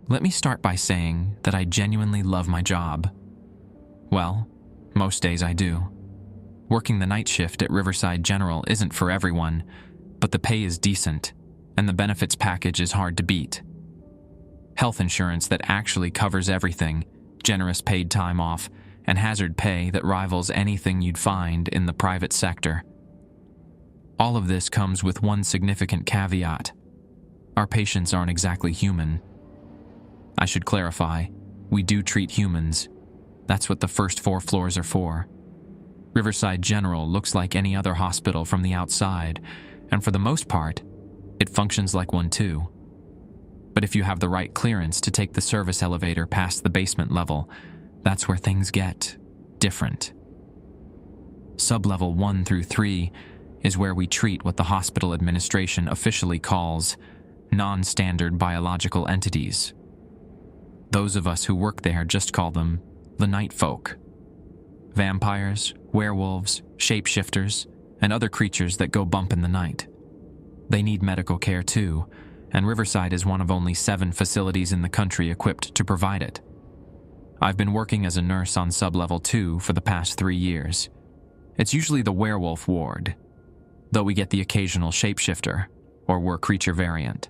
Let me start by saying that I genuinely love my job. Well, most days I do. Working the night shift at Riverside General isn't for everyone, but the pay is decent, and the benefits package is hard to beat. Health insurance that actually covers everything, generous paid time off, and hazard pay that rivals anything you'd find in the private sector. All of this comes with one significant caveat. Our patients aren't exactly human. I should clarify, we do treat humans. That's what the first 4 floors are for. Riverside General looks like any other hospital from the outside, and for the most part, it functions like one too. But if you have the right clearance to take the service elevator past the basement level, that's where things get different. Sublevel 1 through 3 is where we treat what the hospital administration officially calls non-standard biological entities. Those of us who work there just call them the night folk. Vampires, werewolves, shapeshifters, and other creatures that go bump in the night. They need medical care too, and Riverside is one of only 7 facilities in the country equipped to provide it. I've been working as a nurse on sublevel 2 for the past 3 years. It's usually the werewolf ward, though we get the occasional shapeshifter or were creature variant.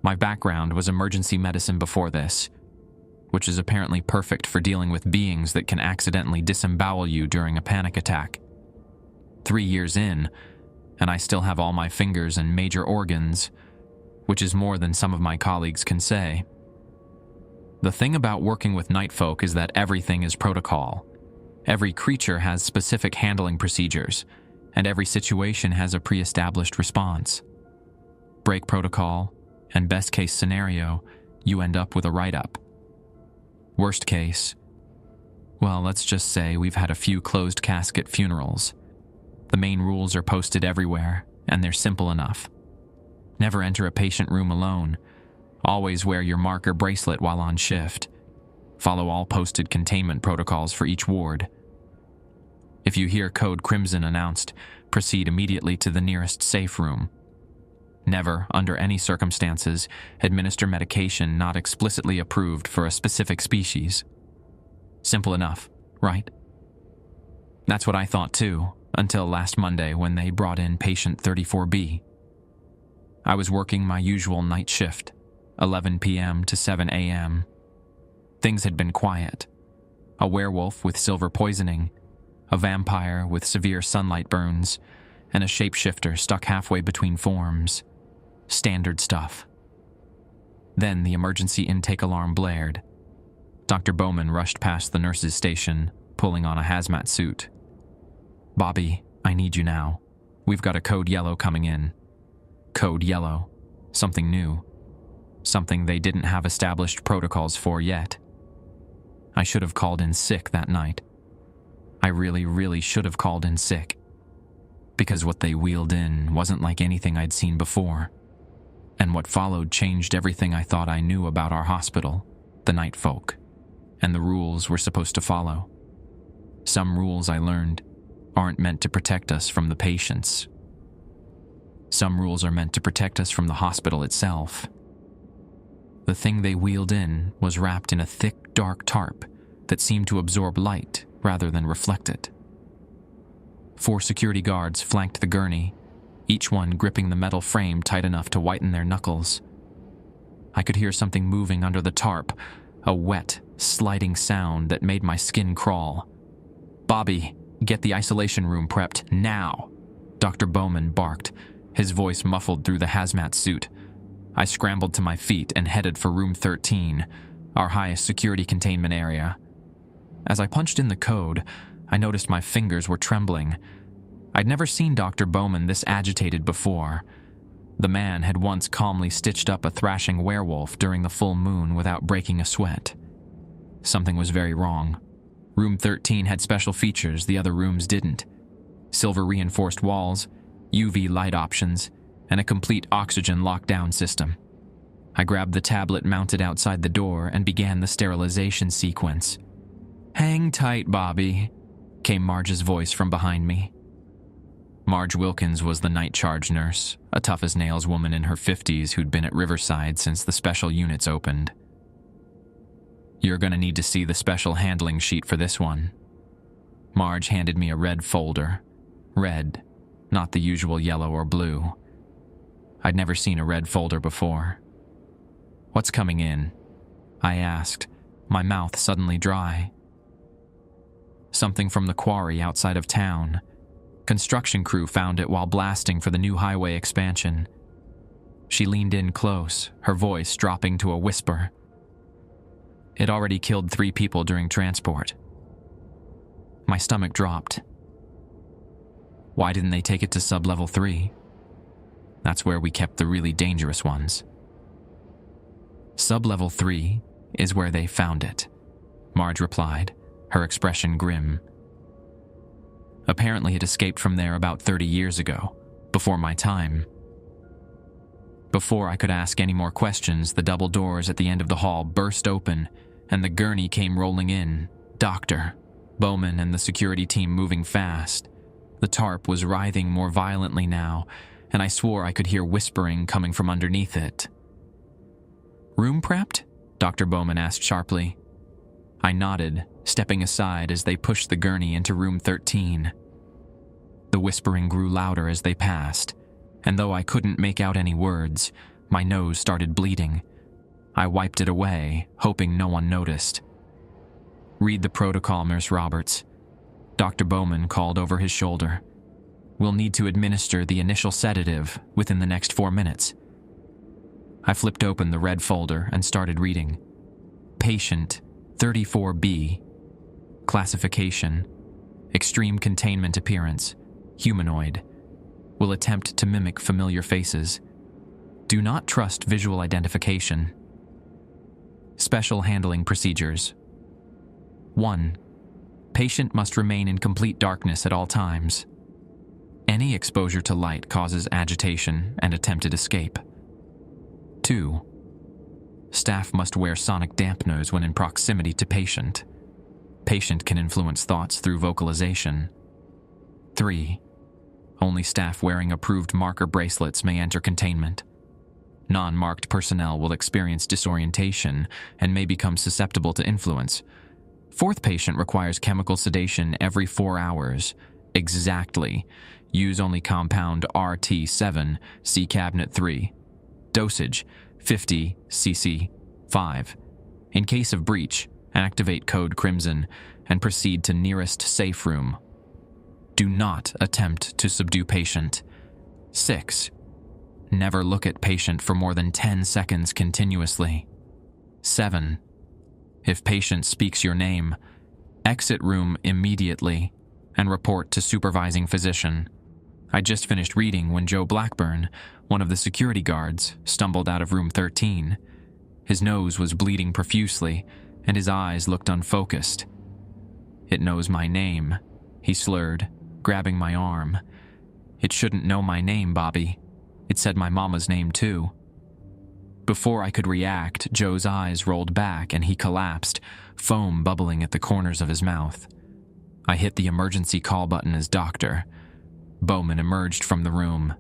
My background was emergency medicine before this, which is apparently perfect for dealing with beings that can accidentally disembowel you during a panic attack. 3 years in, and I still have all my fingers and major organs, which is more than some of my colleagues can say. The thing about working with night folk is that everything is protocol. Every creature has specific handling procedures, and every situation has a pre-established response. Break protocol, and best case scenario, you end up with a write-up. Worst case, well, let's just say we've had a few closed casket funerals. The main rules are posted everywhere, and they're simple enough. Never enter a patient room alone. Always wear your marker bracelet while on shift. Follow all posted containment protocols for each ward. If you hear Code Crimson announced, proceed immediately to the nearest safe room. Never, under any circumstances, administer medication not explicitly approved for a specific species. Simple enough, right? That's what I thought too, until last Monday when they brought in patient 34B. I was working my usual night shift, 11 p.m. to 7 a.m. Things had been quiet. A werewolf with silver poisoning, a vampire with severe sunlight burns, and a shapeshifter stuck halfway between forms. Standard stuff. Then the emergency intake alarm blared. Dr. Bowman rushed past the nurse's station, pulling on a hazmat suit. "Bobby, I need you now. We've got a code yellow coming in." Code yellow. Something new. Something they didn't have established protocols for yet. I should have called in sick that night. I really should have called in sick. Because what they wheeled in wasn't like anything I'd seen before. And what followed changed everything I thought I knew about our hospital, the night folk, and the rules we're supposed to follow. Some rules I learned aren't meant to protect us from the patients. Some rules are meant to protect us from the hospital itself. The thing they wheeled in was wrapped in a thick, dark tarp that seemed to absorb light rather than reflect it. 4 security guards flanked the gurney, each one gripping the metal frame tight enough to whiten their knuckles. I could hear something moving under the tarp, a wet, sliding sound that made my skin crawl. "Bobby, get the isolation room prepped, now!" Dr. Bowman barked, his voice muffled through the hazmat suit. I scrambled to my feet and headed for room 13, our highest security containment area. As I punched in the code, I noticed my fingers were trembling. I'd never seen Dr. Bowman this agitated before. The man had once calmly stitched up a thrashing werewolf during the full moon without breaking a sweat. Something was very wrong. Room 13 had special features the other rooms didn't. Silver-reinforced walls, UV light options, and a complete oxygen lockdown system. I grabbed the tablet mounted outside the door and began the sterilization sequence. "Hang tight, Bobby," came Marge's voice from behind me. Marge Wilkins was the night charge nurse, a tough-as-nails woman in her 50s who'd been at Riverside since the special units opened. You're gonna need to see the special handling sheet for this one. Marge handed me a red folder. Red, not the usual yellow or blue. I'd never seen a red folder before. What's coming in? I asked, my mouth suddenly dry. Something from the quarry outside of town. Construction crew found it while blasting for the new highway expansion. She leaned in close, her voice dropping to a whisper. It already killed 3 people during transport. My stomach dropped. Why didn't they take it to sub-level 3? That's where we kept the really dangerous ones. Sub-level 3 is where they found it, Marge replied, her expression grim. Apparently it escaped from there about 30 years ago, before my time. Before I could ask any more questions, the double doors at the end of the hall burst open, and the gurney came rolling in. Doctor, Bowman, and the security team moving fast. The tarp was writhing more violently now, and I swore I could hear whispering coming from underneath it. Room prepped? Dr. Bowman asked sharply. I nodded, stepping aside as they pushed the gurney into room 13. The whispering grew louder as they passed, and though I couldn't make out any words, my nose started bleeding. I wiped it away, hoping no one noticed. Read the protocol, Nurse Roberts. Dr. Bowman called over his shoulder. We'll need to administer the initial sedative within the next 4 minutes. I flipped open the red folder and started reading. Patient 34B. Classification: extreme containment appearance, humanoid. Will attempt to mimic familiar faces. Do not trust visual identification. Special handling procedures. 1. Patient must remain in complete darkness at all times. Any exposure to light causes agitation and attempted escape. 2. Staff must wear sonic dampeners when in proximity to patient. Patient can influence thoughts through vocalization. 3. Only staff wearing approved marker bracelets may enter containment. Non-marked personnel will experience disorientation and may become susceptible to influence. 4th patient requires chemical sedation every 4 hours. Exactly. Use only compound RT7, see cabinet 3. Dosage, 50 cc 5. In case of breach, activate code Crimson and proceed to nearest safe room. Do not attempt to subdue patient. 6. Never look at patient for more than 10 seconds continuously. 7. If patient speaks your name, exit room immediately and report to supervising physician. I just finished reading when Joe Blackburn, one of the security guards, stumbled out of room 13. His nose was bleeding profusely, and his eyes looked unfocused. It knows my name, he slurred, grabbing my arm. It shouldn't know my name, Bobby. It said my mama's name, too. Before I could react, Joe's eyes rolled back and he collapsed, foam bubbling at the corners of his mouth. I hit the emergency call button as doctor. Bowman emerged from the room.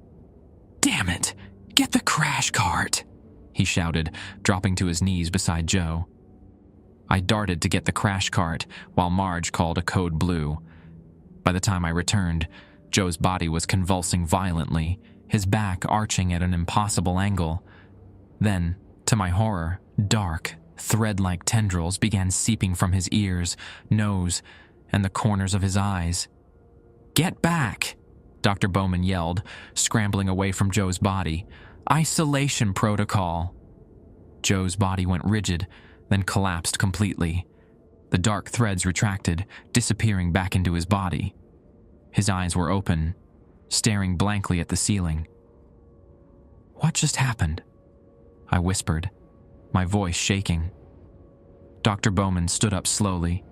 Damn it! Get the crash cart! He shouted, dropping to his knees beside Joe. I darted to get the crash cart while Marge called a code blue. By the time I returned, Joe's body was convulsing violently, his back arching at an impossible angle. Then, to my horror, dark, thread-like tendrils began seeping from his ears, nose, and the corners of his eyes. Get back! Dr. Bowman yelled, scrambling away from Joe's body. Isolation protocol! Joe's body went rigid, then collapsed completely. The dark threads retracted, disappearing back into his body. His eyes were open, staring blankly at the ceiling. What just happened? I whispered, my voice shaking. Dr. Bowman stood up slowly,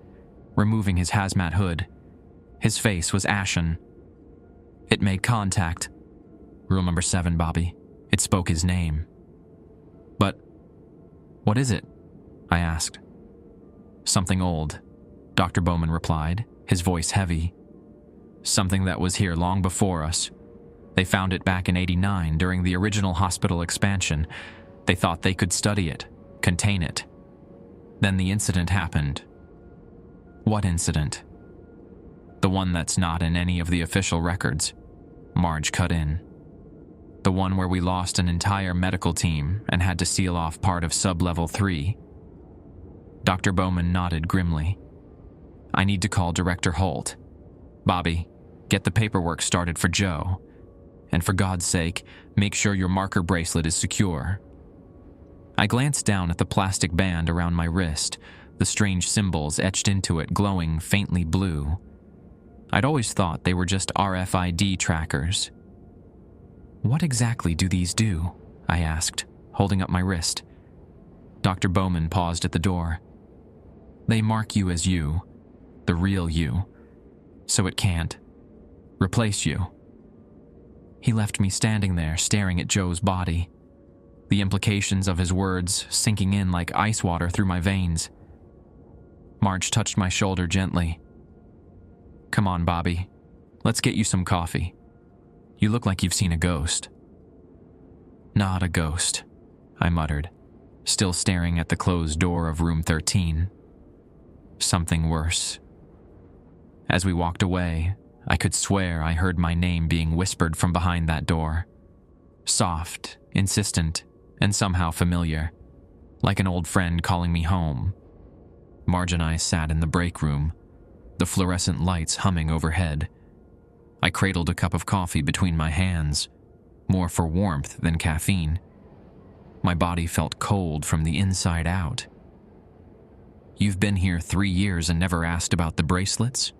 removing his hazmat hood. His face was ashen. It made contact. Rule number 7, Bobby. It spoke his name. But what is it? I asked. Something old, Dr. Bowman replied, his voice heavy. Something that was here long before us. They found it back in '89 during the original hospital expansion. They thought they could study it, contain it. Then the incident happened. What incident? The one that's not in any of the official records. Marge cut in. The one where we lost an entire medical team and had to seal off part of Sub-Level 3. Dr. Bowman nodded grimly. I need to call Director Holt. Bobby, get the paperwork started for Joe. And for God's sake, make sure your marker bracelet is secure. I glanced down at the plastic band around my wrist, the strange symbols etched into it glowing faintly blue. I'd always thought they were just RFID trackers. What exactly do these do? I asked, holding up my wrist. Dr. Bowman paused at the door. They mark you as you, the real you, so it can't replace you. He left me standing there staring at Joe's body, the implications of his words sinking in like ice water through my veins. Marge touched my shoulder gently. Come on, Bobby. Let's get you some coffee. You look like you've seen a ghost. Not a ghost, I muttered, still staring at the closed door of room 13. Something worse. As we walked away, I could swear I heard my name being whispered from behind that door. Soft, insistent, and somehow familiar, like an old friend calling me home. Marge and I sat in the break room, the fluorescent lights humming overhead. I cradled a cup of coffee between my hands, more for warmth than caffeine. My body felt cold from the inside out. You've been here 3 years and never asked about the bracelets?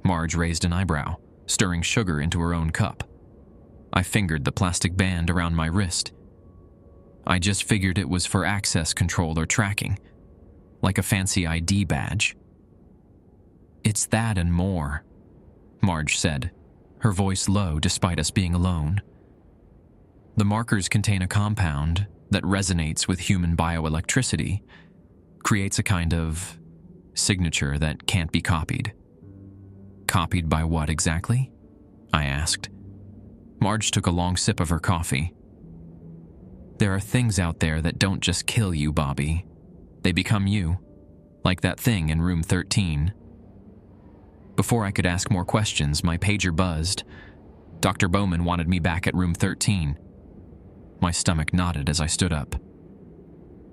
Marge raised an eyebrow, stirring sugar into her own cup. I fingered the plastic band around my wrist. I just figured it was for access control or tracking, like a fancy ID badge. It's that and more, Marge said, her voice low despite us being alone. The markers contain a compound that resonates with human bioelectricity, creates a kind of signature that can't be copied. Copied by what exactly? I asked. Marge took a long sip of her coffee. There are things out there that don't just kill you, Bobby. They become you, like that thing in room 13. Before I could ask more questions, my pager buzzed. Dr. Bowman wanted me back at room 13. My stomach knotted as I stood up.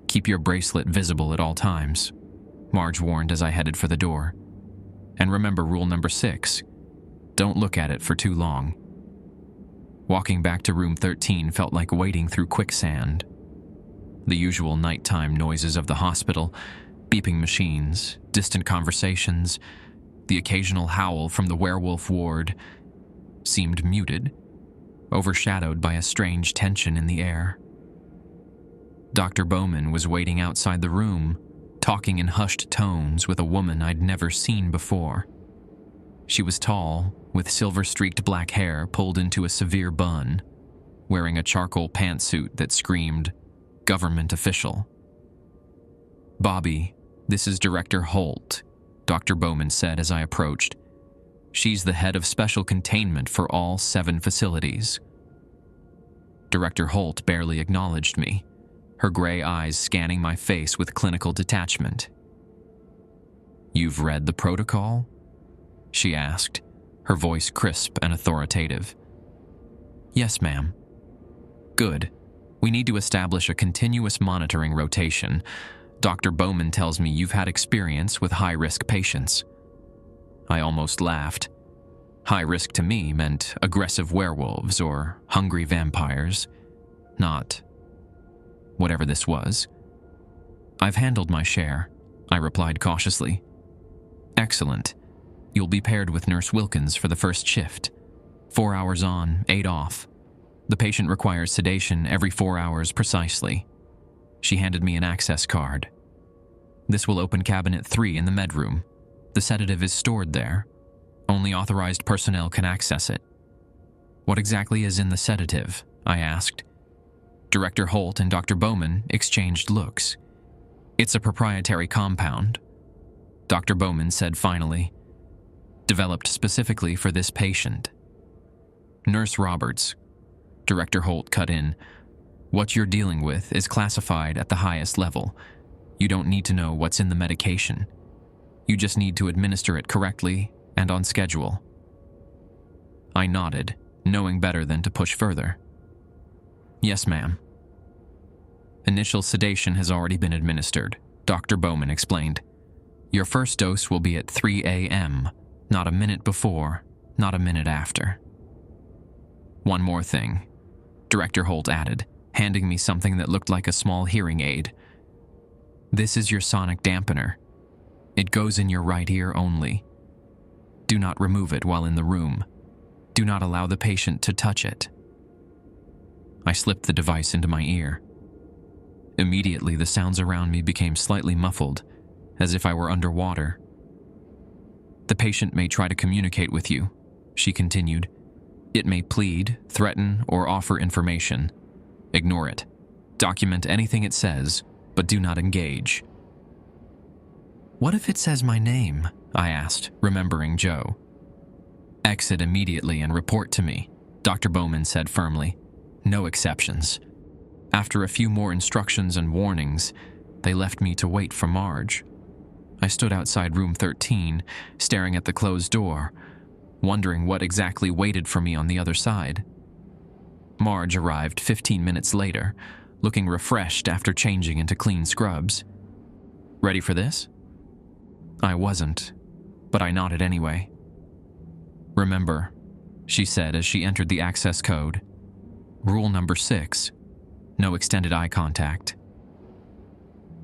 Keep your bracelet visible at all times, Marge warned as I headed for the door. And remember rule number 6, don't look at it for too long. Walking back to room 13 felt like wading through quicksand. The usual nighttime noises of the hospital, beeping machines, distant conversations, the occasional howl from the werewolf ward, seemed muted, overshadowed by a strange tension in the air. Dr. Bowman was waiting outside the room, talking in hushed tones with a woman I'd never seen before. She was tall, with silver-streaked black hair pulled into a severe bun, wearing a charcoal pantsuit that screamed, "Government official." "Bobby, this is Director Holt," Dr. Bowman said as I approached. "She's the head of special containment for all 7 facilities." Director Holt barely acknowledged me, her gray eyes scanning my face with clinical detachment. "You've read the protocol?" she asked, her voice crisp and authoritative. "Yes, ma'am." "Good. We need to establish a continuous monitoring rotation. Dr. Bowman tells me you've had experience with high-risk patients." I almost laughed. High risk to me meant aggressive werewolves or hungry vampires, not whatever this was. "I've handled my share," I replied cautiously. "Excellent. You'll be paired with Nurse Wilkins for the first shift. 4 hours on, 8 off. The patient requires sedation every 4 hours precisely." She handed me an access card. "This will open cabinet 3 in the med room. The sedative is stored there. Only authorized personnel can access it." "What exactly is in the sedative?" I asked. Director Holt and Dr. Bowman exchanged looks. "It's a proprietary compound," Dr. Bowman said finally. "Developed specifically for this patient." "Nurse Roberts," Director Holt cut in, "what you're dealing with is classified at the highest level. You don't need to know what's in the medication. You just need to administer it correctly and on schedule." I nodded, knowing better than to push further. "Yes, ma'am." "Initial sedation has already been administered," Dr. Bowman explained. "Your first dose will be at 3 a.m., not a minute before, not a minute after." "One more thing," Director Holt added, handing me something that looked like a small hearing aid. "This is your sonic dampener. It goes in your right ear only. Do not remove it while in the room. Do not allow the patient to touch it." I slipped the device into my ear. Immediately, the sounds around me became slightly muffled, as if I were underwater. "The patient may try to communicate with you," she continued. "It may plead, threaten, or offer information. Ignore it. Document anything it says, but do not engage." "What if it says my name?" I asked, remembering Joe. "Exit immediately and report to me," Dr. Bowman said firmly. "No exceptions." After a few more instructions and warnings, they left me to wait for Marge. I stood outside room 13, staring at the closed door, wondering what exactly waited for me on the other side. Marge arrived 15 minutes later, looking refreshed after changing into clean scrubs. "Ready for this?" I wasn't, but I nodded anyway. "Remember," she said as she entered the access code, "Rule number 6, no extended eye contact."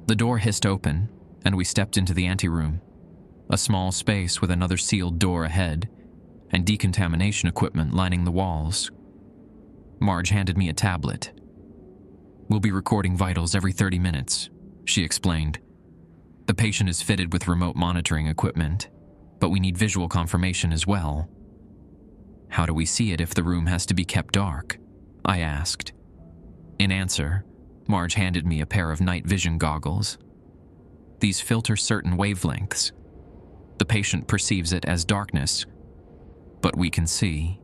The door hissed open, and we stepped into the anteroom, a small space with another sealed door ahead, and decontamination equipment lining the walls. Marge handed me a tablet. "We'll be recording vitals every 30 minutes, she explained. "The patient is fitted with remote monitoring equipment, but we need visual confirmation as well." "How do we see it if the room has to be kept dark?" I asked. In answer, Marge handed me a pair of night vision goggles. "These filter certain wavelengths. The patient perceives it as darkness, but we can see."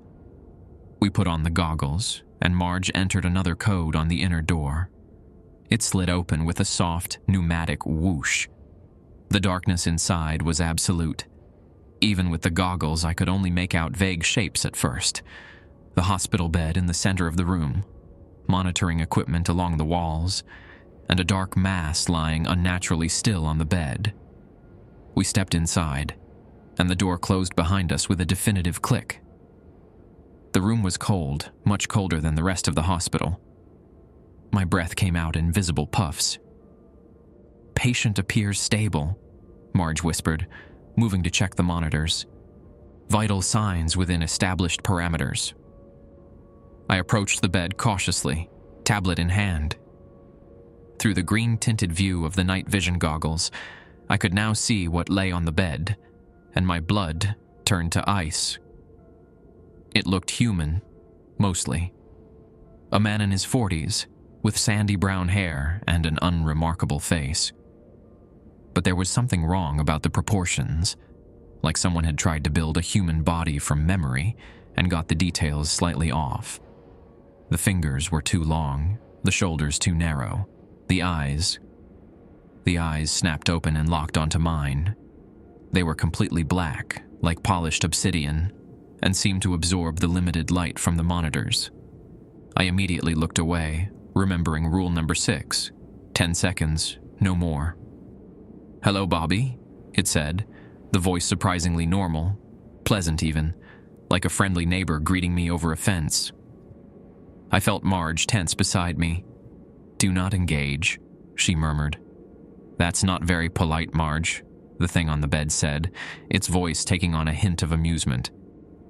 We put on the goggles, and Marge entered another code on the inner door. It slid open with a soft, pneumatic whoosh. The darkness inside was absolute. Even with the goggles, I could only make out vague shapes at first. The hospital bed in the center of the room, monitoring equipment along the walls, and a dark mass lying unnaturally still on the bed. We stepped inside, and the door closed behind us with a definitive click. The room was cold, much colder than the rest of the hospital. My breath came out in visible puffs. "Patient appears stable," Marge whispered, moving to check the monitors. "Vital signs within established parameters." I approached the bed cautiously, tablet in hand. Through the green-tinted view of the night vision goggles, I could now see what lay on the bed, and my blood turned to ice. It looked human, mostly. A man in his 40s, with sandy brown hair and an unremarkable face. But there was something wrong about the proportions, like someone had tried to build a human body from memory and got the details slightly off. The fingers were too long, the shoulders too narrow, the eyes snapped open and locked onto mine. They were completely black, like polished obsidian, and seemed to absorb the limited light from the monitors. I immediately looked away, remembering rule number 6, 10 seconds, no more. "Hello, Bobby," it said, the voice surprisingly normal, pleasant even, like a friendly neighbor greeting me over a fence. I felt Marge tense beside me. "Do not engage," she murmured. "That's not very polite, Marge," the thing on the bed said, its voice taking on a hint of amusement.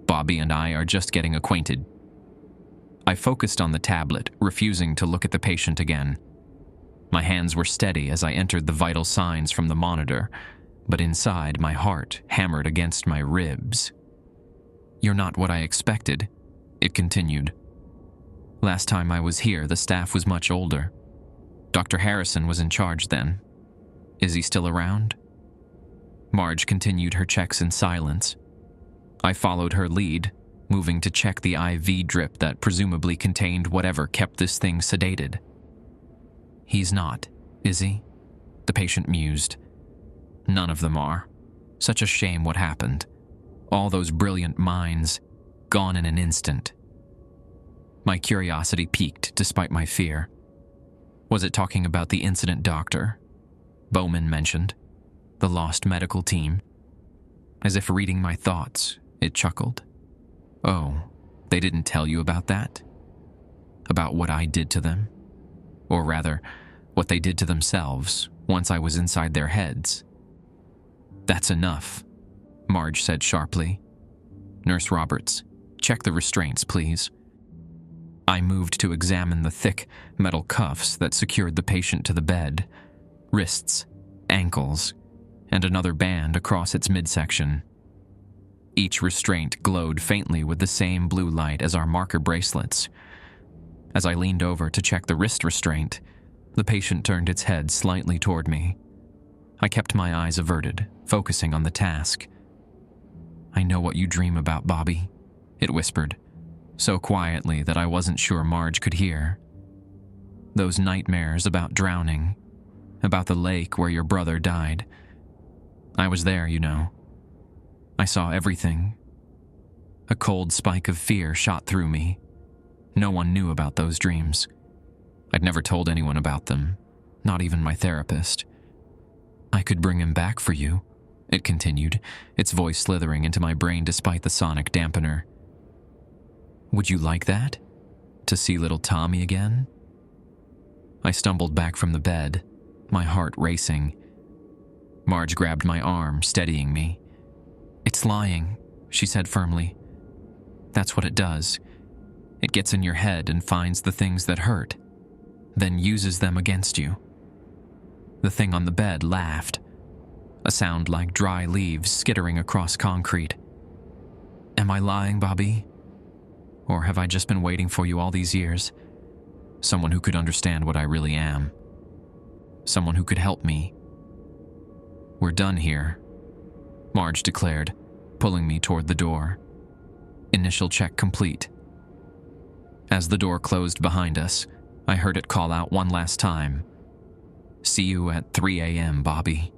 "Bobby and I are just getting acquainted." I focused on the tablet, refusing to look at the patient again. My hands were steady as I entered the vital signs from the monitor, but inside my heart hammered against my ribs. "You're not what I expected," it continued. "Last time I was here, the staff was much older. Dr. Harrison was in charge then. Is he still around?" Marge continued her checks in silence. I followed her lead, moving to check the IV drip that presumably contained whatever kept this thing sedated. "He's not, is he?" The patient mused. None of them are. Such a shame what happened. All those brilliant minds, gone in an instant. My curiosity piqued despite my fear. Was it talking about the incident doctor Bowman mentioned? The lost medical team? As if reading my thoughts, it chuckled. Oh, they didn't tell you about that? About what I did to them? Or rather, what they did to themselves once I was inside their heads. That's enough, Marge said sharply. Nurse Roberts, check the restraints, please. I moved to examine the thick metal cuffs that secured the patient to the bed, wrists, ankles, and another band across its midsection. Each restraint glowed faintly with the same blue light as our marker bracelets. As I leaned over to check the wrist restraint, the patient turned its head slightly toward me. I kept my eyes averted, focusing on the task. I know what you dream about, Bobby, it whispered, so quietly that I wasn't sure Marge could hear. Those nightmares about drowning, about the lake where your brother died. I was there, you know. I saw everything. A cold spike of fear shot through me. No one knew about those dreams. I'd never told anyone about them, not even my therapist. I could bring him back for you, it continued, its voice slithering into my brain despite the sonic dampener. Would you like that? To see little Tommy again? I stumbled back from the bed, my heart racing. Marge grabbed my arm, steadying me. It's lying, she said firmly. That's what it does. It gets in your head and finds the things that hurt, then uses them against you. The thing on the bed laughed, a sound like dry leaves skittering across concrete. Am I lying, Bobby? Or have I just been waiting for you all these years? Someone who could understand what I really am. Someone who could help me. We're done here, Marge declared, pulling me toward the door. Initial check complete. As the door closed behind us, I heard it call out one last time. See you at 3 a.m., Bobby.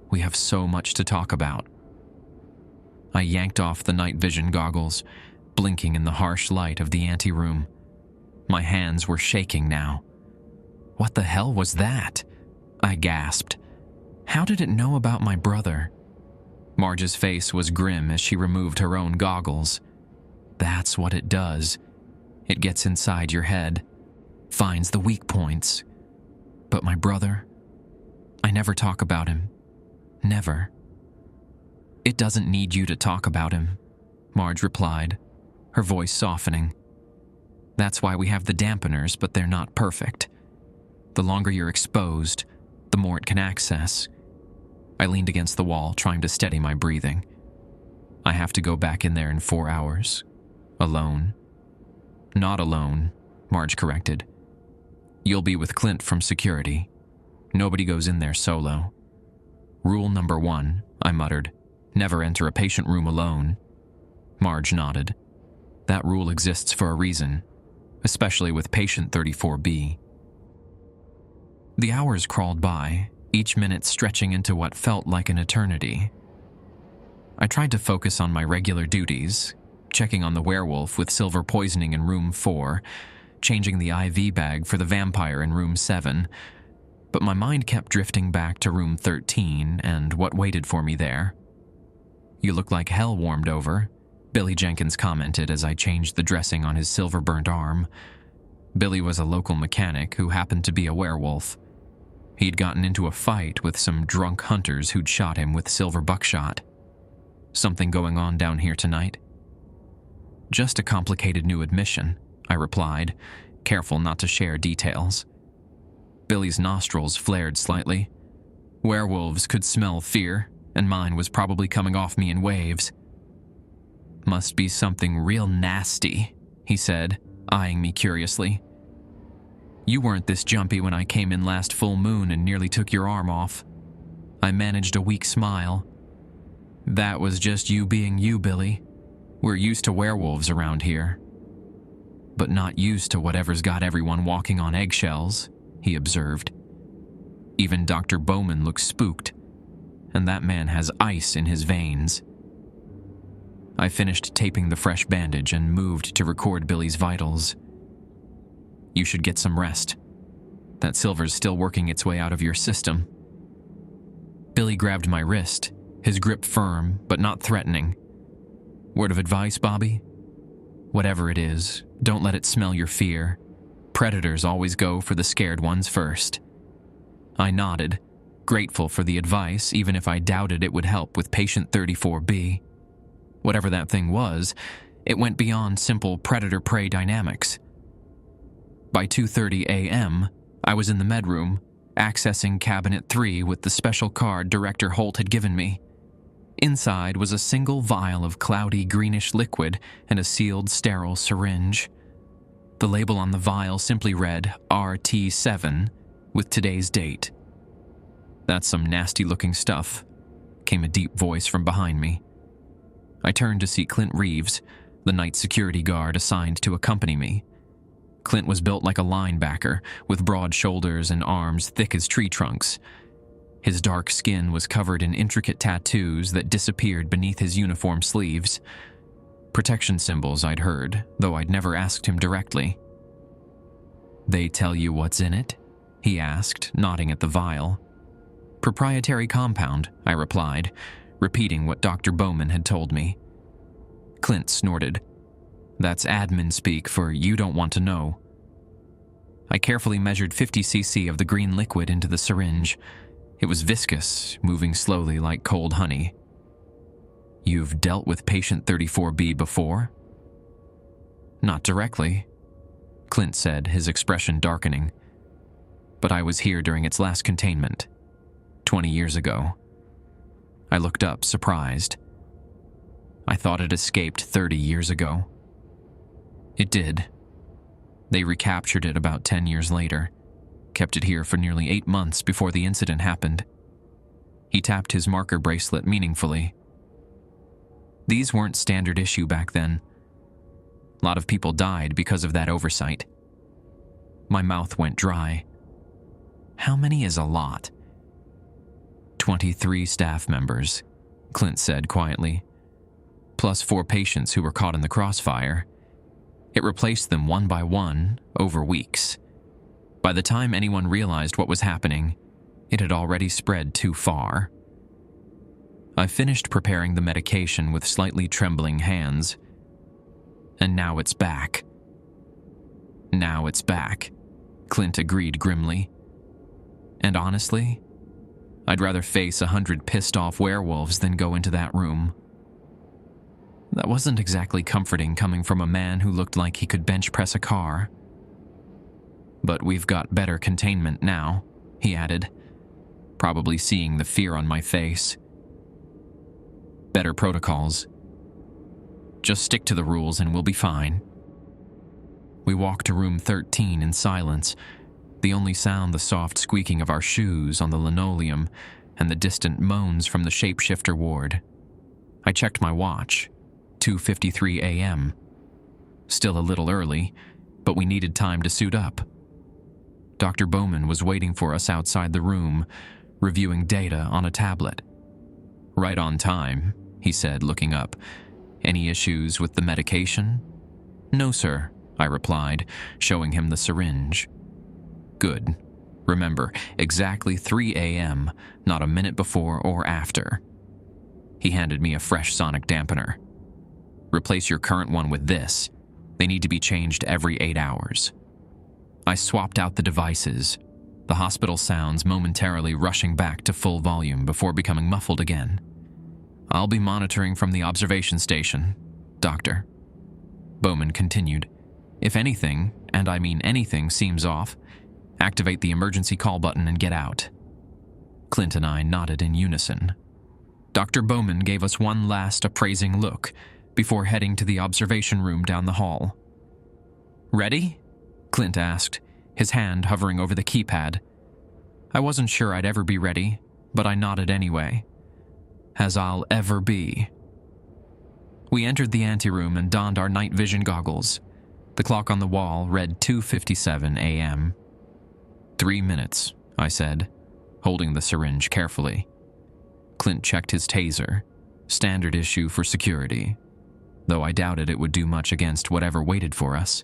We have so much to talk about. I yanked off the night vision goggles, blinking in the harsh light of the anteroom. My hands were shaking now. What the hell was that? I gasped. How did it know about my brother? Marge's face was grim as she removed her own goggles. That's what it does. It gets inside your head, finds the weak points. But my brother? I never talk about him. Never. It doesn't need you to talk about him, Marge replied, her voice softening. That's why we have the dampeners, but they're not perfect. The longer you're exposed, the more it can access. I leaned against the wall, trying to steady my breathing. I have to go back in there in 4 hours. Alone. Not alone, Marge corrected. You'll be with Clint from security. Nobody goes in there solo. Rule number 1, I muttered. Never enter a patient room alone. Marge nodded. That rule exists for a reason, especially with patient 34B. The hours crawled by, each minute stretching into what felt like an eternity. I tried to focus on my regular duties, checking on the werewolf with silver poisoning in room 4, changing the IV bag for the vampire in room 7, but my mind kept drifting back to room 13 and what waited for me there. You look like hell warmed over, Billy Jenkins commented as I changed the dressing on his silver-burnt arm. Billy was a local mechanic who happened to be a werewolf. He'd gotten into a fight with some drunk hunters who'd shot him with silver buckshot. Something going on down here tonight? Just a complicated new admission, I replied, careful not to share details. Billy's nostrils flared slightly. Werewolves could smell fear, and mine was probably coming off me in waves. Must be something real nasty, he said, eyeing me curiously. You weren't this jumpy when I came in last full moon and nearly took your arm off. I managed a weak smile. That was just you being you, Billy. We're used to werewolves around here. But not used to whatever's got everyone walking on eggshells, he observed. Even Dr. Bowman looks spooked, and that man has ice in his veins. I finished taping the fresh bandage and moved to record Billy's vitals. You should get some rest. That silver's still working its way out of your system. Billy grabbed my wrist, his grip firm but not threatening. Word of advice, Bobby? Whatever it is, don't let it smell your fear. Predators always go for the scared ones first. I nodded, grateful for the advice even if I doubted it would help with patient 34B. Whatever that thing was, it went beyond simple predator-prey dynamics. By 2:30 a.m., I was in the medroom, accessing Cabinet 3 with the special card Director Holt had given me. Inside was a single vial of cloudy greenish liquid and a sealed, sterile syringe. The label on the vial simply read RT7 with today's date. "That's some nasty-looking stuff," came a deep voice from behind me. I turned to see Clint Reeves, the night security guard assigned to accompany me. Clint was built like a linebacker, with broad shoulders and arms thick as tree trunks. His dark skin was covered in intricate tattoos that disappeared beneath his uniform sleeves. Protection symbols, I'd heard, though I'd never asked him directly. "They tell you what's in it?" he asked, nodding at the vial. "Proprietary compound," I replied, repeating what Dr. Bowman had told me. Clint snorted. "That's admin speak for you don't want to know." I carefully measured 50 cc of the green liquid into the syringe. It was viscous, moving slowly like cold honey. "You've dealt with patient 34B before?" "Not directly," Clint said, his expression darkening. "But I was here during its last containment, 20 years ago." I looked up, surprised. I thought it escaped 30 years ago. It did. They recaptured it about 10 years later, kept it here for nearly 8 months before the incident happened. He tapped his marker bracelet meaningfully. These weren't standard issue back then. A lot of people died because of that oversight. My mouth went dry. How many is a lot? 23 staff members, Clint said quietly, plus 4 patients who were caught in the crossfire. It replaced them one by one over weeks. By the time anyone realized what was happening, it had already spread too far. I finished preparing the medication with slightly trembling hands. And now it's back. "Now it's back," Clint agreed grimly. "And honestly, I'd rather face 100 pissed-off werewolves than go into that room." That wasn't exactly comforting coming from a man who looked like he could bench press a car. "But we've got better containment now," he added, probably seeing the fear on my face. "Better protocols. Just stick to the rules and we'll be fine." We walked to room 13 in silence, the only sound the soft squeaking of our shoes on the linoleum and the distant moans from the shapeshifter ward. I checked my watch, 2:53 a.m. Still a little early, but we needed time to suit up. Dr. Bowman was waiting for us outside the room, reviewing data on a tablet. "Right on time," he said, looking up. "Any issues with the medication?" "No, sir," I replied, showing him the syringe. "Good. Remember, exactly 3 a.m., not a minute before or after." He handed me a fresh sonic dampener. "Replace your current one with this. They need to be changed every 8 hours." I swapped out the devices, the hospital sounds momentarily rushing back to full volume before becoming muffled again. "I'll be monitoring from the observation station, Doctor." Bowman continued. "If anything, and I mean anything, seems off, activate the emergency call button and get out." Clint and I nodded in unison. Dr. Bowman gave us one last appraising look before heading to the observation room down the hall. "Ready?" Clint asked, his hand hovering over the keypad. I wasn't sure I'd ever be ready, but I nodded anyway. As I'll ever be. We entered the anteroom and donned our night vision goggles. The clock on the wall read 2:57 a.m. 3 minutes, I said. holding the syringe carefully. Clint checked his taser, standard issue for security, though I doubted it would do much against whatever waited for us.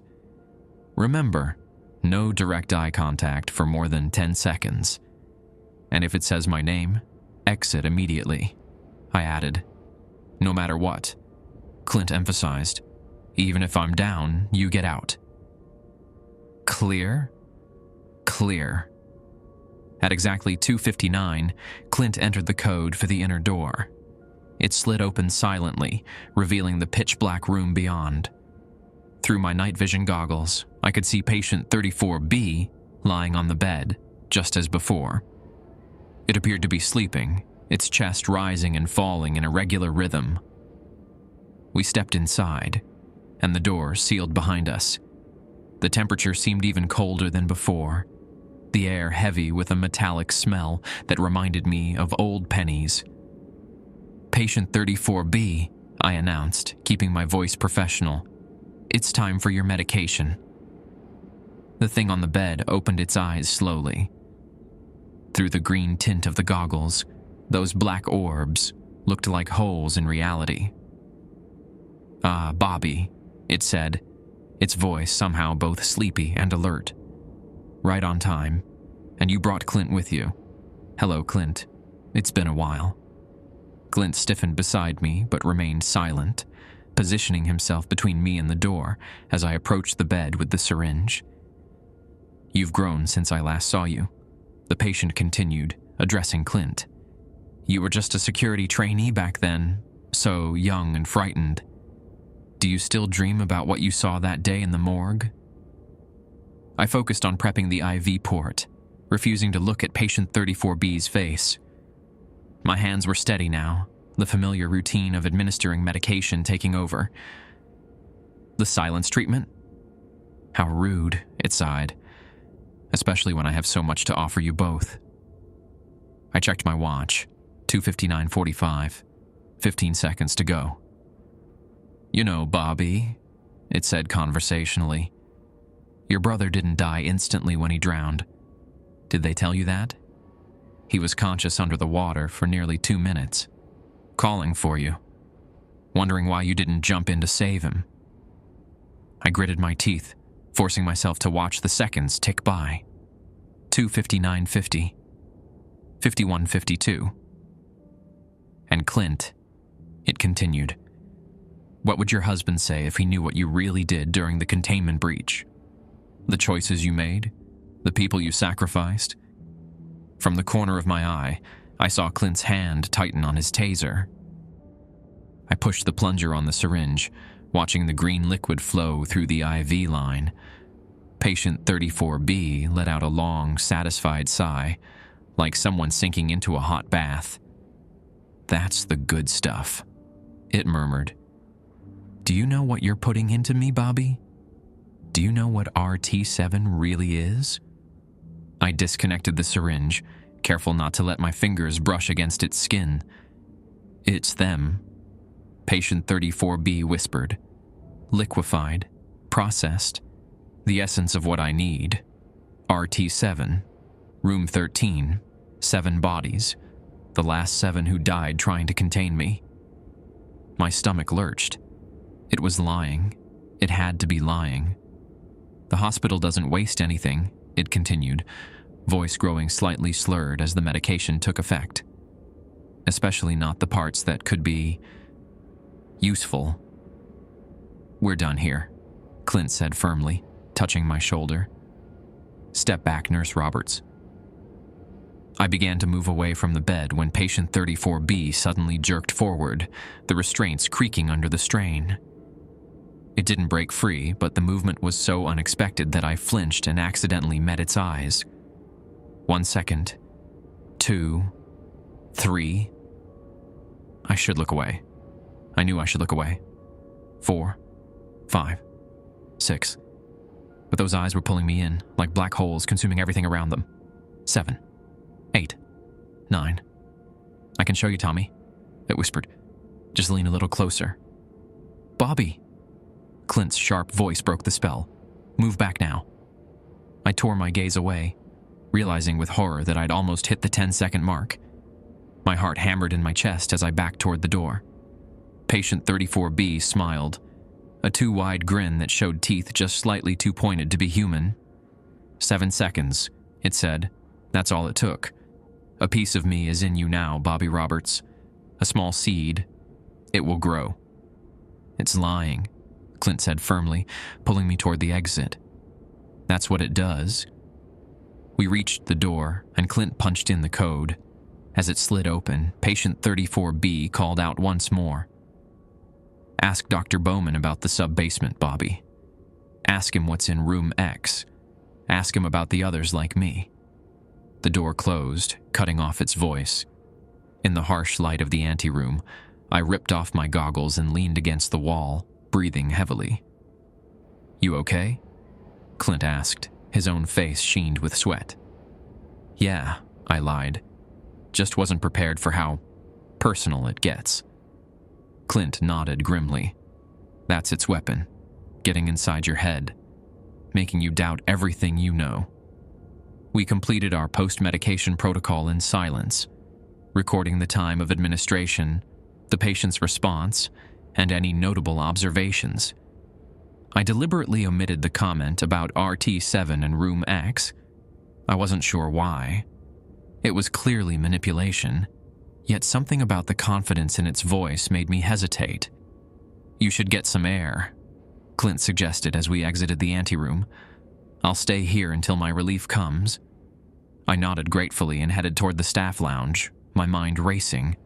Remember, no direct eye contact for more than 10 seconds. And if it says my name, exit immediately, I added. No matter what, Clint emphasized. Even if I'm down, you get out. Clear? Clear. At exactly 2:59, Clint entered the code for the inner door. It slid open silently, revealing the pitch-black room beyond. Through my night vision goggles, I could see patient 34B lying on the bed, just as before. It appeared to be sleeping, its chest rising and falling in a regular rhythm. We stepped inside, and the door sealed behind us. The temperature seemed even colder than before, the air heavy with a metallic smell that reminded me of old pennies. Patient 34B, I announced, keeping my voice professional. It's time for your medication. The thing on the bed opened its eyes slowly. Through the green tint of the goggles, those black orbs looked like holes in reality. "Ah, Bobby," it said, its voice somehow both sleepy and alert. "Right on time. And you brought Clint with you. Hello, Clint. It's been a while." Clint stiffened beside me but remained silent, positioning himself between me and the door as I approached the bed with the syringe. "You've grown since I last saw you," the patient continued, addressing Clint. "You were just a security trainee back then, so young and frightened. Do you still dream about what you saw that day in the morgue?" I focused on prepping the IV port, refusing to look at patient 34B's face. My hands were steady now, the familiar routine of administering medication taking over. "The silence treatment? How rude," it sighed, "especially when I have so much to offer you both." I checked my watch, 2:59:45, 15 seconds to go. "You know, Bobby," it said conversationally, "your brother didn't die instantly when he drowned. Did they tell you that? He was conscious under the water for nearly 2 minutes, calling for you, wondering why you didn't jump in to save him." I gritted my teeth, forcing myself to watch the seconds tick by. 2:59:50, 51:52. "And Clint," it continued, "what would your husband say if he knew what you really did during the containment breach? The choices you made? The people you sacrificed?" From the corner of my eye, I saw Clint's hand tighten on his taser. I pushed the plunger on the syringe, watching the green liquid flow through the IV line. Patient 34B let out a long, satisfied sigh, like someone sinking into a hot bath. "That's the good stuff," it murmured. "Do you know what you're putting into me, Bobby? Do you know what RT7 really is?" I disconnected the syringe, careful not to let my fingers brush against its skin. "It's them," patient 34B whispered. "Liquefied, processed, the essence of what I need. RT7, room 13, 7 bodies, the last 7 who died trying to contain me." My stomach lurched. It was lying. It had to be lying. "The hospital doesn't waste anything," it continued, voice growing slightly slurred as the medication took effect. "Especially not the parts that could be useful." "We're done here," Clint said firmly, touching my shoulder. "Step back, Nurse Roberts." I began to move away from the bed when patient 34B suddenly jerked forward, the restraints creaking under the strain. It didn't break free, but the movement was so unexpected that I flinched and accidentally met its eyes. 1 second, 2, 3. I should look away. I knew I should look away. 4, 5, 6. But those eyes were pulling me in, like black holes consuming everything around them. 7, 8, 9. "I can show you, Tommy," it whispered. "Just lean a little closer." "Bobby!" Clint's sharp voice broke the spell. "Move back now." I tore my gaze away. realizing with horror that I'd almost hit the 10-second mark. My heart hammered in my chest as I backed toward the door. Patient 34B smiled, a too-wide grin that showed teeth just slightly too pointed to be human. 7 seconds, it said. That's all it took. A piece of me is in you now, Bobby Roberts. A small seed. It will grow. It's lying, Clint said firmly, pulling me toward the exit. That's what it does. We reached the door, and Clint punched in the code. As it slid open, patient 34B called out once more. Ask Dr. Bowman about the sub-basement, Bobby. Ask him what's in room X. Ask him about the others like me. The door closed, cutting off its voice. In the harsh light of the anteroom, I ripped off my goggles and leaned against the wall, breathing heavily. You okay? Clint asked, his own face sheened with sweat. Yeah, I lied. Just wasn't prepared for how personal it gets. Clint nodded grimly. That's its weapon, getting inside your head, making you doubt everything you know. We completed our post-medication protocol in silence, recording the time of administration, the patient's response, and any notable observations. I deliberately omitted the comment about RT7 and Room X. I wasn't sure why. It was clearly manipulation, yet something about the confidence in its voice made me hesitate. You should get some air, Clint suggested as we exited the anteroom. I'll stay here until my relief comes. I nodded gratefully and headed toward the staff lounge, my mind racing.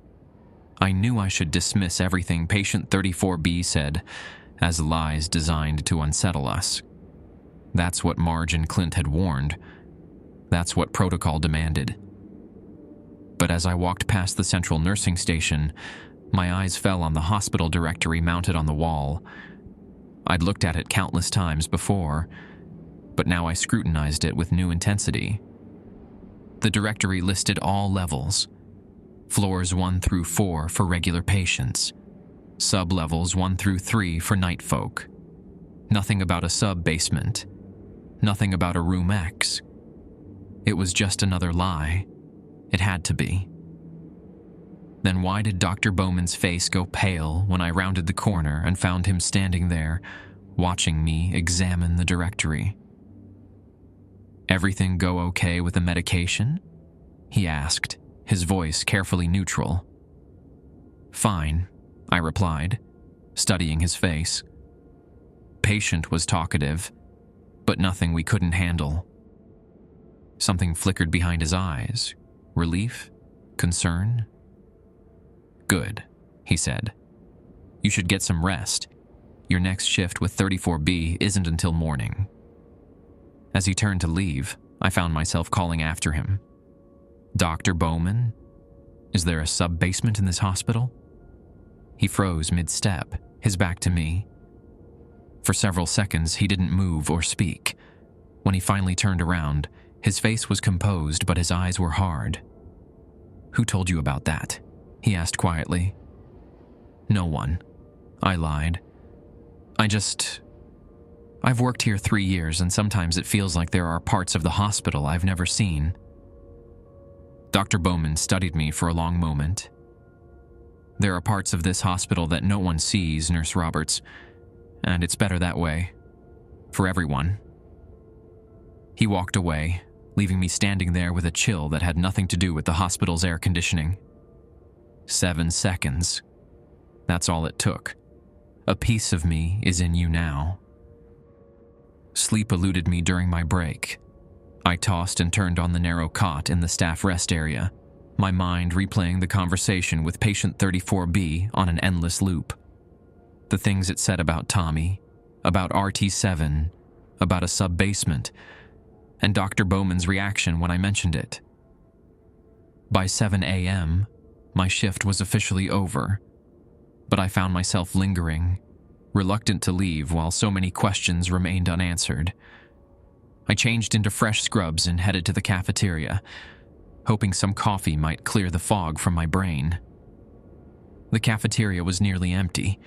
I knew I should dismiss everything patient 34B said as lies designed to unsettle us. That's what Marge and Clint had warned. That's what protocol demanded. But as I walked past the central nursing station, my eyes fell on the hospital directory mounted on the wall. I'd looked at it countless times before, but now I scrutinized it with new intensity. The directory listed all levels. Floors 1 through 4 for regular patients. Sub-levels 1 through 3 for night folk. Nothing about a sub-basement. Nothing about a room X. It was just another lie. It had to be. Then why did Dr. Bowman's face go pale when I rounded the corner and found him standing there, watching me examine the directory? Everything go okay with the medication? He asked, his voice carefully neutral. Fine, I replied, studying his face. Patient was talkative, but nothing we couldn't handle. Something flickered behind his eyes. Relief? Concern? Good, he said. You should get some rest. Your next shift with 34B isn't until morning. As he turned to leave, I found myself calling after him. Dr. Bowman? Is there a sub-basement in this hospital? He froze mid-step, his back to me. For several seconds, he didn't move or speak. When he finally turned around, his face was composed, but his eyes were hard. Who told you about that? He asked quietly. No one, I lied. I've worked here 3 years, and sometimes it feels like there are parts of the hospital I've never seen. Dr. Bowman studied me for a long moment. There are parts of this hospital that no one sees, Nurse Roberts, and it's better that way. For everyone. He walked away, leaving me standing there with a chill that had nothing to do with the hospital's air conditioning. 7 seconds. That's all it took. A piece of me is in you now. Sleep eluded me during my break. I tossed and turned on the narrow cot in the staff rest area, my mind replaying the conversation with patient 34B on an endless loop. The things it said about Tommy, about RT7, about a sub-basement, and Dr. Bowman's reaction when I mentioned it. By 7 a.m., my shift was officially over, but I found myself lingering, reluctant to leave while so many questions remained unanswered. I changed into fresh scrubs and headed to the cafeteria, hoping some coffee might clear the fog from my brain. The cafeteria was nearly empty,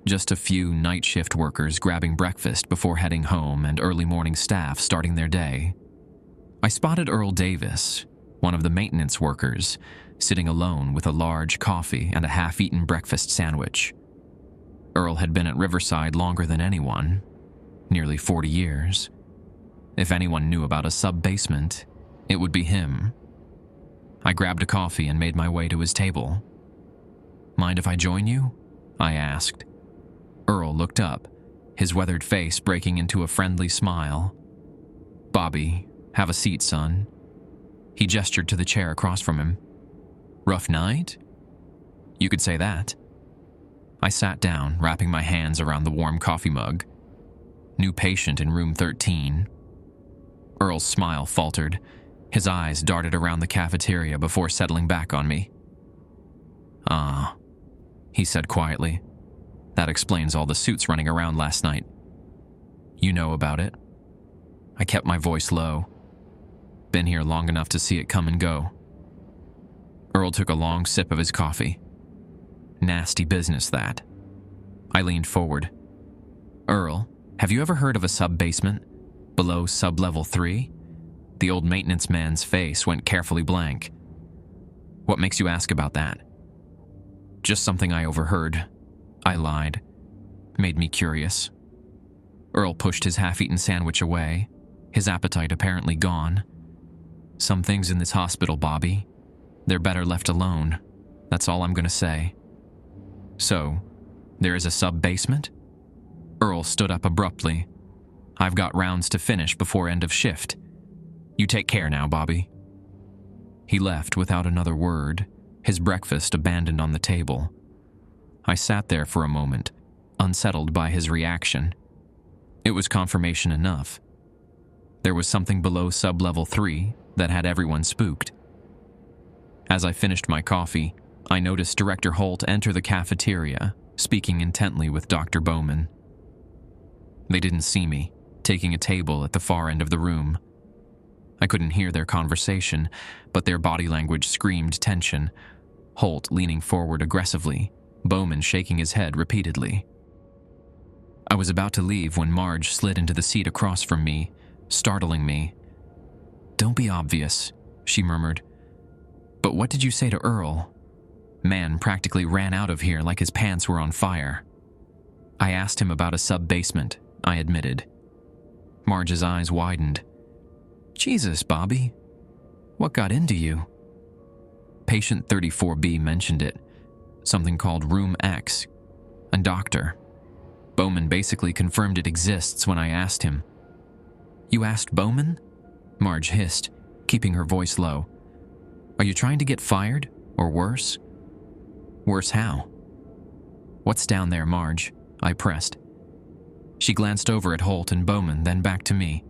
just a few night shift workers grabbing breakfast before heading home and early morning staff starting their day. I spotted Earl Davis, one of the maintenance workers, sitting alone with a large coffee and a half-eaten breakfast sandwich. Earl had been at Riverside longer than anyone, nearly 40 years. If anyone knew about a sub-basement, it would be him. I grabbed a coffee and made my way to his table. "Mind if I join you?" I asked. Earl looked up, his weathered face breaking into a friendly smile. "Bobby, have a seat, son." He gestured to the chair across from him. "Rough night?" "You could say that." I sat down, wrapping my hands around the warm coffee mug. "New patient in room 13. Earl's smile faltered. His eyes darted around the cafeteria before settling back on me. "Ah," he said quietly. "That explains all the suits running around last night. You know about it?" I kept my voice low. "Been here long enough to see it come and go." Earl took a long sip of his coffee. "Nasty business, that." I leaned forward. "Earl, have you ever heard of a sub-basement? Below sub-level 3? The old maintenance man's face went carefully blank. "What makes you ask about that?" "Just something I overheard." I lied. "Made me curious." Earl pushed his half-eaten sandwich away, his appetite apparently gone. "Some things in this hospital, Bobby, they're better left alone. That's all I'm going to say." "So, there is a sub-basement?" Earl stood up abruptly. "I've got rounds to finish before end of shift. You take care now, Bobby." He left without another word, his breakfast abandoned on the table. I sat there for a moment, unsettled by his reaction. It was confirmation enough. There was something below sub-level 3 that had everyone spooked. As I finished my coffee, I noticed Director Holt enter the cafeteria, speaking intently with Dr. Bowman. They didn't see me, taking a table at the far end of the room. I couldn't hear their conversation, but their body language screamed tension. Holt leaning forward aggressively, Bowman shaking his head repeatedly. I was about to leave when Marge slid into the seat across from me, startling me. "Don't be obvious," she murmured. "But what did you say to Earl? Man practically ran out of here like his pants were on fire." "I asked him about a sub-basement," I admitted. Marge's eyes widened. "Jesus, Bobby. What got into you?" "Patient 34B mentioned it. Something called Room X. A doctor. Bowman basically confirmed it exists when I asked him." "You asked Bowman?" Marge hissed, keeping her voice low. "Are you trying to get fired, or worse?" "Worse how?" "What's down there, Marge?" I pressed. She glanced over at Holt and Bowman, then back to me.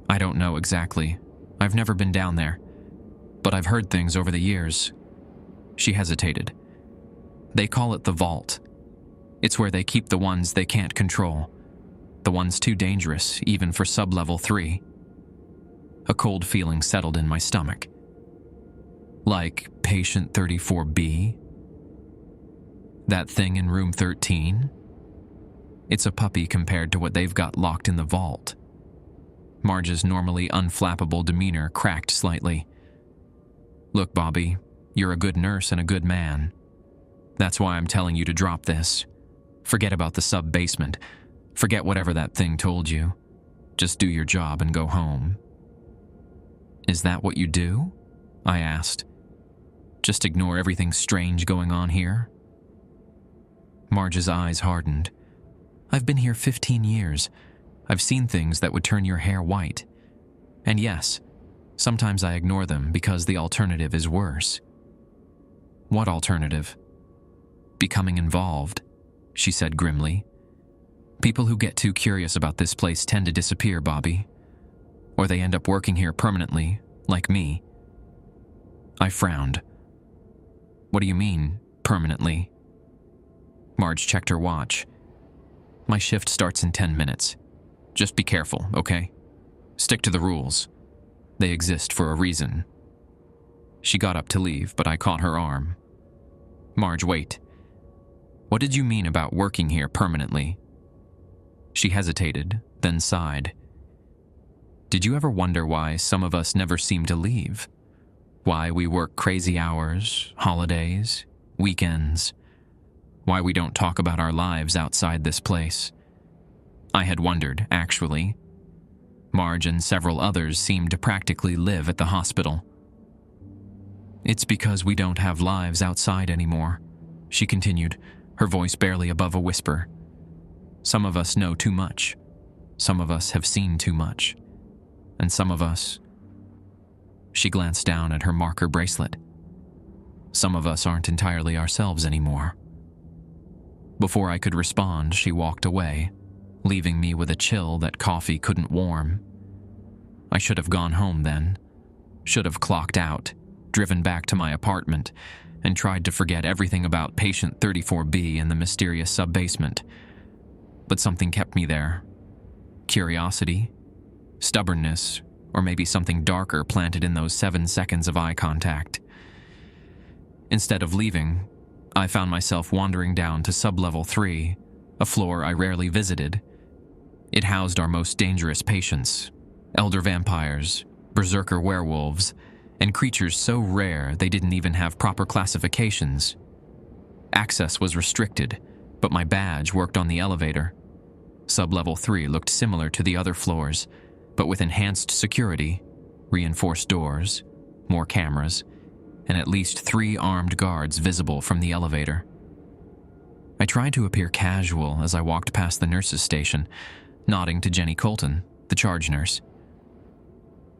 "I don't know exactly. I've never been down there. But I've heard things over the years." She hesitated. "They call it the vault. It's where they keep the ones they can't control. The ones too dangerous, even for sub-level 3. A cold feeling settled in my stomach. "Like patient 34B? That thing in room 13? It's a puppy compared to what they've got locked in the vault." Marge's normally unflappable demeanor cracked slightly. "Look, Bobby, you're a good nurse and a good man. That's why I'm telling you to drop this. Forget about the sub-basement. Forget whatever that thing told you. Just do your job and go home." "Is that what you do?" I asked. "Just ignore everything strange going on here?" Marge's eyes hardened. "I've been here 15 years. I've seen things that would turn your hair white. And yes, sometimes I ignore them because the alternative is worse." "What alternative?" "Becoming involved," she said grimly. "People who get too curious about this place tend to disappear, Bobby. Or they end up working here permanently, like me." I frowned. "What do you mean, permanently?" Marge checked her watch. "My shift starts in 10 minutes. Just be careful, okay? Stick to the rules. They exist for a reason." She got up to leave, but I caught her arm. "Marge, wait. What did you mean about working here permanently?" She hesitated, then sighed. Did you ever wonder why some of us never seem to leave? Why we work crazy hours, holidays, weekends? Why we don't talk about our lives outside this place? I had wondered, actually. Marge and several others seemed to practically live at the hospital. It's because we don't have lives outside anymore, she continued, her voice barely above a whisper. Some of us know too much. Some of us have seen too much. And some of us... She glanced down at her marker bracelet. Some of us aren't entirely ourselves anymore. Before I could respond, she walked away, leaving me with a chill that coffee couldn't warm. I should have gone home then. Should have clocked out, driven back to my apartment, and tried to forget everything about patient 34B in the mysterious sub-basement. But something kept me there. Curiosity, stubbornness, or maybe something darker planted in those 7 seconds of eye contact. Instead of leaving, I found myself wandering down to sub-level 3, a floor I rarely visited. It housed our most dangerous patients, elder vampires, berserker werewolves, and creatures so rare they didn't even have proper classifications. Access was restricted, but my badge worked on the elevator. Sub-level 3 looked similar to the other floors, but with enhanced security, reinforced doors, more cameras, and at least 3 armed guards visible from the elevator. I tried to appear casual as I walked past the nurse's station, nodding to Jenny Colton, the charge nurse.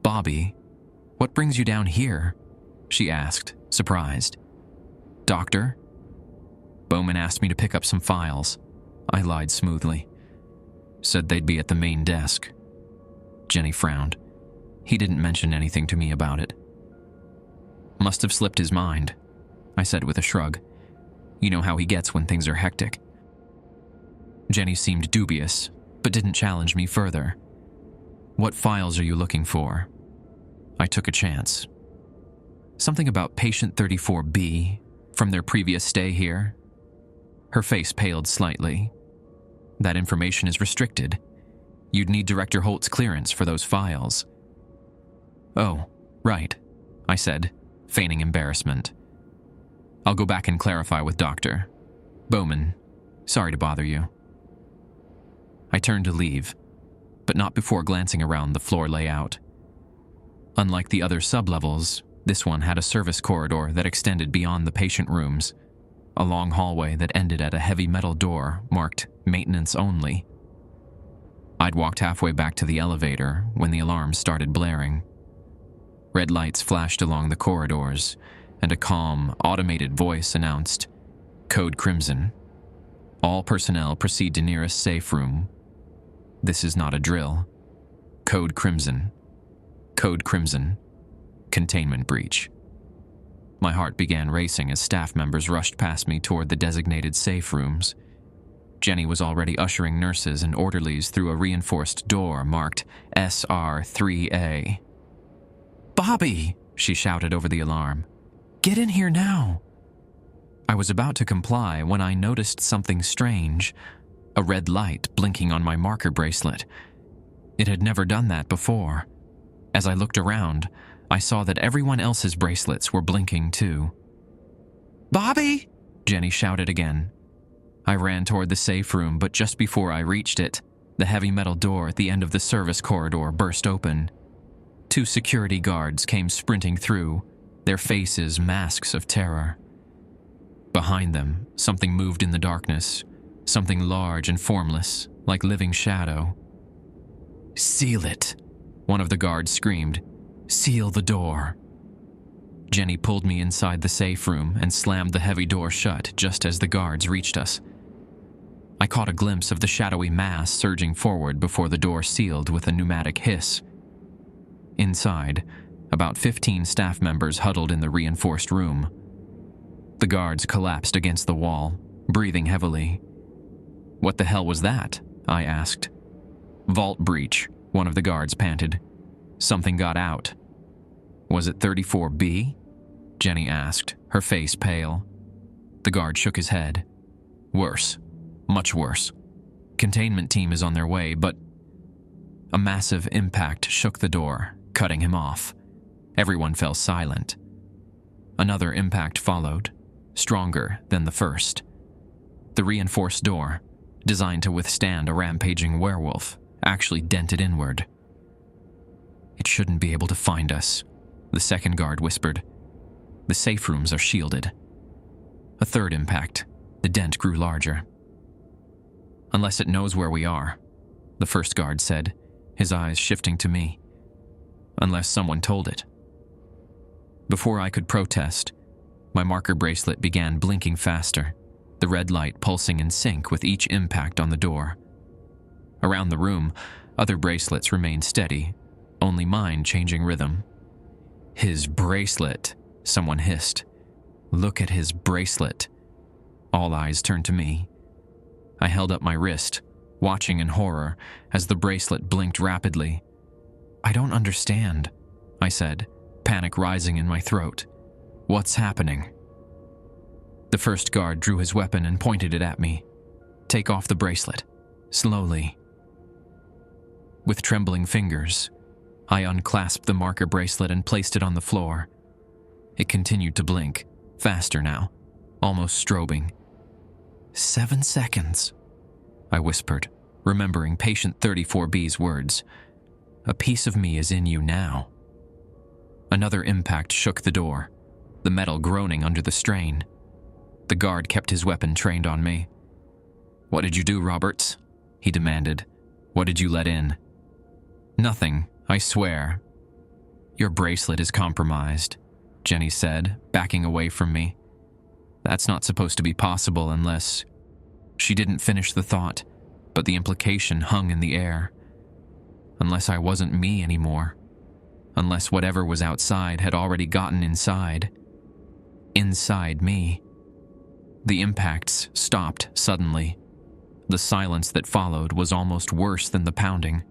"Bobby, what brings you down here?" she asked, surprised. "Doctor?" "Bowman asked me to pick up some files." I lied smoothly. "Said they'd be at the main desk." Jenny frowned. "He didn't mention anything to me about it." "Must have slipped his mind," I said with a shrug. "You know how he gets when things are hectic." Jenny seemed dubious, but didn't challenge me further. "What files are you looking for?" I took a chance. "Something about patient 34B, from their previous stay here." Her face paled slightly. "That information is restricted. You'd need Director Holt's clearance for those files." "Oh, right," I said, feigning embarrassment. "I'll go back and clarify with Dr. Bowman. Sorry to bother you." I turned to leave, but not before glancing around the floor layout. Unlike the other sublevels, this one had a service corridor that extended beyond the patient rooms, a long hallway that ended at a heavy metal door marked "Maintenance Only." I'd walked halfway back to the elevator when the alarms started blaring. Red lights flashed along the corridors, and a calm, automated voice announced, "Code Crimson. All personnel proceed to nearest safe room. This is not a drill. Code Crimson. Code Crimson. Containment breach." My heart began racing as staff members rushed past me toward the designated safe rooms. Jenny was already ushering nurses and orderlies through a reinforced door marked SR3A. "Bobby!" she shouted over the alarm. "Get in here now!" I was about to comply when I noticed something strange, a red light blinking on my marker bracelet. It had never done that before. As I looked around, I saw that everyone else's bracelets were blinking too. "Bobby!" Jenny shouted again. I ran toward the safe room, but just before I reached it, the heavy metal door at the end of the service corridor burst open. 2 security guards came sprinting through, their faces masks of terror. Behind them, something moved in the darkness, something large and formless, like living shadow. "Seal it!" one of the guards screamed. "Seal the door." Jenny pulled me inside the safe room and slammed the heavy door shut just as the guards reached us. I caught a glimpse of the shadowy mass surging forward before the door sealed with a pneumatic hiss. Inside, about 15 staff members huddled in the reinforced room. The guards collapsed against the wall, breathing heavily. "What the hell was that?" I asked. "Vault breach," one of the guards panted. "Something got out." "Was it 34B?" Jenny asked, her face pale. The guard shook his head. "Worse. Much worse. Containment team is on their way, but..." A massive impact shook the door, cutting him off. Everyone fell silent. Another impact followed, stronger than the first. The reinforced door, designed to withstand a rampaging werewolf, actually dented inward. "It shouldn't be able to find us," the second guard whispered. "The safe rooms are shielded." A third impact. The dent grew larger. "Unless it knows where we are," the first guard said, his eyes shifting to me. "Unless someone told it." Before I could protest, my marker bracelet began blinking faster, the red light pulsing in sync with each impact on the door. Around the room, other bracelets remained steady, only mine changing rhythm. "His bracelet," someone hissed. "Look at his bracelet." All eyes turned to me. I held up my wrist, watching in horror as the bracelet blinked rapidly. "I don't understand," I said, panic rising in my throat. "What's happening?" The first guard drew his weapon and pointed it at me. "Take off the bracelet. Slowly." With trembling fingers, I unclasped the marker bracelet and placed it on the floor. It continued to blink, faster now, almost strobing. 7 seconds, I whispered, remembering patient 34B's words. "A piece of me is in you now." Another impact shook the door, the metal groaning under the strain. The guard kept his weapon trained on me. "What did you do, Roberts?" he demanded. "What did you let in?" "Nothing, I swear." "Your bracelet is compromised," Jenny said, backing away from me. "That's not supposed to be possible unless—" She didn't finish the thought, but the implication hung in the air. Unless I wasn't me anymore. Unless whatever was outside had already gotten inside. Inside me. The impacts stopped suddenly. The silence that followed was almost worse than the pounding.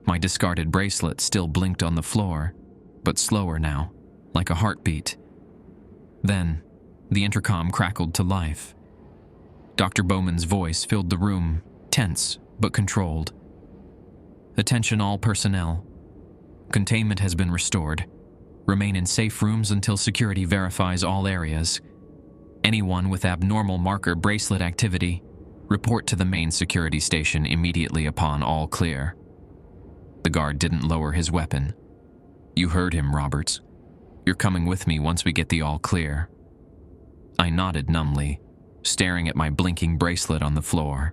My discarded bracelet still blinked on the floor, but slower now, like a heartbeat. Then, the intercom crackled to life. Dr. Bowman's voice filled the room, tense but controlled. "Attention all personnel. Containment has been restored. Remain in safe rooms until security verifies all areas. Anyone with abnormal marker bracelet activity, report to the main security station immediately upon all clear." The guard didn't lower his weapon. "You heard him, Roberts. You're coming with me once we get the all clear." I nodded numbly, staring at my blinking bracelet on the floor,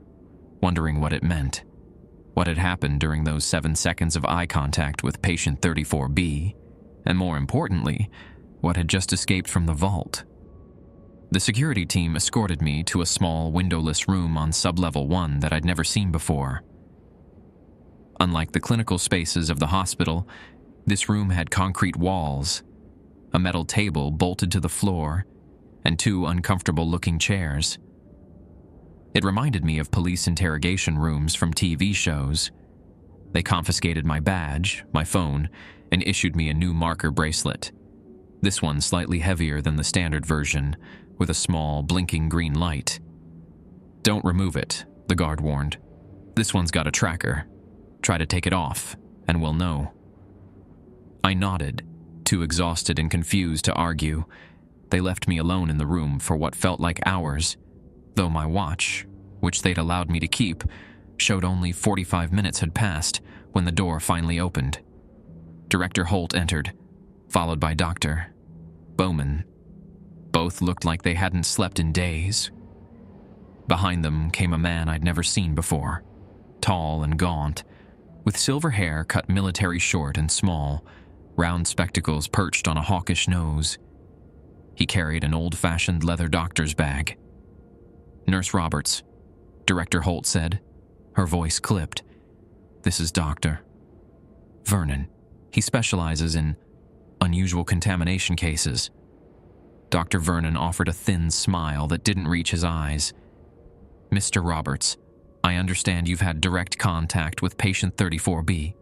wondering what it meant. What had happened during those 7 seconds of eye contact with patient 34B, and more importantly, what had just escaped from the vault. The security team escorted me to a small, windowless room on sublevel 1 that I'd never seen before. Unlike the clinical spaces of the hospital, this room had concrete walls, a metal table bolted to the floor, and 2 uncomfortable-looking chairs. It reminded me of police interrogation rooms from TV shows. They confiscated my badge, my phone, and issued me a new marker bracelet. This one slightly heavier than the standard version, with a small, blinking green light. "Don't remove it," the guard warned. "This one's got a tracker. Try to take it off, and we'll know." I nodded, too exhausted and confused to argue. They left me alone in the room for what felt like hours, though my watch, which they'd allowed me to keep, showed only 45 minutes had passed when the door finally opened. Director Holt entered, followed by Dr. Bowman. Both looked like they hadn't slept in days. Behind them came a man I'd never seen before, tall and gaunt, with silver hair cut military short and small, round spectacles perched on a hawkish nose. He carried an old-fashioned leather doctor's bag. "Nurse Roberts," Director Holt said. Her voice clipped. "This is Dr. Vernon. He specializes in unusual contamination cases." Dr. Vernon offered a thin smile that didn't reach his eyes. "Mr. Roberts, I understand you've had direct contact with patient 34B.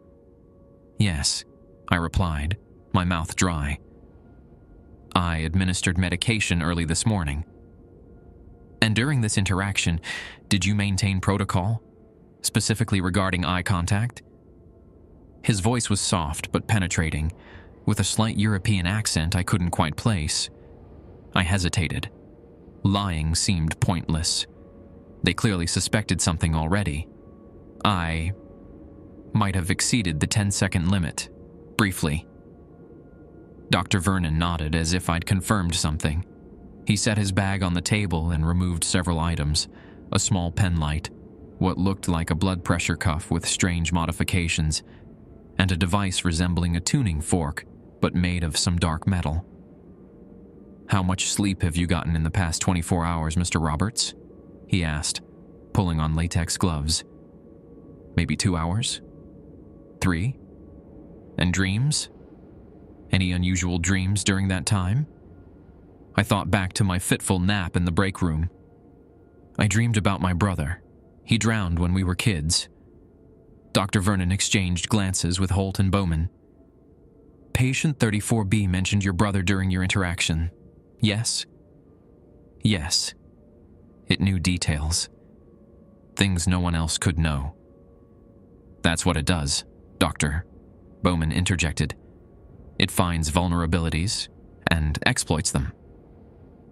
"Yes," I replied, my mouth dry. "I administered medication early this morning." "And during this interaction, did you maintain protocol, specifically regarding eye contact?" His voice was soft but penetrating, with a slight European accent I couldn't quite place. I hesitated. Lying seemed pointless. They clearly suspected something already. I might have exceeded the 10-second limit, briefly. Dr. Vernon nodded as if I'd confirmed something. He set his bag on the table and removed several items: a small pen light, what looked like a blood pressure cuff with strange modifications, and a device resembling a tuning fork, but made of some dark metal. "How much sleep have you gotten in the past 24 hours, Mr. Roberts?" he asked, pulling on latex gloves. "Maybe 2 hours? 3? And dreams? Any unusual dreams during that time?" I thought back to my fitful nap in the break room. "I dreamed about my brother. He drowned when we were kids." Dr. Vernon exchanged glances with Holt and Bowman. "Patient 34B mentioned your brother during your interaction. Yes?" "Yes." It knew details. Things no one else could know. "That's what it does, Doctor," Bowman interjected. "It finds vulnerabilities and exploits them."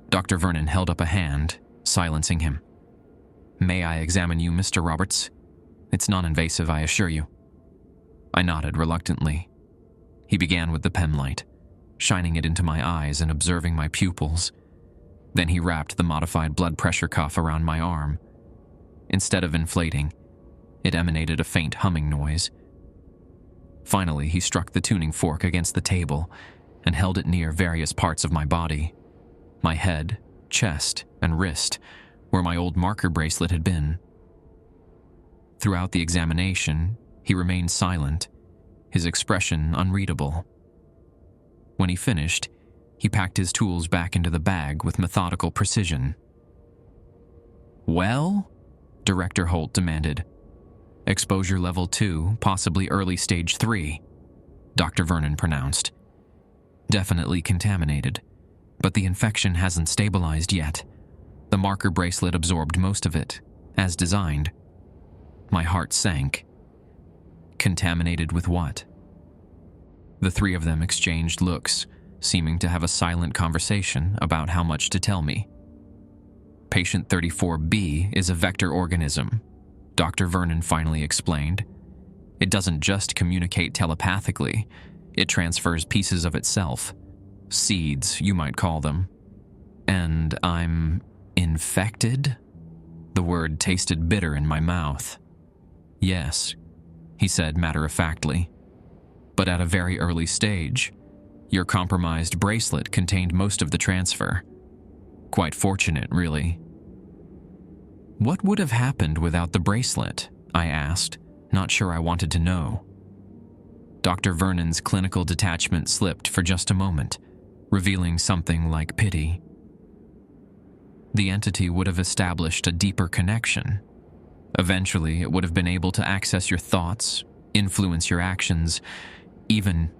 Dr. Vernon held up a hand, silencing him. "May I examine you, Mr. Roberts? It's non-invasive, I assure you." I nodded reluctantly. He began with the pen light, shining it into my eyes and observing my pupils. Then he wrapped the modified blood pressure cuff around my arm. Instead of inflating, it emanated a faint humming noise. Finally, he struck the tuning fork against the table and held it near various parts of my body: my head, chest, and wrist, where my old marker bracelet had been. Throughout the examination, he remained silent, his expression unreadable. When he finished, he packed his tools back into the bag with methodical precision. "Well?" Director Holt demanded. "Exposure level 2, possibly early stage 3, Dr. Vernon pronounced. "Definitely contaminated, but the infection hasn't stabilized yet. The marker bracelet absorbed most of it, as designed." My heart sank. Contaminated with what? The three of them exchanged looks, seeming to have a silent conversation about how much to tell me. "Patient 34B is a vector organism," Dr. Vernon finally explained. "It doesn't just communicate telepathically, it transfers pieces of itself. Seeds, you might call them. And I'm infected?" The word tasted bitter in my mouth. "Yes," he said matter-of-factly. "But at a very early stage. Your compromised bracelet contained most of the transfer. Quite fortunate, really." "What would have happened without the bracelet?" I asked, not sure I wanted to know. Dr. Vernon's clinical detachment slipped for just a moment, revealing something like pity. "The entity would have established a deeper connection. Eventually, it would have been able to access your thoughts, influence your actions, even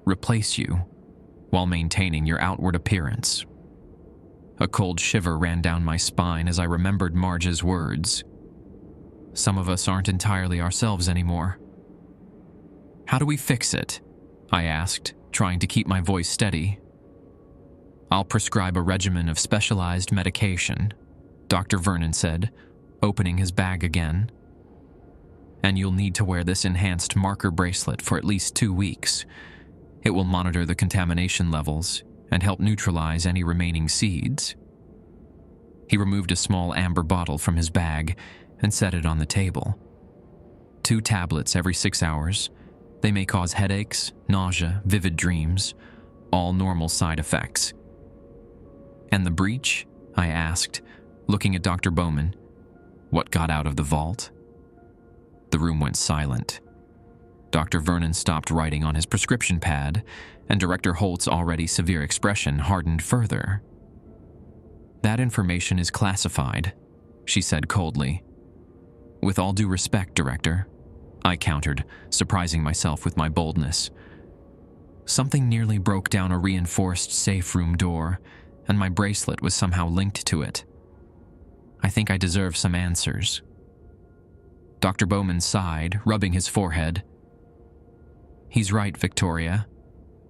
replace you, while maintaining your outward appearance." A cold shiver ran down my spine as I remembered Marge's words. Some of us aren't entirely ourselves anymore. "How do we fix it?" I asked, trying to keep my voice steady. "I'll prescribe a regimen of specialized medication," Dr. Vernon said, opening his bag again. "And you'll need to wear this enhanced marker bracelet for at least 2 weeks. It will monitor the contamination levels and help neutralize any remaining seeds." He removed a small amber bottle from his bag and set it on the table. 2 tablets every 6 hours. They may cause headaches, nausea, vivid dreams, all normal side effects. "And the breach?" I asked, looking at Dr. Bowman. "What got out of the vault?" The room went silent. Dr. Vernon stopped writing on his prescription pad, and Director Holt's already severe expression hardened further. "That information is classified," she said coldly. "With all due respect, Director," I countered, surprising myself with my boldness. "Something nearly broke down a reinforced safe room door, and my bracelet was somehow linked to it. I think I deserve some answers." Dr. Bowman sighed, rubbing his forehead. He's right, Victoria.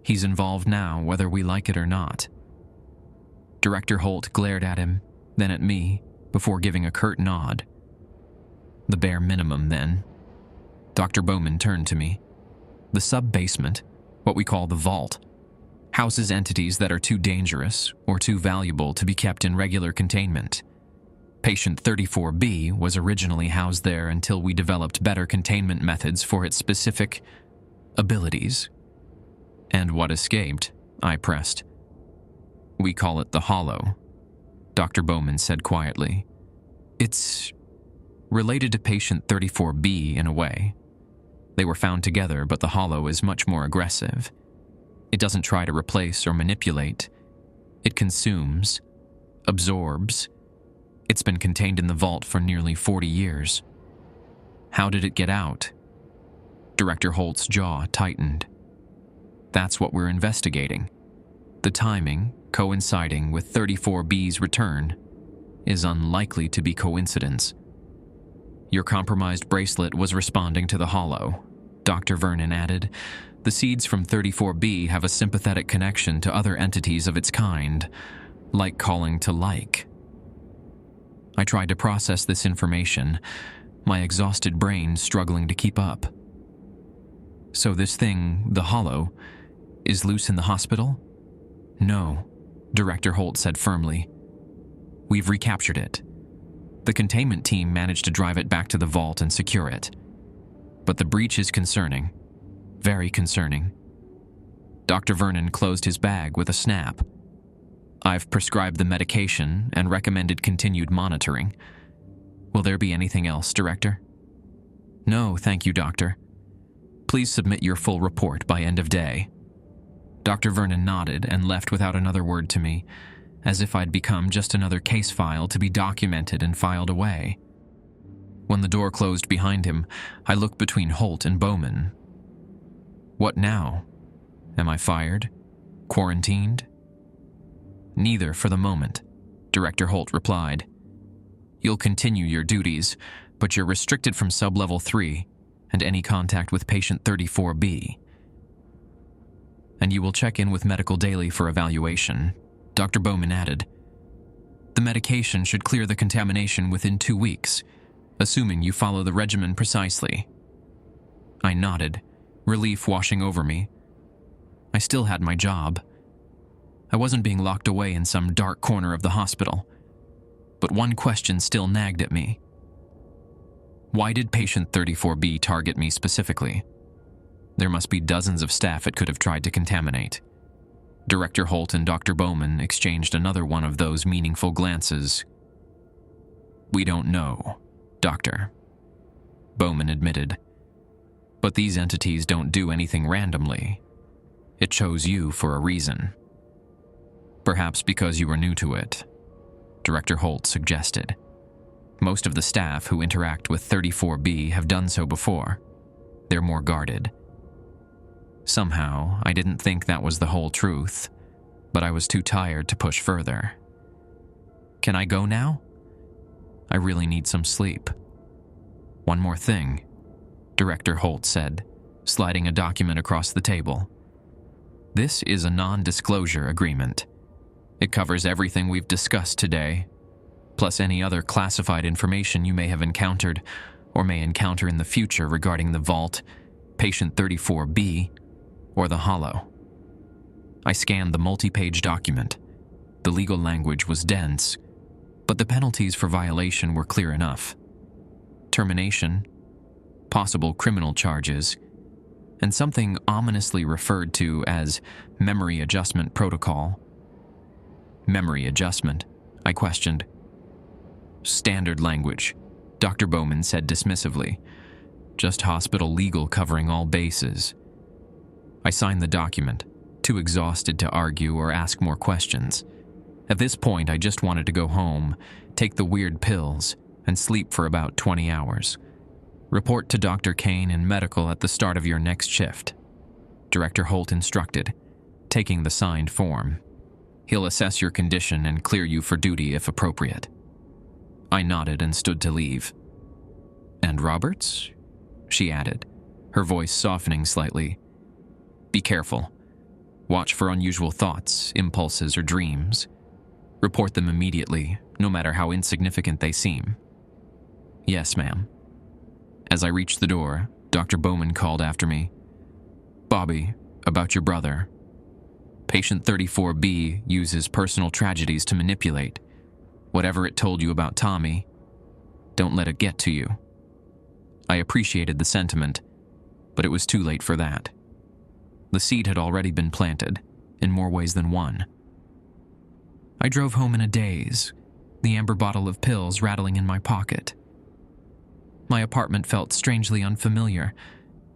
He's involved now, whether we like it or not. Director Holt glared at him, then at me, before giving a curt nod. The bare minimum, then. Dr. Bowman turned to me. The sub-basement, what we call the vault, houses entities that are too dangerous or too valuable to be kept in regular containment. Patient 34B was originally housed there until we developed better containment methods for its specific abilities. And what escaped? I pressed. We call it the Hollow, Dr. Bowman said quietly. It's related to patient 34B in a way. They were found together, but the Hollow is much more aggressive. It doesn't try to replace or manipulate. It consumes, absorbs. It's been contained in the vault for nearly 40 years. How did it get out? Director Holt's jaw tightened. That's what we're investigating. The timing, coinciding with 34B's return, is unlikely to be coincidence. Your compromised bracelet was responding to the Hollow, Dr. Vernon added. The seeds from 34B have a sympathetic connection to other entities of its kind, like calling to like. I tried to process this information, my exhausted brain struggling to keep up. So this thing, the Hollow, is loose in the hospital? No, Director Holt said firmly. We've recaptured it. The containment team managed to drive it back to the vault and secure it. But the breach is concerning. Very concerning. Dr. Vernon closed his bag with a snap. I've prescribed the medication and recommended continued monitoring. Will there be anything else, Director? No, thank you, Doctor. Please submit your full report by end of day. Dr. Vernon nodded and left without another word to me, as if I'd become just another case file to be documented and filed away. When the door closed behind him, I looked between Holt and Bowman. What now? Am I fired? Quarantined? Neither for the moment, Director Holt replied. You'll continue your duties, but you're restricted from Sub-Level 3 and any contact with Patient 34B. And you will check in with Medical Daily for evaluation, Dr. Bowman added. The medication should clear the contamination within 2 weeks, assuming you follow the regimen precisely. I nodded, relief washing over me. I still had my job. I wasn't being locked away in some dark corner of the hospital. But one question still nagged at me. Why did patient 34B target me specifically? There must be dozens of staff it could have tried to contaminate. Director Holt and Dr. Bowman exchanged another one of those meaningful glances. We don't know, Doctor, Bowman admitted. But these entities don't do anything randomly. It chose you for a reason. Perhaps because you were new to it, Director Holt suggested. Most of the staff who interact with 34B have done so before. They're more guarded. Somehow, I didn't think that was the whole truth, but I was too tired to push further. Can I go now? I really need some sleep. One more thing, Director Holt said, sliding a document across the table. This is a non-disclosure agreement. It covers everything we've discussed today, plus any other classified information you may have encountered or may encounter in the future regarding the vault, patient 34B, or the Hollow. I scanned the multi-page document. The legal language was dense, but the penalties for violation were clear enough. Termination, possible criminal charges, and something ominously referred to as memory adjustment protocol. Memory adjustment, I questioned. Standard language, Dr. Bowman said dismissively. Just hospital legal covering all bases. I signed the document, too exhausted to argue or ask more questions. At this point, I just wanted to go home, take the weird pills, and sleep for about 20 hours. Report to Dr. Kane in medical at the start of your next shift, Director Holt instructed, taking the signed form. He'll assess your condition and clear you for duty if appropriate. I nodded and stood to leave. And Roberts? She added, her voice softening slightly. Be careful. Watch for unusual thoughts, impulses, or dreams. Report them immediately, no matter how insignificant they seem." "Yes, ma'am." As I reached the door, Dr. Bowman called after me. "Bobby, about your brother. Patient 34B uses personal tragedies to manipulate. Whatever it told you about Tommy, don't let it get to you." I appreciated the sentiment, but it was too late for that. The seed had already been planted, in more ways than one. I drove home in a daze, the amber bottle of pills rattling in my pocket. My apartment felt strangely unfamiliar,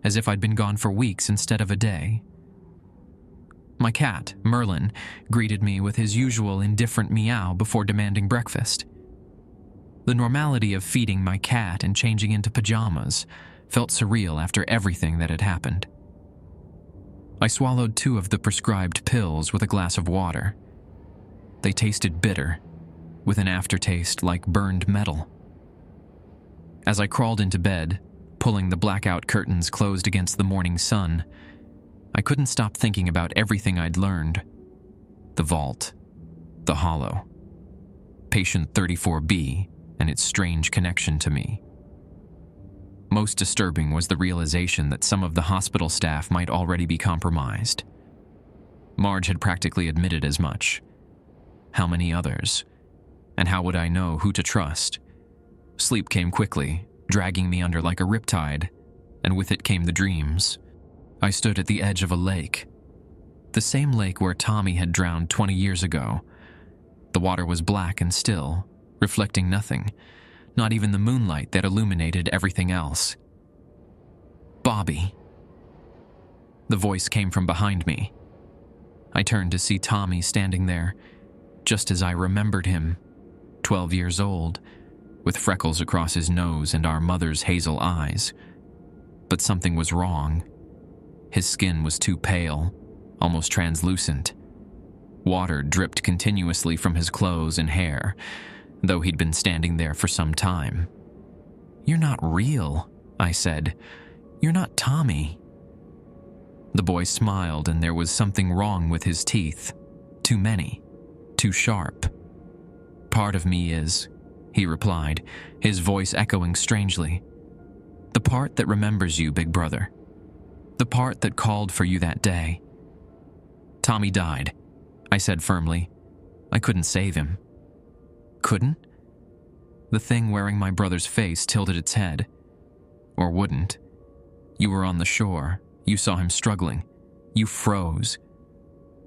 as if I'd been gone for weeks instead of a day. My cat, Merlin, greeted me with his usual indifferent meow before demanding breakfast. The normality of feeding my cat and changing into pajamas felt surreal after everything that had happened. I swallowed 2 of the prescribed pills with a glass of water. They tasted bitter, with an aftertaste like burned metal. As I crawled into bed, pulling the blackout curtains closed against the morning sun, I couldn't stop thinking about everything I'd learned. The vault, the hollow, patient 34B, and its strange connection to me. Most disturbing was the realization that some of the hospital staff might already be compromised. Marge had practically admitted as much. How many others? And how would I know who to trust? Sleep came quickly, dragging me under like a riptide, and with it came the dreams. I stood at the edge of a lake. The same lake where Tommy had drowned 20 years ago. The water was black and still, reflecting nothing, not even the moonlight that illuminated everything else. "Bobby." The voice came from behind me. I turned to see Tommy standing there, just as I remembered him, 12 years old, with freckles across his nose and our mother's hazel eyes. But something was wrong. His skin was too pale, almost translucent. Water dripped continuously from his clothes and hair, though he'd been standing there for some time. "You're not real," I said. "You're not Tommy." The boy smiled, and there was something wrong with his teeth. Too many. Too sharp. "Part of me is," he replied, his voice echoing strangely. "The part that remembers you, big brother. The part that called for you that day." "Tommy died," I said firmly. "I couldn't save him." "Couldn't?" The thing wearing my brother's face tilted its head. "Or wouldn't. You were on the shore. You saw him struggling. You froze."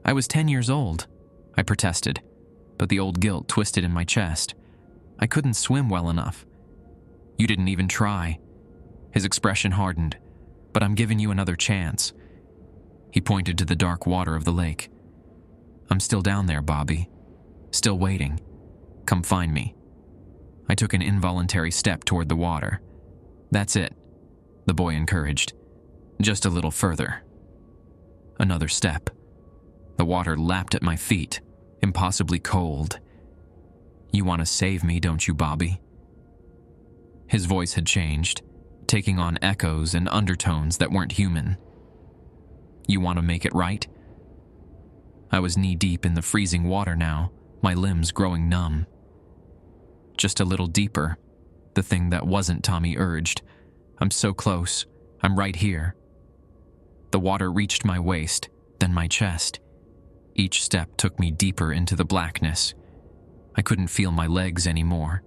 "I was 10 years old," I protested, but the old guilt twisted in my chest. "I couldn't swim well enough." "You didn't even try." His expression hardened. "But I'm giving you another chance." He pointed to the dark water of the lake. "I'm still down there, Bobby. Still waiting. Come find me." I took an involuntary step toward the water. "That's it," the boy encouraged. "Just a little further." Another step. The water lapped at my feet, impossibly cold. "You want to save me, don't you, Bobby?" His voice had changed, taking on echoes and undertones that weren't human. "You want to make it right?" I was knee-deep in the freezing water now, my limbs growing numb. "Just a little deeper," the thing that wasn't Tommy urged. "I'm so close. I'm right here." The water reached my waist, then my chest. Each step took me deeper into the blackness. I couldn't feel my legs anymore.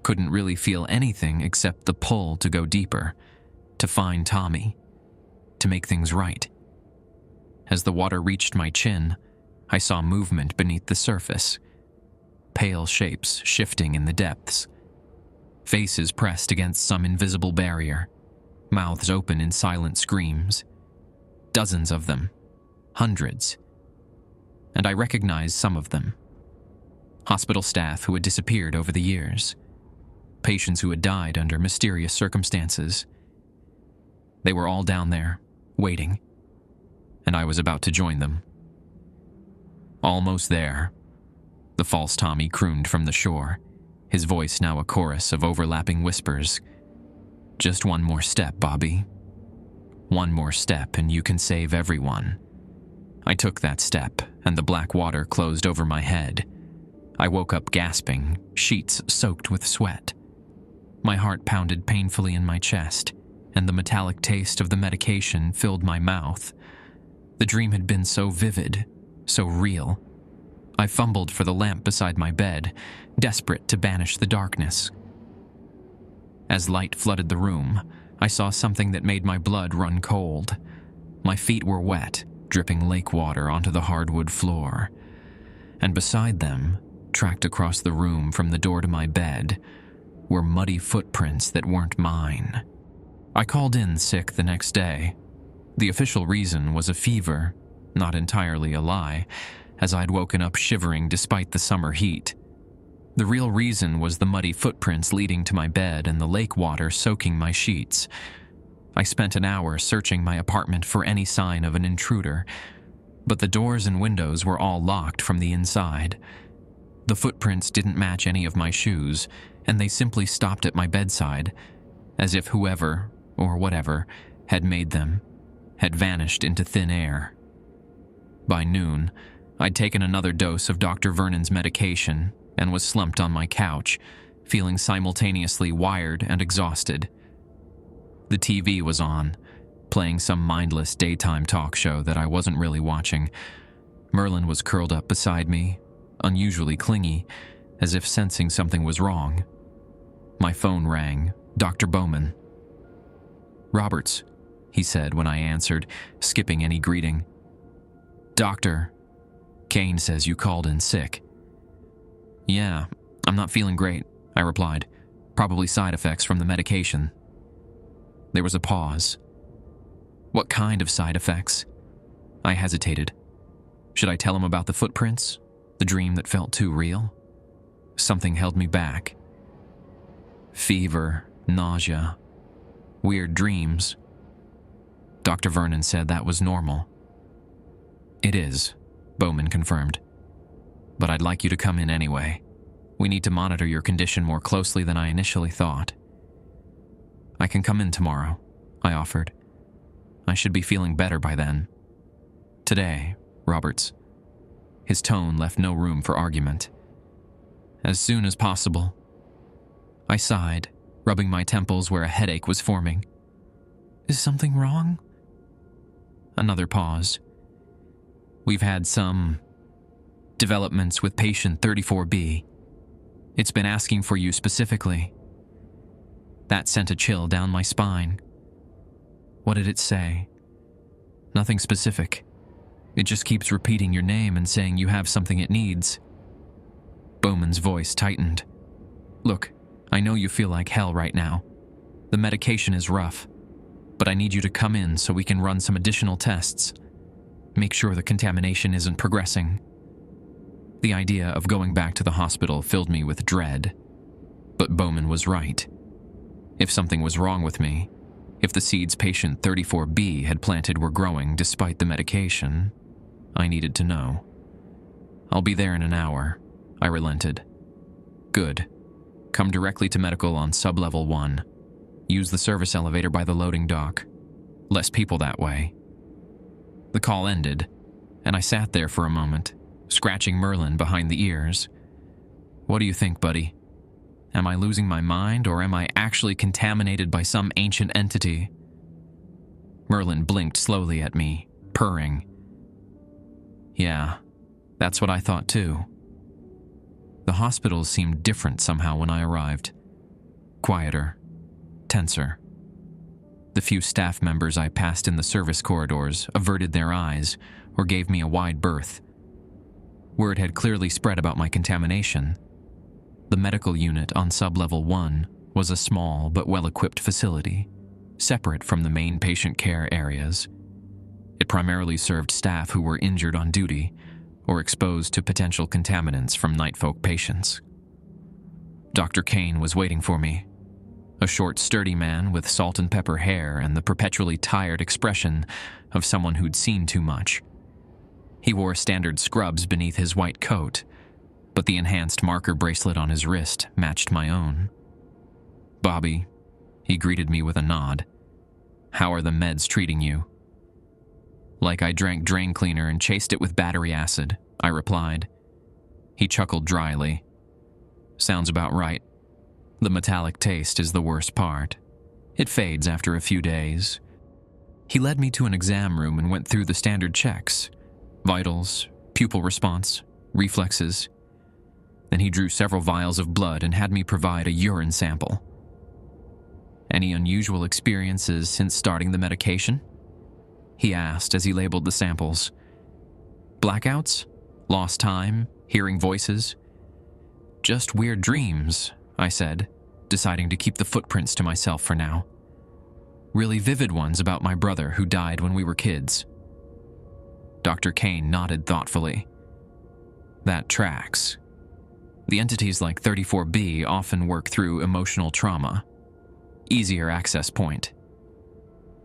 Couldn't really feel anything except the pull to go deeper, to find Tommy, to make things right. As the water reached my chin, I saw movement beneath the surface. Pale shapes shifting in the depths. Faces pressed against some invisible barrier. Mouths open in silent screams. Dozens of them. Hundreds. And I recognized some of them. Hospital staff who had disappeared over the years. Patients who had died under mysterious circumstances. They were all down there, waiting. And I was about to join them. "Almost there," the false Tommy crooned from the shore, his voice now a chorus of overlapping whispers. "Just one more step, Bobby. One more step and you can save everyone. I took that step, and the black water closed over my head. I woke up gasping, sheets soaked with sweat. My heart pounded painfully in my chest, and the metallic taste of the medication filled my mouth. The dream had been so vivid, so real. I fumbled for the lamp beside my bed, desperate to banish the darkness. As light flooded the room, I saw something that made my blood run cold. My feet were wet, dripping lake water onto the hardwood floor. And beside them, tracked across the room from the door to my bed, were muddy footprints that weren't mine. I called in sick the next day. The official reason was a fever, not entirely a lie, as I'd woken up shivering despite the summer heat. The real reason was the muddy footprints leading to my bed and the lake water soaking my sheets. I spent an hour searching my apartment for any sign of an intruder, but the doors and windows were all locked from the inside. The footprints didn't match any of my shoes, and they simply stopped at my bedside, as if whoever, or whatever, had made them, had vanished into thin air. By noon, I'd taken another dose of Dr. Vernon's medication and was slumped on my couch, feeling simultaneously wired and exhausted. The TV was on, playing some mindless daytime talk show that I wasn't really watching. Merlin was curled up beside me, unusually clingy, as if sensing something was wrong. My phone rang. Dr. Bowman. "Roberts," he said when I answered, skipping any greeting. "Doctor, Kane says you called in sick." "Yeah, I'm not feeling great," I replied. "Probably side effects from the medication." There was a pause. "What kind of side effects?" I hesitated. Should I tell him about the footprints? The dream that felt too real? Something held me back. Fever, nausea, weird dreams. Dr. Vernon said that was normal. "It is," Bowman confirmed. "But I'd like you to come in anyway. We need to monitor your condition more closely than I initially thought." "I can come in tomorrow," I offered. "I should be feeling better by then." "Today, Roberts." His tone left no room for argument. "As soon as possible." I sighed, rubbing my temples where a headache was forming. "Is something wrong?" Another pause. "We've had some developments with patient 34B. It's been asking for you specifically." That sent a chill down my spine. "What did it say?" "Nothing specific. It just keeps repeating your name and saying you have something it needs." Bowman's voice tightened. "Look, I know you feel like hell right now. The medication is rough, but I need you to come in so we can run some additional tests. Make sure the contamination isn't progressing." The idea of going back to the hospital filled me with dread. But Bowman was right. If something was wrong with me, if the seeds patient 34B had planted were growing despite the medication, I needed to know. "I'll be there in an hour," I relented. "Good. Come directly to medical on sublevel 1. Use the service elevator by the loading dock. Less people that way." The call ended, and I sat there for a moment, scratching Merlin behind the ears. "What do you think, buddy? Am I losing my mind, or am I actually contaminated by some ancient entity?" Merlin blinked slowly at me, purring. "Yeah, that's what I thought too." The hospital seemed different somehow when I arrived. Quieter, tenser. The few staff members I passed in the service corridors averted their eyes or gave me a wide berth. Word had clearly spread about my contamination. The medical unit on sublevel 1 was a small but well-equipped facility, separate from the main patient care areas. It primarily served staff who were injured on duty or exposed to potential contaminants from nightfolk patients. Dr. Kane was waiting for me, a short, sturdy man with salt and pepper hair and the perpetually tired expression of someone who'd seen too much. He wore standard scrubs beneath his white coat, but the enhanced marker bracelet on his wrist matched my own. "Bobby," he greeted me with a nod. How are the meds treating you? Like I drank drain cleaner and chased it with battery acid, I replied. He chuckled dryly. Sounds about right. The metallic taste is the worst part. It fades after a few days. He led me to an exam room and went through the standard checks: vitals, pupil response, reflexes. Then he drew several vials of blood and had me provide a urine sample. Any unusual experiences since starting the medication? He asked as he labeled the samples. Blackouts? Lost time? Hearing voices? Just weird dreams, I said, deciding to keep the footprints to myself for now. Really vivid ones about my brother who died when we were kids. Dr. Kane nodded thoughtfully. That tracks. The entities like 34B often work through emotional trauma. Easier access point.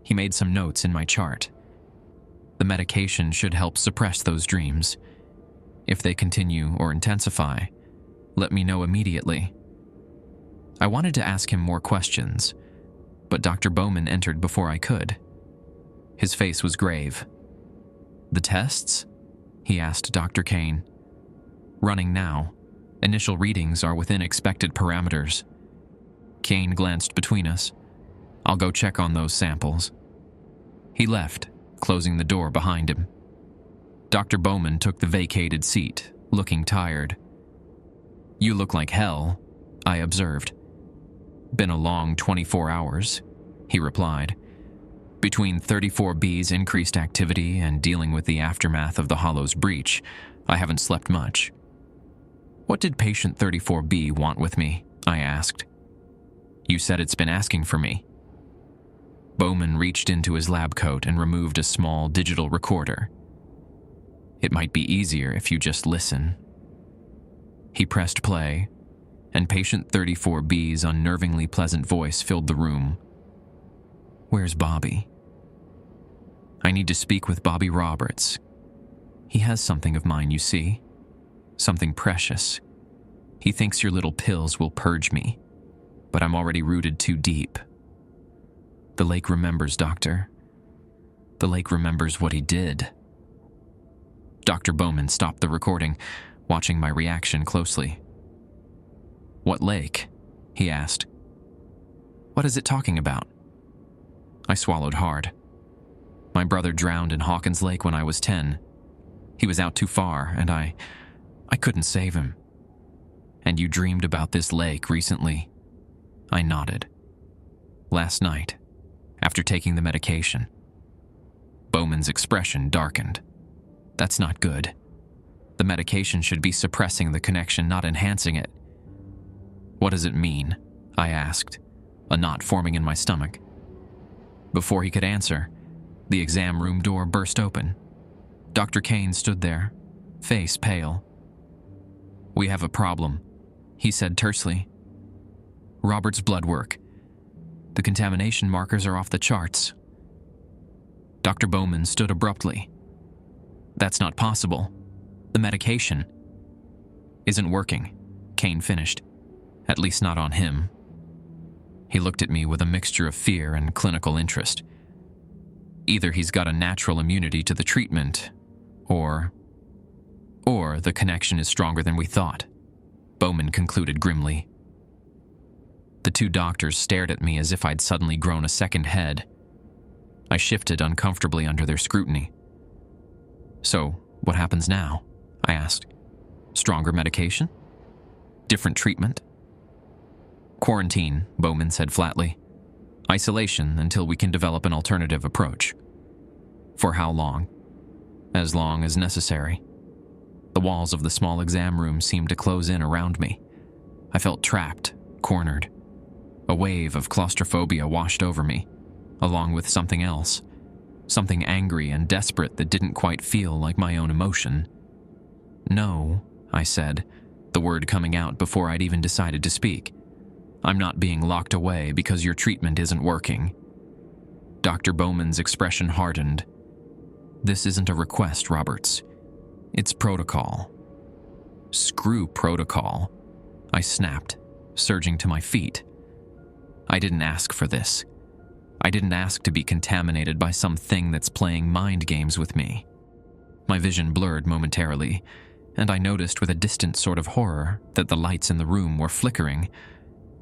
He made some notes in my chart. The medication should help suppress those dreams. If they continue or intensify, let me know immediately. I wanted to ask him more questions, but Dr. Bowman entered before I could. His face was grave. The tests? He asked Dr. Kane. Running now. Initial readings are within expected parameters. Kane glanced between us. I'll go check on those samples. He left, closing the door behind him. Dr. Bowman took the vacated seat, looking tired. You look like hell, I observed. Been a long 24 hours, he replied. Between 34B's increased activity and dealing with the aftermath of the Hollow's breach, I haven't slept much. What did patient 34B want with me? I asked. You said it's been asking for me. Bowman reached into his lab coat and removed a small digital recorder. It might be easier if you just listen. He pressed play, and patient 34B's unnervingly pleasant voice filled the room. Where's Bobby? I need to speak with Bobby Roberts. He has something of mine, you see. Something precious. He thinks your little pills will purge me, but I'm already rooted too deep. The lake remembers, Doctor. The lake remembers what he did. Dr. Bowman stopped the recording, watching my reaction closely. What lake? He asked. What is it talking about? I swallowed hard. My brother drowned in Hawkins Lake when I was 10. He was out too far, and I couldn't save him. And you dreamed about this lake recently? I nodded. Last night, after taking the medication. Bowman's expression darkened. That's not good. The medication should be suppressing the connection, not enhancing it. What does it mean? I asked, a knot forming in my stomach. Before he could answer, the exam room door burst open. Dr. Kane stood there, face pale. We have a problem, he said tersely. Robert's blood work. The contamination markers are off the charts. Dr. Bowman stood abruptly. That's not possible. The medication isn't working, Kane finished. At least not on him. He looked at me with a mixture of fear and clinical interest. Either he's got a natural immunity to the treatment, or the connection is stronger than we thought, Bowman concluded grimly. The two doctors stared at me as if I'd suddenly grown a second head. I shifted uncomfortably under their scrutiny. So, what happens now? I asked. Stronger medication? Different treatment? Quarantine, Bowman said flatly. Isolation until we can develop an alternative approach. For how long? As long as necessary. The walls of the small exam room seemed to close in around me. I felt trapped, cornered. A wave of claustrophobia washed over me, along with something else. Something angry and desperate that didn't quite feel like my own emotion. No, I said, the word coming out before I'd even decided to speak. I'm not being locked away because your treatment isn't working. Dr. Bowman's expression hardened. This isn't a request, Roberts. It's protocol. Screw protocol, I snapped, surging to my feet. I didn't ask for this. I didn't ask to be contaminated by some thing that's playing mind games with me. My vision blurred momentarily, and I noticed with a distant sort of horror that the lights in the room were flickering.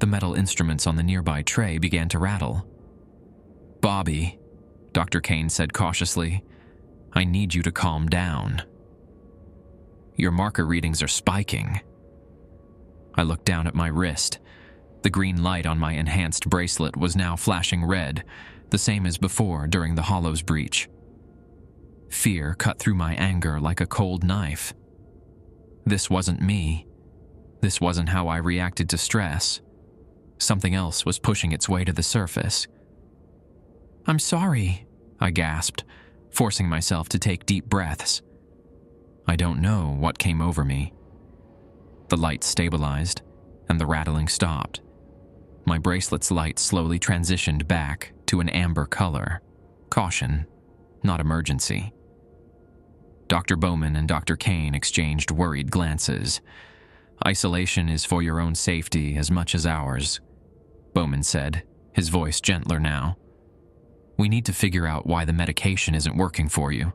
The metal instruments on the nearby tray began to rattle. "Bobby," Dr. Kane said cautiously, "I need you to calm down. Your marker readings are spiking." I looked down at my wrist. The green light on my enhanced bracelet was now flashing red, the same as before during the Hollow's breach. Fear cut through my anger like a cold knife. This wasn't me. This wasn't how I reacted to stress. Something else was pushing its way to the surface. "I'm sorry," I gasped, forcing myself to take deep breaths. I don't know what came over me. The light stabilized, and the rattling stopped. My bracelet's light slowly transitioned back to an amber color. Caution, not emergency. Dr. Bowman and Dr. Kane exchanged worried glances. "Isolation is for your own safety as much as ours," Bowman said, his voice gentler now. "We need to figure out why the medication isn't working for you."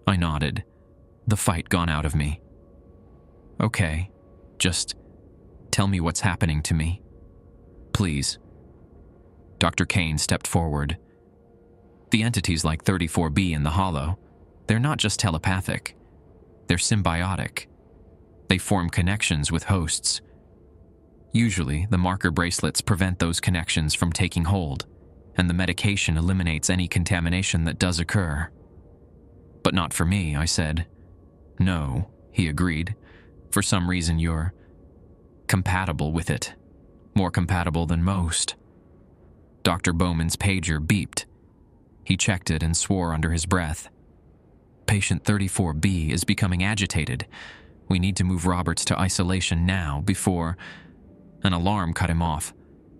I nodded, the fight gone out of me. "Okay, just tell me what's happening to me. Please." Dr. Kane stepped forward. "The entities like 34B in the Hollow, they're not just telepathic. They're symbiotic. They form connections with hosts. Usually, the marker bracelets prevent those connections from taking hold, and the medication eliminates any contamination that does occur." "But not for me," I said. "No," he agreed. "For some reason you're compatible with it. More compatible than most." Dr. Bowman's pager beeped. He checked it and swore under his breath. "Patient 34B is becoming agitated. We need to move Roberts to isolation now before—" An alarm cut him off,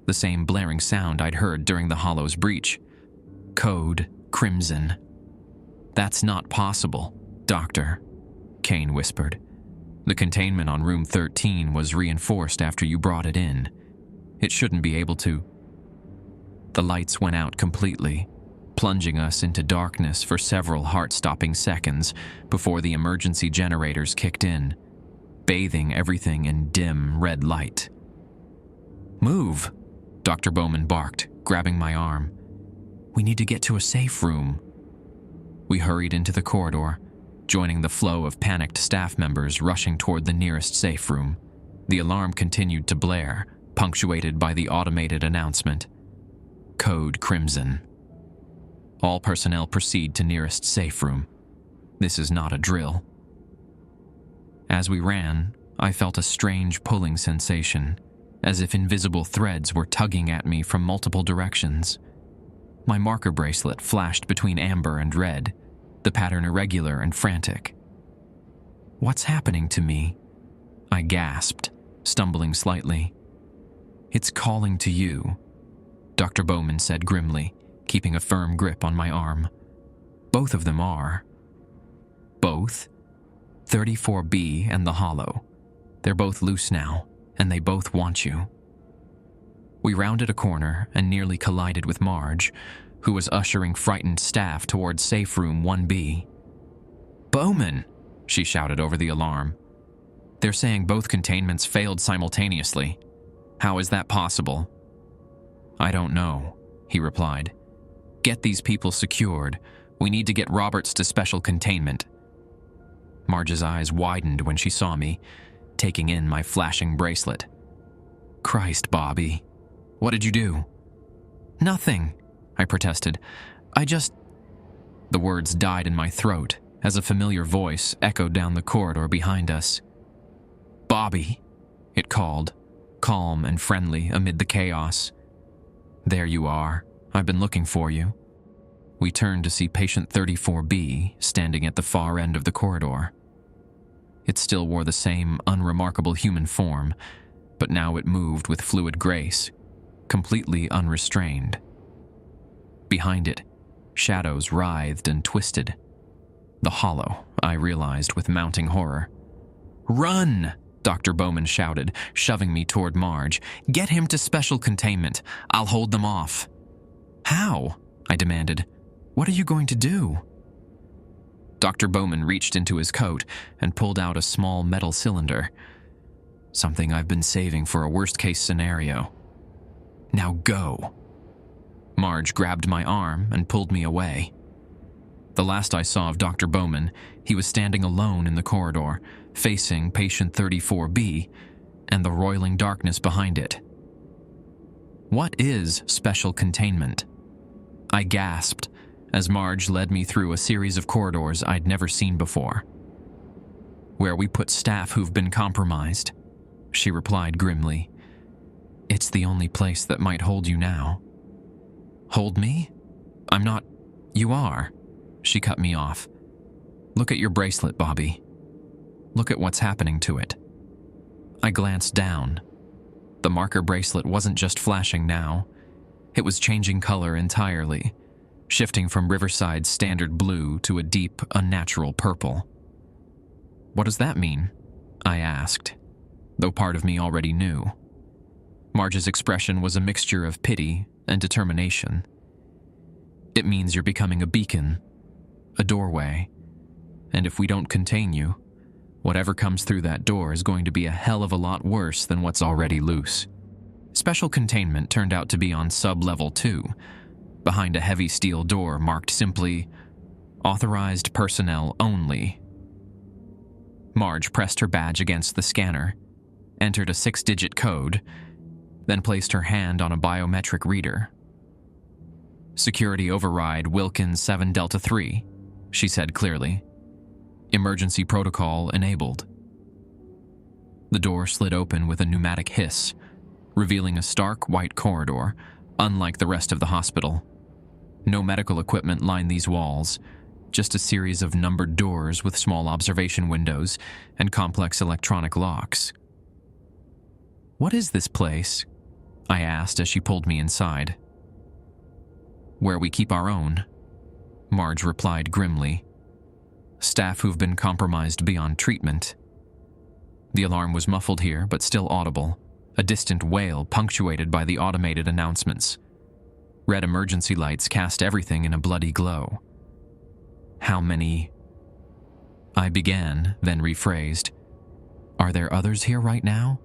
the same blaring sound I'd heard during the Hollow's breach. "Code Crimson." "That's not possible, Doctor," Kane whispered. "The containment on room 13 was reinforced after you brought it in. It shouldn't be able to." The lights went out completely, plunging us into darkness for several heart-stopping seconds before the emergency generators kicked in, bathing everything in dim red light. "Move," Dr. Bowman barked, grabbing my arm. "We need to get to a safe room." We hurried into the corridor, joining the flow of panicked staff members rushing toward the nearest safe room. The alarm continued to blare, punctuated by the automated announcement, "Code Crimson. All personnel proceed to nearest safe room. This is not a drill." As we ran, I felt a strange pulling sensation, as if invisible threads were tugging at me from multiple directions. My marker bracelet flashed between amber and red, the pattern irregular and frantic. "What's happening to me?" I gasped, stumbling slightly. "It's calling to you," Dr. Bowman said grimly, keeping a firm grip on my arm. "Both of them are." "Both?" 34B and the Hollow. They're both loose now, and they both want you." We rounded a corner and nearly collided with Marge, who was ushering frightened staff towards safe room 1B. "Bowman!" she shouted over the alarm. "They're saying both containments failed simultaneously. How is that possible?" "I don't know," he replied. "Get these people secured. We need to get Roberts to special containment." Marge's eyes widened when she saw me, taking in my flashing bracelet. "Christ, Bobby. What did you do?" "Nothing," I protested. "I just—" The words died in my throat as a familiar voice echoed down the corridor behind us. "Bobby," it called, calm and friendly amid the chaos. "There you are. I've been looking for you." We turned to see patient 34B standing at the far end of the corridor. It still wore the same unremarkable human form, but now it moved with fluid grace, completely unrestrained. Behind it, shadows writhed and twisted. The Hollow, I realized with mounting horror. "Run!" Dr. Bowman shouted, shoving me toward Marge. "Get him to special containment. I'll hold them off." How? I demanded. What are you going to do? Dr. Bowman reached into his coat and pulled out a small metal cylinder. Something I've been saving for a worst-case scenario. Now go. Marge grabbed my arm and pulled me away. The last I saw of Dr. Bowman, he was standing alone in the corridor, facing patient 34B and the roiling darkness behind it. What is special containment? I gasped as Marge led me through a series of corridors I'd never seen before. Where we put staff who've been compromised, she replied grimly. It's the only place that might hold you now. Hold me? I'm not. You are. She cut me off. Look at your bracelet, Bobby. Look at what's happening to it. I glanced down. The marker bracelet wasn't just flashing now. It was changing color entirely, shifting from Riverside's standard blue to a deep, unnatural purple. What does that mean? I asked, though part of me already knew. Marge's expression was a mixture of pity and determination. It means you're becoming a beacon, a doorway, and if we don't contain you, whatever comes through that door is going to be a hell of a lot worse than what's already loose. Special containment turned out to be on sub-level 2, behind a heavy steel door marked simply, Authorized Personnel Only. Marge pressed her badge against the scanner, entered a 6-digit code, then placed her hand on a biometric reader. Security override Wilkins 7 Delta 3, she said clearly. Emergency protocol enabled. The door slid open with a pneumatic hiss, revealing a stark white corridor, unlike the rest of the hospital. No medical equipment lined these walls, just a series of numbered doors with small observation windows and complex electronic locks. What is this place? I asked as she pulled me inside. Where we keep our own, Marge replied grimly. Staff who've been compromised beyond treatment. The alarm was muffled here, but still audible, a distant wail punctuated by the automated announcements. Red emergency lights cast everything in a bloody glow. How many? I began, then rephrased. Are there others here right now?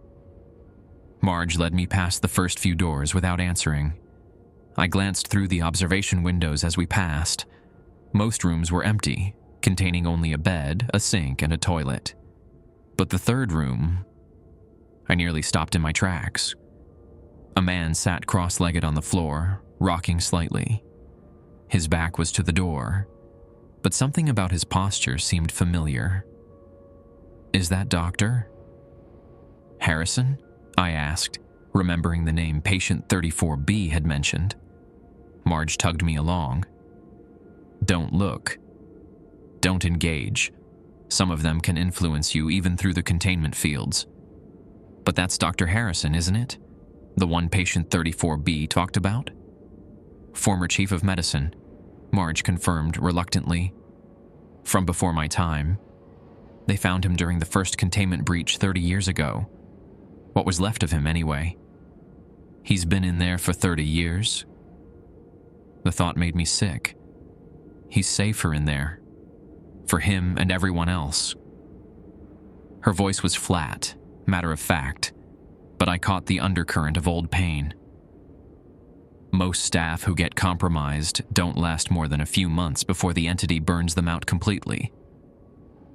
Marge led me past the first few doors without answering. I glanced through the observation windows as we passed. Most rooms were empty, containing only a bed, a sink, and a toilet. But the third room... I nearly stopped in my tracks. A man sat cross-legged on the floor, rocking slightly. His back was to the door, but something about his posture seemed familiar. Is that Dr. Harrison? I asked, remembering the name patient 34B had mentioned. Marge tugged me along. Don't look. Don't engage. Some of them can influence you even through the containment fields. But that's Dr. Harrison, isn't it? The one patient 34B talked about? Former chief of medicine, Marge confirmed reluctantly. From before my time. They found him during the first containment breach 30 years ago. What was left of him, anyway? He's been in there for 30 years? The thought made me sick. He's safer in there. For him and everyone else. Her voice was flat, matter of fact, but I caught the undercurrent of old pain. Most staff who get compromised don't last more than a few months before the entity burns them out completely.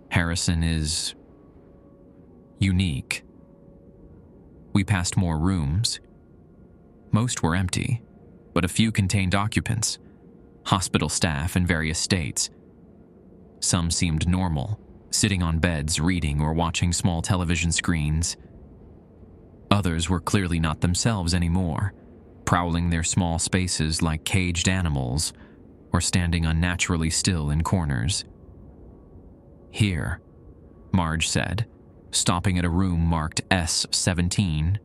Harrison is... unique. We passed more rooms. Most were empty, but a few contained occupants, hospital staff in various states. Some seemed normal, sitting on beds reading or watching small television screens. Others were clearly not themselves anymore, prowling their small spaces like caged animals or standing unnaturally still in corners. Here, Marge said, stopping at a room marked S17.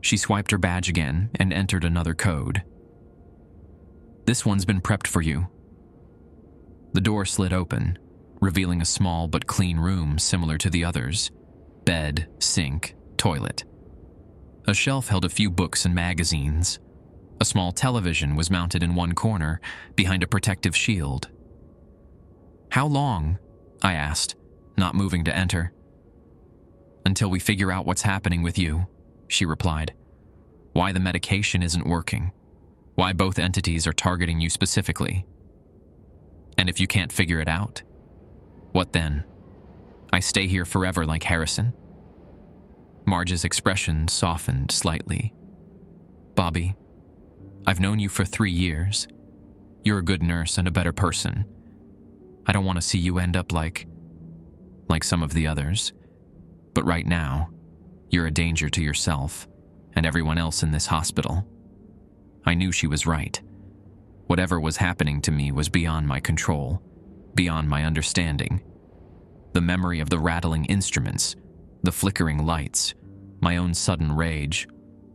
She swiped her badge again and entered another code. This one's been prepped for you. The door slid open, revealing a small but clean room similar to the others. Bed, sink, toilet. A shelf held a few books and magazines. A small television was mounted in one corner, behind a protective shield. "How long?" I asked, not moving to enter. "Until we figure out what's happening with you," she replied. "Why the medication isn't working. Why both entities are targeting you specifically. And if you can't figure it out, what then? I stay here forever like Harrison?" Marge's expression softened slightly. "Bobby, I've known you for 3 years. You're a good nurse and a better person. I don't want to see you end up like some of the others. But right now, you're a danger to yourself and everyone else in this hospital." I knew she was right. Whatever was happening to me was beyond my control, beyond my understanding. The memory of the rattling instruments, the flickering lights, my own sudden rage,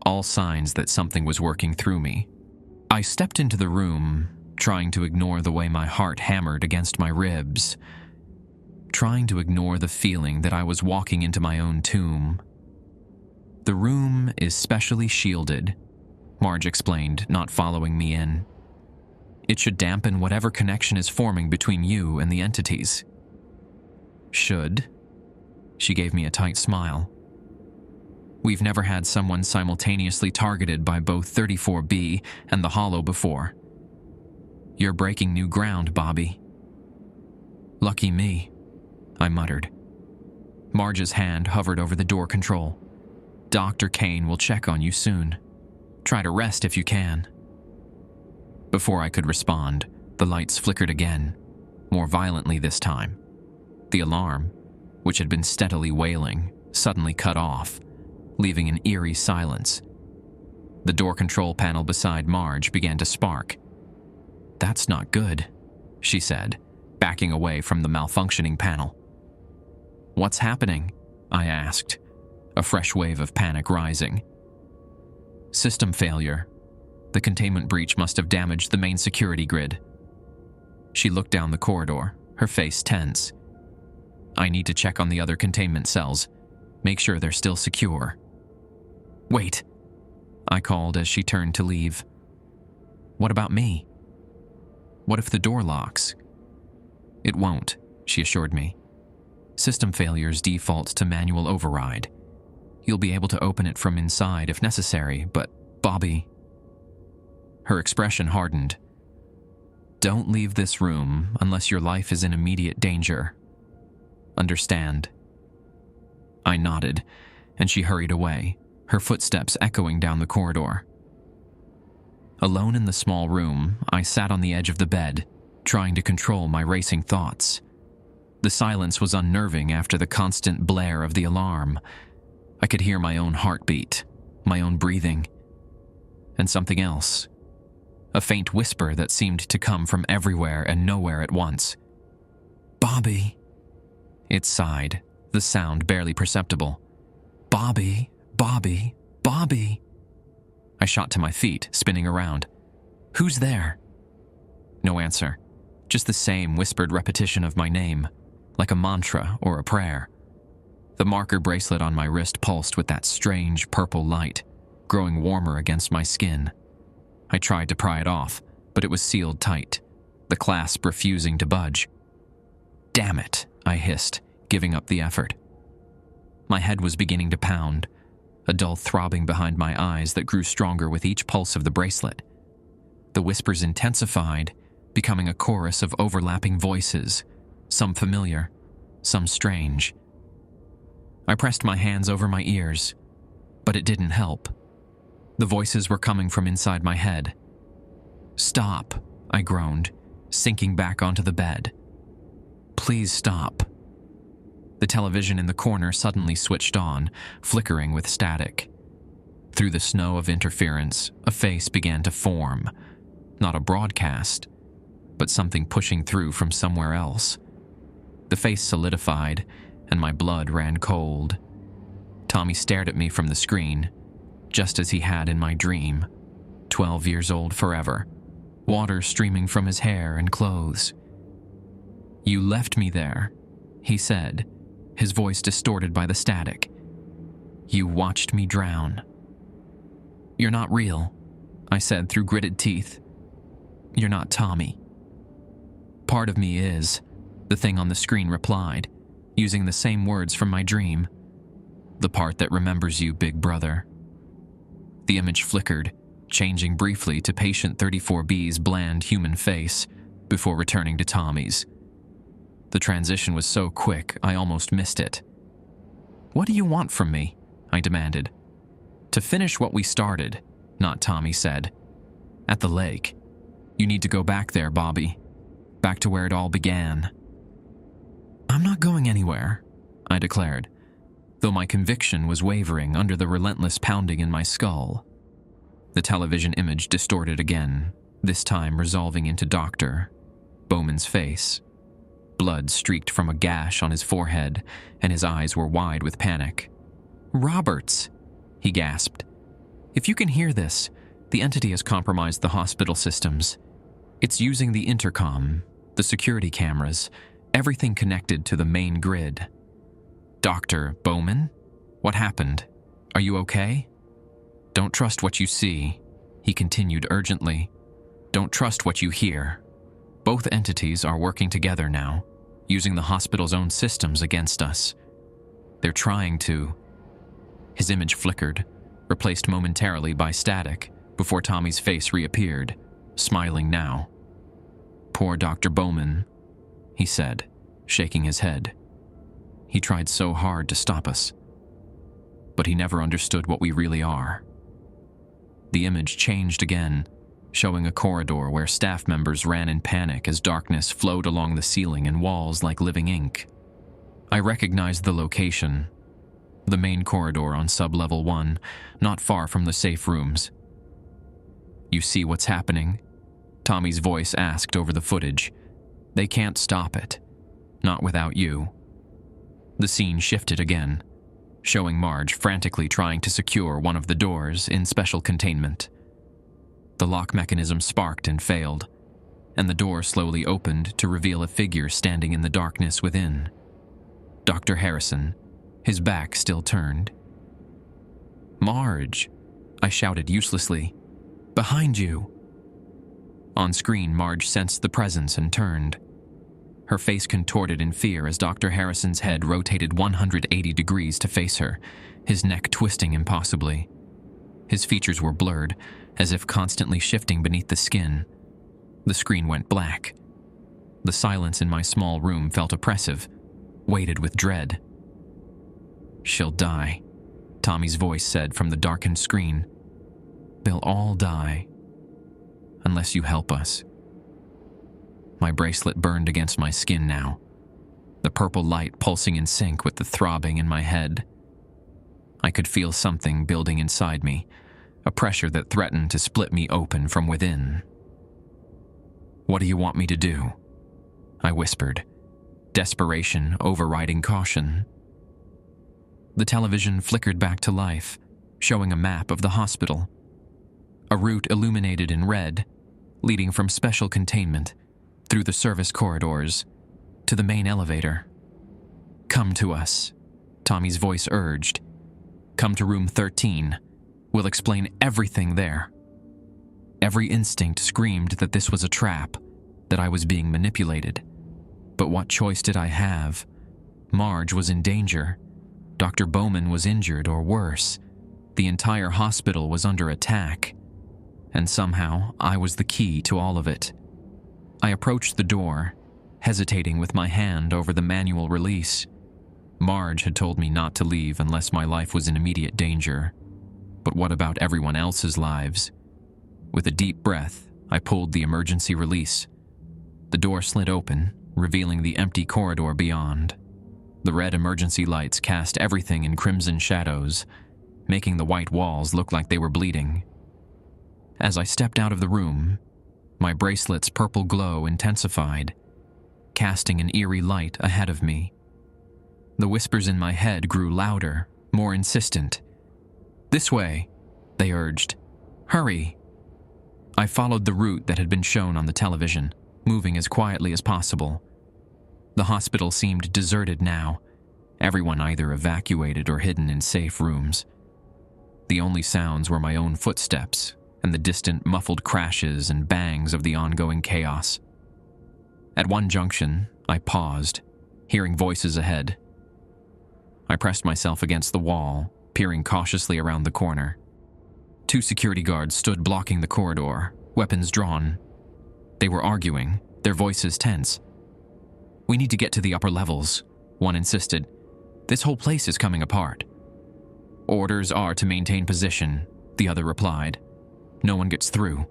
all signs that something was working through me. I stepped into the room, trying to ignore the way my heart hammered against my ribs, trying to ignore the feeling that I was walking into my own tomb. "The room is specially shielded," Marge explained, not following me in. "It should dampen whatever connection is forming between you and the entities." "Should?" She gave me a tight smile. "We've never had someone simultaneously targeted by both 34B and the Hollow before. You're breaking new ground, Bobby." "Lucky me," I muttered. Marge's hand hovered over the door control. "Dr. Kane will check on you soon. Try to rest if you can." Before I could respond, the lights flickered again, more violently this time. The alarm, which had been steadily wailing, suddenly cut off, leaving an eerie silence. The door control panel beside Marge began to spark. "That's not good," she said, backing away from the malfunctioning panel. "What's happening?" I asked, a fresh wave of panic rising. "System failure. The containment breach must have damaged the main security grid." She looked down the corridor, her face tense. "I need to check on the other containment cells. Make sure they're still secure." "Wait," I called as she turned to leave. "What about me? What if the door locks?" "It won't," she assured me. "System failures default to manual override. You'll be able to open it from inside if necessary, but, Bobby..." Her expression hardened. "Don't leave this room unless your life is in immediate danger. Understand?" I nodded, and she hurried away, her footsteps echoing down the corridor. Alone in the small room, I sat on the edge of the bed, trying to control my racing thoughts. The silence was unnerving after the constant blare of the alarm. I could hear my own heartbeat, my own breathing, and something else. A faint whisper that seemed to come from everywhere and nowhere at once. "Bobby." It sighed, the sound barely perceptible. "Bobby, Bobby, Bobby." I shot to my feet, spinning around. "Who's there?" No answer, just the same whispered repetition of my name, like a mantra or a prayer. The marker bracelet on my wrist pulsed with that strange purple light, growing warmer against my skin. I tried to pry it off, but it was sealed tight, the clasp refusing to budge. "Damn it," I hissed, giving up the effort. My head was beginning to pound, a dull throbbing behind my eyes that grew stronger with each pulse of the bracelet. The whispers intensified, becoming a chorus of overlapping voices, some familiar, some strange. I pressed my hands over my ears, but it didn't help. The voices were coming from inside my head. "Stop," I groaned, sinking back onto the bed. "Please stop." The television in the corner suddenly switched on, flickering with static. Through the snow of interference, a face began to form. Not a broadcast, but something pushing through from somewhere else. The face solidified, and my blood ran cold. Tommy stared at me from the screen, just as he had in my dream, 12 years old forever, water streaming from his hair and clothes. "You left me there," he said, his voice distorted by the static. "You watched me drown." "You're not real," I said through gritted teeth. "You're not Tommy." "Part of me is," the thing on the screen replied, using the same words from my dream. "The part that remembers you, big brother." The image flickered, changing briefly to patient 34B's bland human face before returning to Tommy's. The transition was so quick, I almost missed it. "What do you want from me?" I demanded. "To finish what we started," not Tommy said. "At the lake. You need to go back there, Bobby. Back to where it all began." "I'm not going anywhere," I declared, though my conviction was wavering under the relentless pounding in my skull. The television image distorted again, this time resolving into Dr. Bowman's face. Blood streaked from a gash on his forehead, and his eyes were wide with panic. "Roberts!" he gasped. "If you can hear this, the entity has compromised the hospital systems. It's using the intercom, the security cameras, everything connected to the main grid." "Dr. Bowman? What happened? Are you okay?" "Don't trust what you see," he continued urgently. "Don't trust what you hear. Both entities are working together now, using the hospital's own systems against us. They're trying to..." His image flickered, replaced momentarily by static, before Tommy's face reappeared, smiling now. "Poor Dr. Bowman," he said, shaking his head. "He tried so hard to stop us, but he never understood what we really are." The image changed again, showing a corridor where staff members ran in panic as darkness flowed along the ceiling and walls like living ink. I recognized the location, the main corridor on sub-level 1, not far from the safe rooms. "You see what's happening?" Tommy's voice asked over the footage. "They can't stop it. Not without you." The scene shifted again, showing Marge frantically trying to secure one of the doors in special containment. The lock mechanism sparked and failed, and the door slowly opened to reveal a figure standing in the darkness within. Dr. Harrison, his back still turned. "Marge!" I shouted uselessly. "Behind you!" On screen, Marge sensed the presence and turned. Her face contorted in fear as Dr. Harrison's head rotated 180 degrees to face her, his neck twisting impossibly. His features were blurred, as if constantly shifting beneath the skin. The screen went black. The silence in my small room felt oppressive, weighted with dread. "She'll die," Tommy's voice said from the darkened screen. "They'll all die. Unless you help us." My bracelet burned against my skin now, the purple light pulsing in sync with the throbbing in my head. I could feel something building inside me, a pressure that threatened to split me open from within. "What do you want me to do?" I whispered, desperation overriding caution. The television flickered back to life, showing a map of the hospital. A route illuminated in red, leading from special containment, through the service corridors, to the main elevator. "Come to us," Tommy's voice urged. "Come to room 13. We'll explain everything there." Every instinct screamed that this was a trap, that I was being manipulated. But what choice did I have? Marge was in danger. Dr. Bowman was injured or worse. The entire hospital was under attack. And somehow, I was the key to all of it. I approached the door, hesitating with my hand over the manual release. Marge had told me not to leave unless my life was in immediate danger. But what about everyone else's lives? With a deep breath, I pulled the emergency release. The door slid open, revealing the empty corridor beyond. The red emergency lights cast everything in crimson shadows, making the white walls look like they were bleeding. As I stepped out of the room, my bracelet's purple glow intensified, casting an eerie light ahead of me. The whispers in my head grew louder, more insistent. "This way," they urged. "Hurry." I followed the route that had been shown on the television, moving as quietly as possible. The hospital seemed deserted now, everyone either evacuated or hidden in safe rooms. The only sounds were my own footsteps and the distant, muffled crashes and bangs of the ongoing chaos. At one junction, I paused, hearing voices ahead. I pressed myself against the wall, peering cautiously around the corner. 2 security guards stood blocking the corridor, weapons drawn. They were arguing, their voices tense. "We need to get to the upper levels," one insisted. "This whole place is coming apart." "Orders are to maintain position," the other replied. "No one gets through,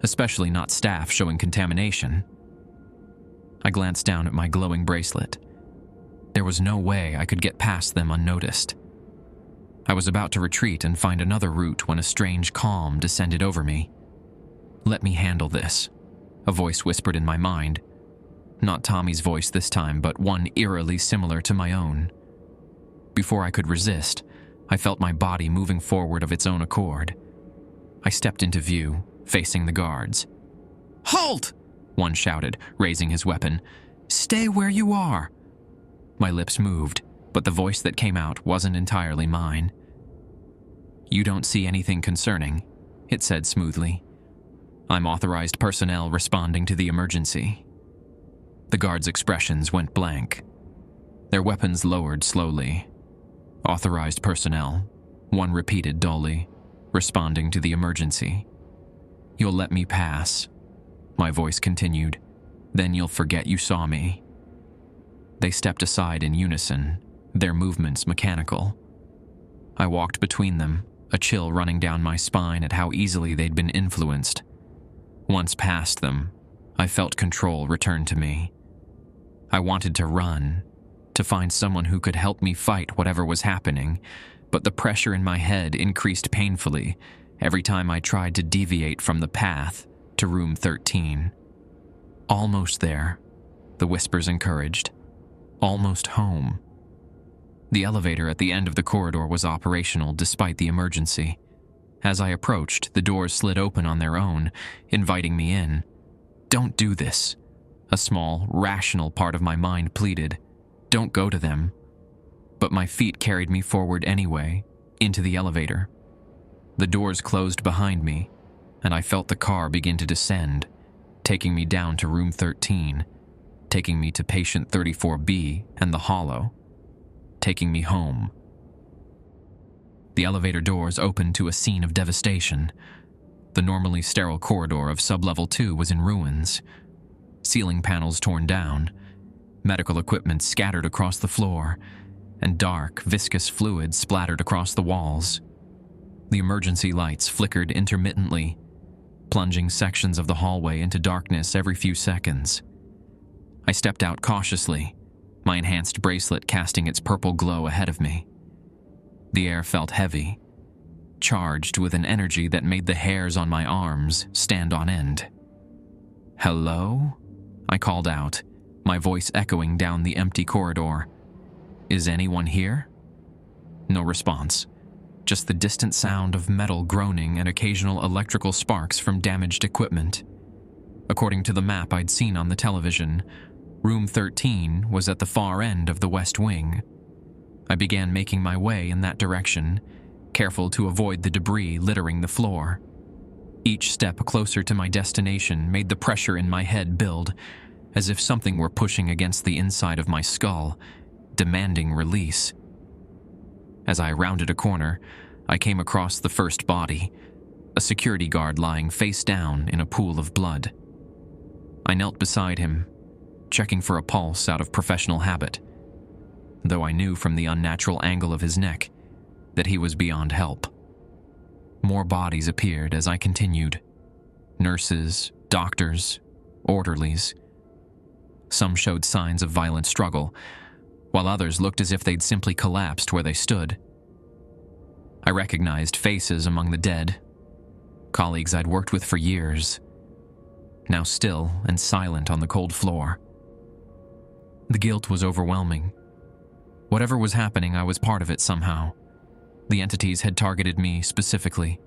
especially not staff showing contamination." I glanced down at my glowing bracelet. There was no way I could get past them unnoticed. I was about to retreat and find another route when a strange calm descended over me. "Let me handle this," a voice whispered in my mind. Not Tommy's voice this time, but one eerily similar to my own. Before I could resist, I felt my body moving forward of its own accord. I stepped into view, facing the guards. "Halt!" one shouted, raising his weapon. "Stay where you are." My lips moved, but the voice that came out wasn't entirely mine. "You don't see anything concerning," it said smoothly. "I'm authorized personnel responding to the emergency." The guards' expressions went blank. Their weapons lowered slowly. "Authorized personnel," one repeated dully, "responding to the emergency." "You'll let me pass," my voice continued. "Then you'll forget you saw me." They stepped aside in unison, their movements mechanical. I walked between them, a chill running down my spine at how easily they'd been influenced. Once past them, I felt control return to me. I wanted to run, to find someone who could help me fight whatever was happening, but the pressure in my head increased painfully every time I tried to deviate from the path to room 13. "Almost there," the whispers encouraged. "Almost home." The elevator at the end of the corridor was operational despite the emergency. As I approached, the doors slid open on their own, inviting me in. "Don't do this," a small, rational part of my mind pleaded. "Don't go to them." But my feet carried me forward anyway, into the elevator. The doors closed behind me, and I felt the car begin to descend, taking me down to room 13, taking me to patient 34B and the hollow, taking me home. The elevator doors opened to a scene of devastation. The normally sterile corridor of sublevel 2 was in ruins. Ceiling panels torn down, medical equipment scattered across the floor, and dark, viscous fluid splattered across the walls. The emergency lights flickered intermittently, plunging sections of the hallway into darkness every few seconds. I stepped out cautiously, my enhanced bracelet casting its purple glow ahead of me. The air felt heavy, charged with an energy that made the hairs on my arms stand on end. "Hello?" I called out, my voice echoing down the empty corridor. "Is anyone here?" No response, just the distant sound of metal groaning and occasional electrical sparks from damaged equipment. According to the map I'd seen on the television, room 13 was at the far end of the west wing. I began making my way in that direction, careful to avoid the debris littering the floor. Each step closer to my destination made the pressure in my head build, as if something were pushing against the inside of my skull, demanding release. As I rounded a corner, I came across the first body, a security guard lying face down in a pool of blood. I knelt beside him, checking for a pulse out of professional habit, though I knew from the unnatural angle of his neck that he was beyond help. More bodies appeared as I continued. Nurses, doctors, orderlies. Some showed signs of violent struggle, while others looked as if they'd simply collapsed where they stood. I recognized faces among the dead, colleagues I'd worked with for years, now still and silent on the cold floor. The guilt was overwhelming. Whatever was happening, I was part of it somehow. The entities had targeted me specifically,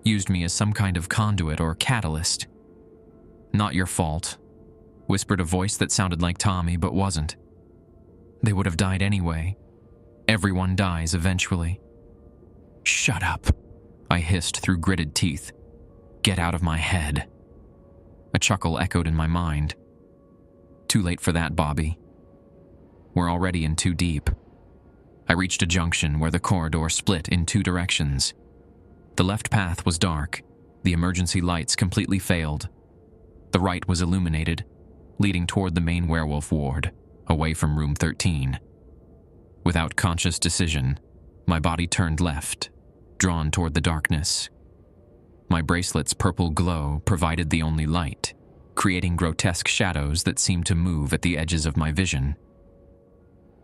used me as some kind of conduit or catalyst. "Not your fault," whispered a voice that sounded like Tommy but wasn't. "They would have died anyway. Everyone dies eventually." "Shut up," I hissed through gritted teeth. Get out of my head. A chuckle echoed in my mind. Too late for that, Bobby. We're already in too deep. I reached a junction where the corridor split in two directions. The left path was dark. The emergency lights completely failed. The right was illuminated, leading toward the main werewolf ward, away from room 13. Without conscious decision, my body turned left, drawn toward the darkness. My bracelet's purple glow provided the only light, creating grotesque shadows that seemed to move at the edges of my vision.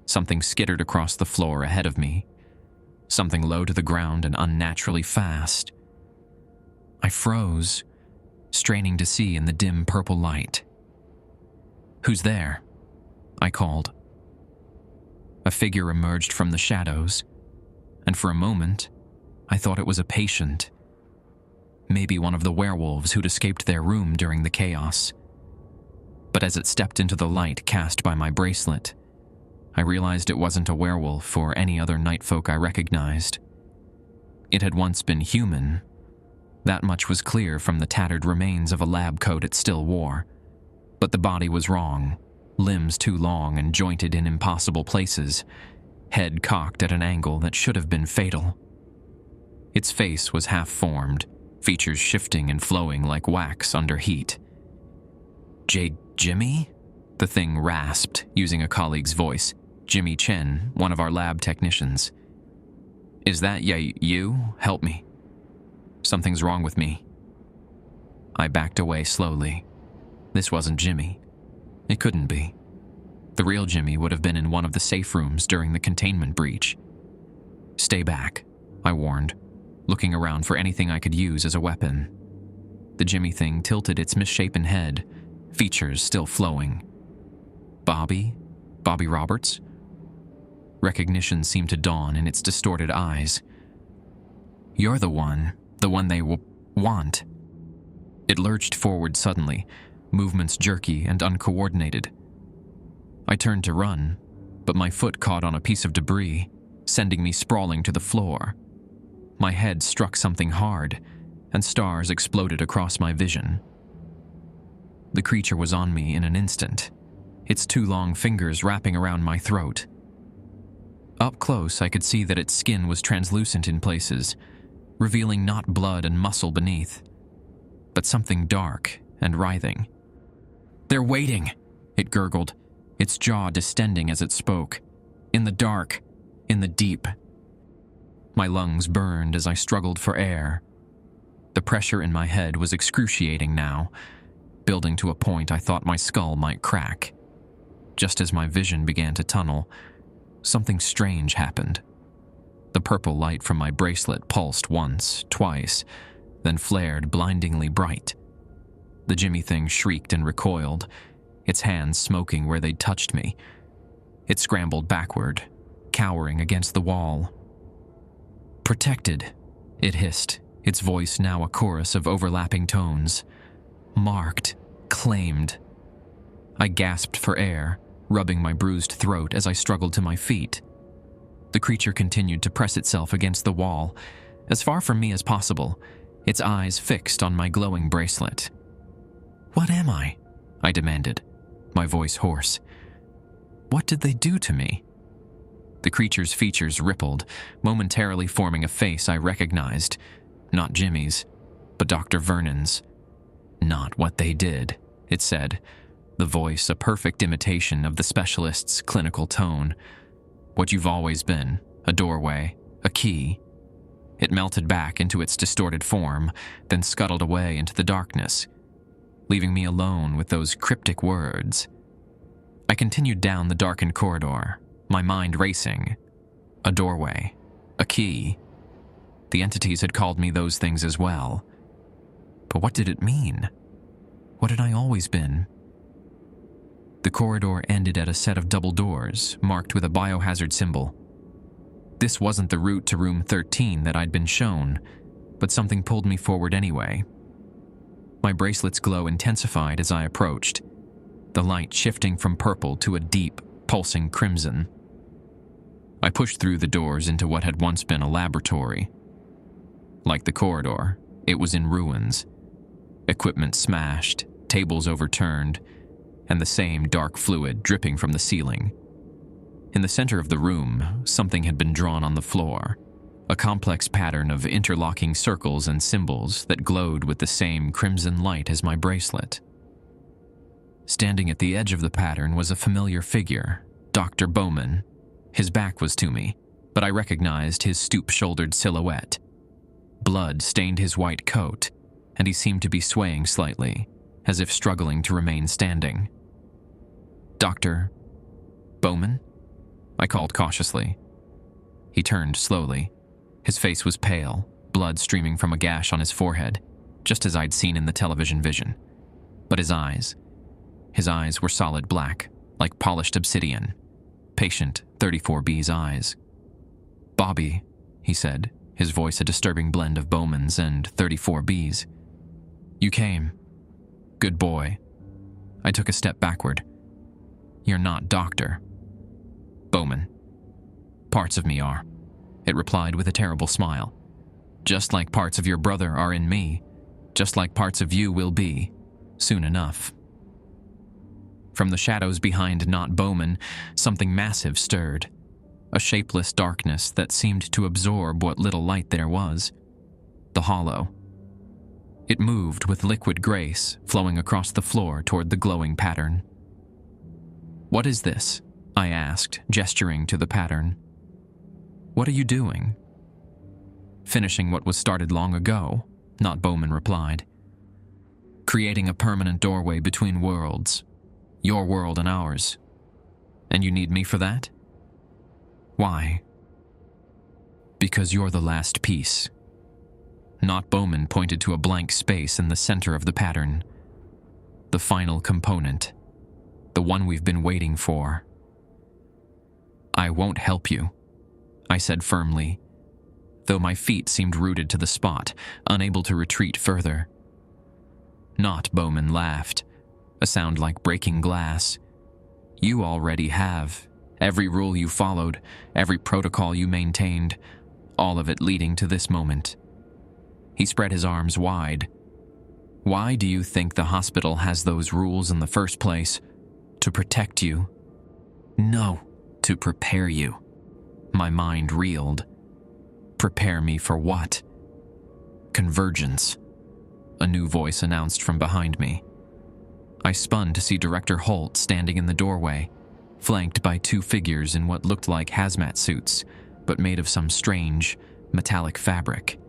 Something skittered across the floor ahead of me, something low to the ground and unnaturally fast. I froze, straining to see in the dim purple light. "Who's there?" I called. A figure emerged from the shadows, and for a moment, I thought it was a patient. Maybe one of the werewolves who'd escaped their room during the chaos. But as it stepped into the light cast by my bracelet, I realized it wasn't a werewolf or any other night folk I recognized. It had once been human. That much was clear from the tattered remains of a lab coat it still wore. But the body was wrong, limbs too long and jointed in impossible places, head cocked at an angle that should have been fatal. Its face was half-formed, features shifting and flowing like wax under heat. Jimmy? The thing rasped, using a colleague's voice. Jimmy Chen, one of our lab technicians. Is that you? Help me. Something's wrong with me. I backed away slowly. This wasn't Jimmy. It couldn't be. The real Jimmy would have been in one of the safe rooms during the containment breach. Stay back, I warned, looking around for anything I could use as a weapon. The Jimmy thing tilted its misshapen head, features still flowing. Bobby Roberts? Recognition seemed to dawn in its distorted eyes. You're the one they want. It lurched forward suddenly, movements jerky and uncoordinated. I turned to run, but my foot caught on a piece of debris, sending me sprawling to the floor. My head struck something hard, and stars exploded across my vision. The creature was on me in an instant, its two long fingers wrapping around my throat. Up close, I could see that its skin was translucent in places, revealing not blood and muscle beneath, but something dark and writhing. "They're waiting," it gurgled, its jaw distending as it spoke. "In the dark, in the deep." My lungs burned as I struggled for air. The pressure in my head was excruciating now, building to a point I thought my skull might crack. Just as my vision began to tunnel, something strange happened. The purple light from my bracelet pulsed once, twice, then flared blindingly bright. The Jimmy thing shrieked and recoiled, its hands smoking where they'd touched me. It scrambled backward, cowering against the wall. "Protected," it hissed, its voice now a chorus of overlapping tones. "Marked, claimed." I gasped for air, rubbing my bruised throat as I struggled to my feet. The creature continued to press itself against the wall, as far from me as possible, its eyes fixed on my glowing bracelet. "What am I?" I demanded, my voice hoarse. "What did they do to me?" The creature's features rippled, momentarily forming a face I recognized. Not Jimmy's, but Dr. Vernon's. "Not what they did," it said, the voice a perfect imitation of the specialist's clinical tone. "What you've always been, a doorway, a key." It melted back into its distorted form, then scuttled away into the darkness, leaving me alone with those cryptic words. I continued down the darkened corridor, my mind racing. A doorway, a key. The entities had called me those things as well. But what did it mean? What had I always been? The corridor ended at a set of double doors, marked with a biohazard symbol. This wasn't the route to room 13 that I'd been shown, but something pulled me forward anyway. My bracelet's glow intensified as I approached, the light shifting from purple to a deep, pulsing crimson. I pushed through the doors into what had once been a laboratory. Like the corridor, it was in ruins, Equipment smashed, tables overturned, and the same dark fluid dripping from the ceiling. In the center of the room, something had been drawn on the floor, a complex pattern of interlocking circles and symbols that glowed with the same crimson light as my bracelet. Standing at the edge of the pattern was a familiar figure, Dr. Bowman. His back was to me, but I recognized his stoop-shouldered silhouette. Blood stained his white coat, and he seemed to be swaying slightly, as if struggling to remain standing. "Dr. Bowman?" I called cautiously. He turned slowly. His face was pale, blood streaming from a gash on his forehead, just as I'd seen in the television vision. But his eyes were solid black, like polished obsidian. Patient 34B's eyes. "Bobby," he said, his voice a disturbing blend of Bowman's and 34B's. "You came. Good boy." I took a step backward. "You're not Doctor Bowman." "Parts of me are," it replied with a terrible smile. "Just like parts of your brother are in me, just like parts of you will be, soon enough." From the shadows behind Not Bowman, something massive stirred, a shapeless darkness that seemed to absorb what little light there was. The hollow. It moved with liquid grace, flowing across the floor toward the glowing pattern. "What is this?" I asked, gesturing to the pattern. "What are you doing?" "Finishing what was started long ago," Not Bowman replied. "Creating a permanent doorway between worlds. Your world and ours. And you need me for that?" "Why?" "Because you're the last piece." Not Bowman pointed to a blank space in the center of the pattern. "The final component. The one we've been waiting for." "I won't help you," I said firmly, though my feet seemed rooted to the spot, unable to retreat further. Not Bowman laughed, a sound like breaking glass. "You already have. Every rule you followed, every protocol you maintained, all of it leading to this moment." He spread his arms wide. "Why do you think the hospital has those rules in the first place? To protect you?" "No, to prepare you." My mind reeled. "Prepare me for what?" "Convergence," a new voice announced from behind me. I spun to see Director Holt standing in the doorway, flanked by two figures in what looked like hazmat suits, but made of some strange, metallic fabric.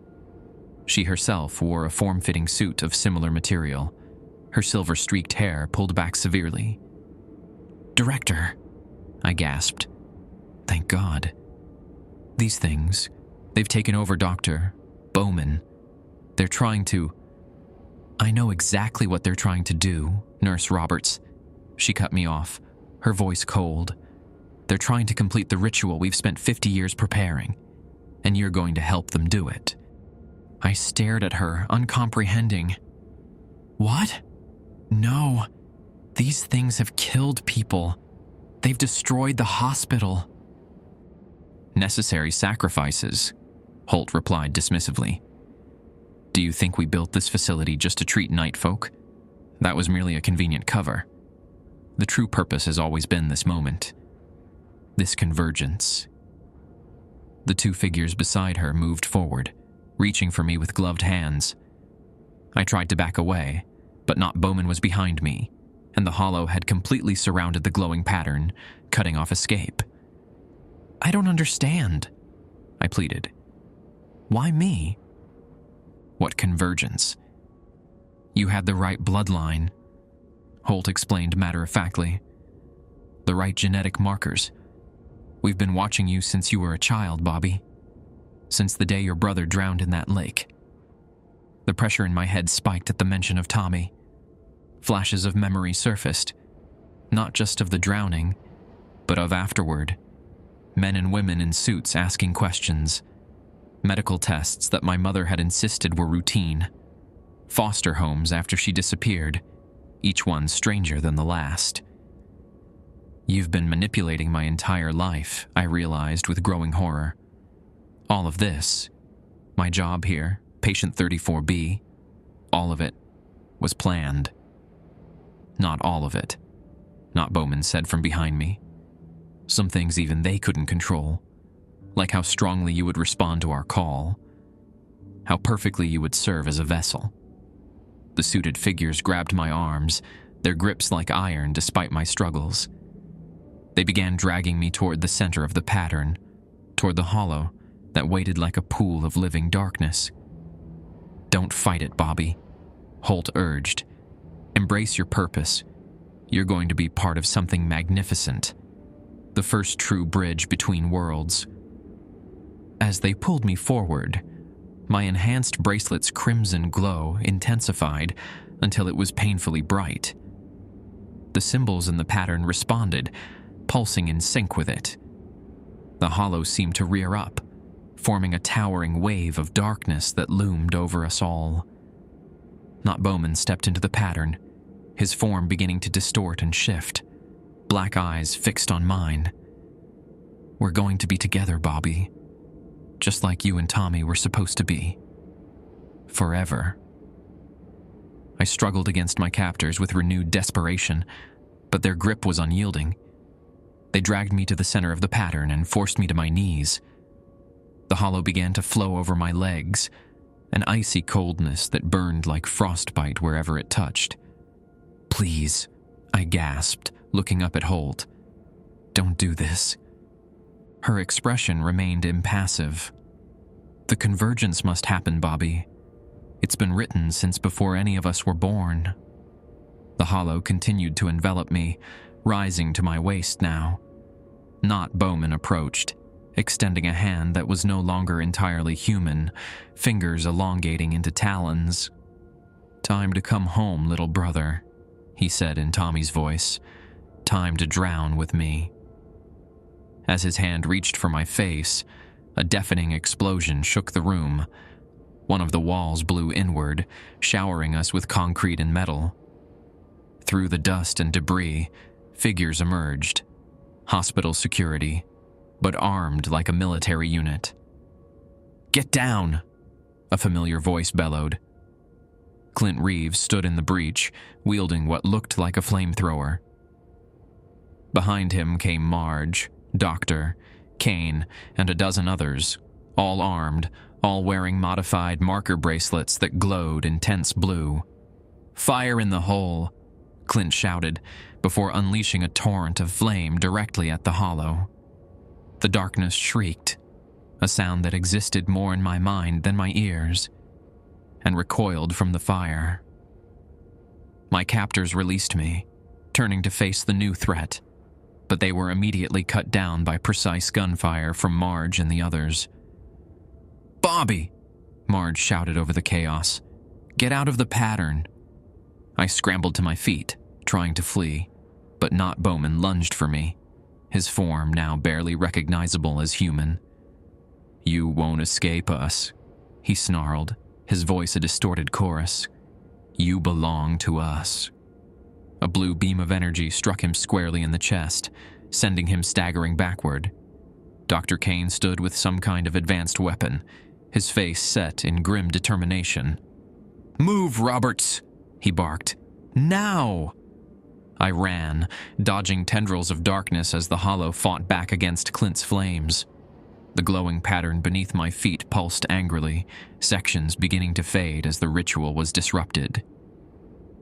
She herself wore a form-fitting suit of similar material, her silver-streaked hair pulled back severely. "Director," I gasped. "Thank God. These things, they've taken over Dr. Bowman. They're trying to—" "I know exactly what they're trying to do, Nurse Roberts." She cut me off, her voice cold. "They're trying to complete the ritual we've spent 50 years preparing, and you're going to help them do it." I stared at her, uncomprehending. "What? No. These things have killed people. They've destroyed the hospital." "Necessary sacrifices," Holt replied dismissively. "Do you think we built this facility just to treat night folk? That was merely a convenient cover. The true purpose has always been this moment. This convergence." The two figures beside her moved forward, reaching for me with gloved hands. I tried to back away, but Not Bowman was behind me, and the hollow had completely surrounded the glowing pattern, cutting off escape. "I don't understand," I pleaded. "Why me?" "What convergence?" "You had the right bloodline," Holt explained matter-of-factly. "The right genetic markers. We've been watching you since you were a child, Bobby. Since the day your brother drowned in that lake." The pressure in my head spiked at the mention of Tommy. Flashes of memory surfaced, not just of the drowning, but of afterward. Men and women in suits asking questions. Medical tests that my mother had insisted were routine. Foster homes after she disappeared, each one stranger than the last. "You've been manipulating my entire life," I realized with growing horror. "All of this, my job here, patient 34B, all of it, was planned. Not all of it. Not Bowman said from behind me. Some things even they couldn't control, like how strongly you would respond to our call, how perfectly you would serve as a vessel. The suited figures grabbed my arms, their grips like iron despite my struggles. They began dragging me toward the center of the pattern, toward the hollow that waited like a pool of living darkness. "Don't fight it, Bobby," Holt urged. "Embrace your purpose. You're going to be part of something magnificent. The first true bridge between worlds." As they pulled me forward, my enhanced bracelet's crimson glow intensified until it was painfully bright. The symbols in the pattern responded, pulsing in sync with it. The hollow seemed to rear up, forming a towering wave of darkness that loomed over us all. Not Bowman stepped into the pattern, his form beginning to distort and shift, black eyes fixed on mine. "We're going to be together, Bobby. Just like you and Tommy were supposed to be. Forever." I struggled against my captors with renewed desperation, but their grip was unyielding. They dragged me to the center of the pattern and forced me to my knees. The hollow began to flow over my legs, an icy coldness that burned like frostbite wherever it touched. "Please," I gasped, looking up at Holt. "Don't do this." Her expression remained impassive. "The convergence must happen, Bobby. It's been written since before any of us were born." The hollow continued to envelop me, rising to my waist now. Not Bowman approached, extending a hand that was no longer entirely human, fingers elongating into talons. "Time to come home, little brother," he said in Tommy's voice. "Time to drown with me." As his hand reached for my face, a deafening explosion shook the room. One of the walls blew inward, showering us with concrete and metal. Through the dust and debris, figures emerged. Hospital security, but armed like a military unit. "Get down!" a familiar voice bellowed. Clint Reeves stood in the breach, wielding what looked like a flamethrower. Behind him came Marge, Doctor, Kane, and a dozen others, all armed, all wearing modified marker bracelets that glowed intense blue. "Fire in the hole!" Clint shouted, before unleashing a torrent of flame directly at the hollow. The darkness shrieked, a sound that existed more in my mind than my ears, and recoiled from the fire. My captors released me, turning to face the new threat, but they were immediately cut down by precise gunfire from Marge and the others. "Bobby!" Marge shouted over the chaos. "Get out of the pattern!" I scrambled to my feet, trying to flee, but Not Bowman lunged for me, his form now barely recognizable as human. "You won't escape us," he snarled, his voice a distorted chorus. "You belong to us." A blue beam of energy struck him squarely in the chest, sending him staggering backward. Dr. Kane stood with some kind of advanced weapon, his face set in grim determination. "Move, Roberts!" he barked. "Now!" I ran, dodging tendrils of darkness as the hollow fought back against Clint's flames. The glowing pattern beneath my feet pulsed angrily, sections beginning to fade as the ritual was disrupted.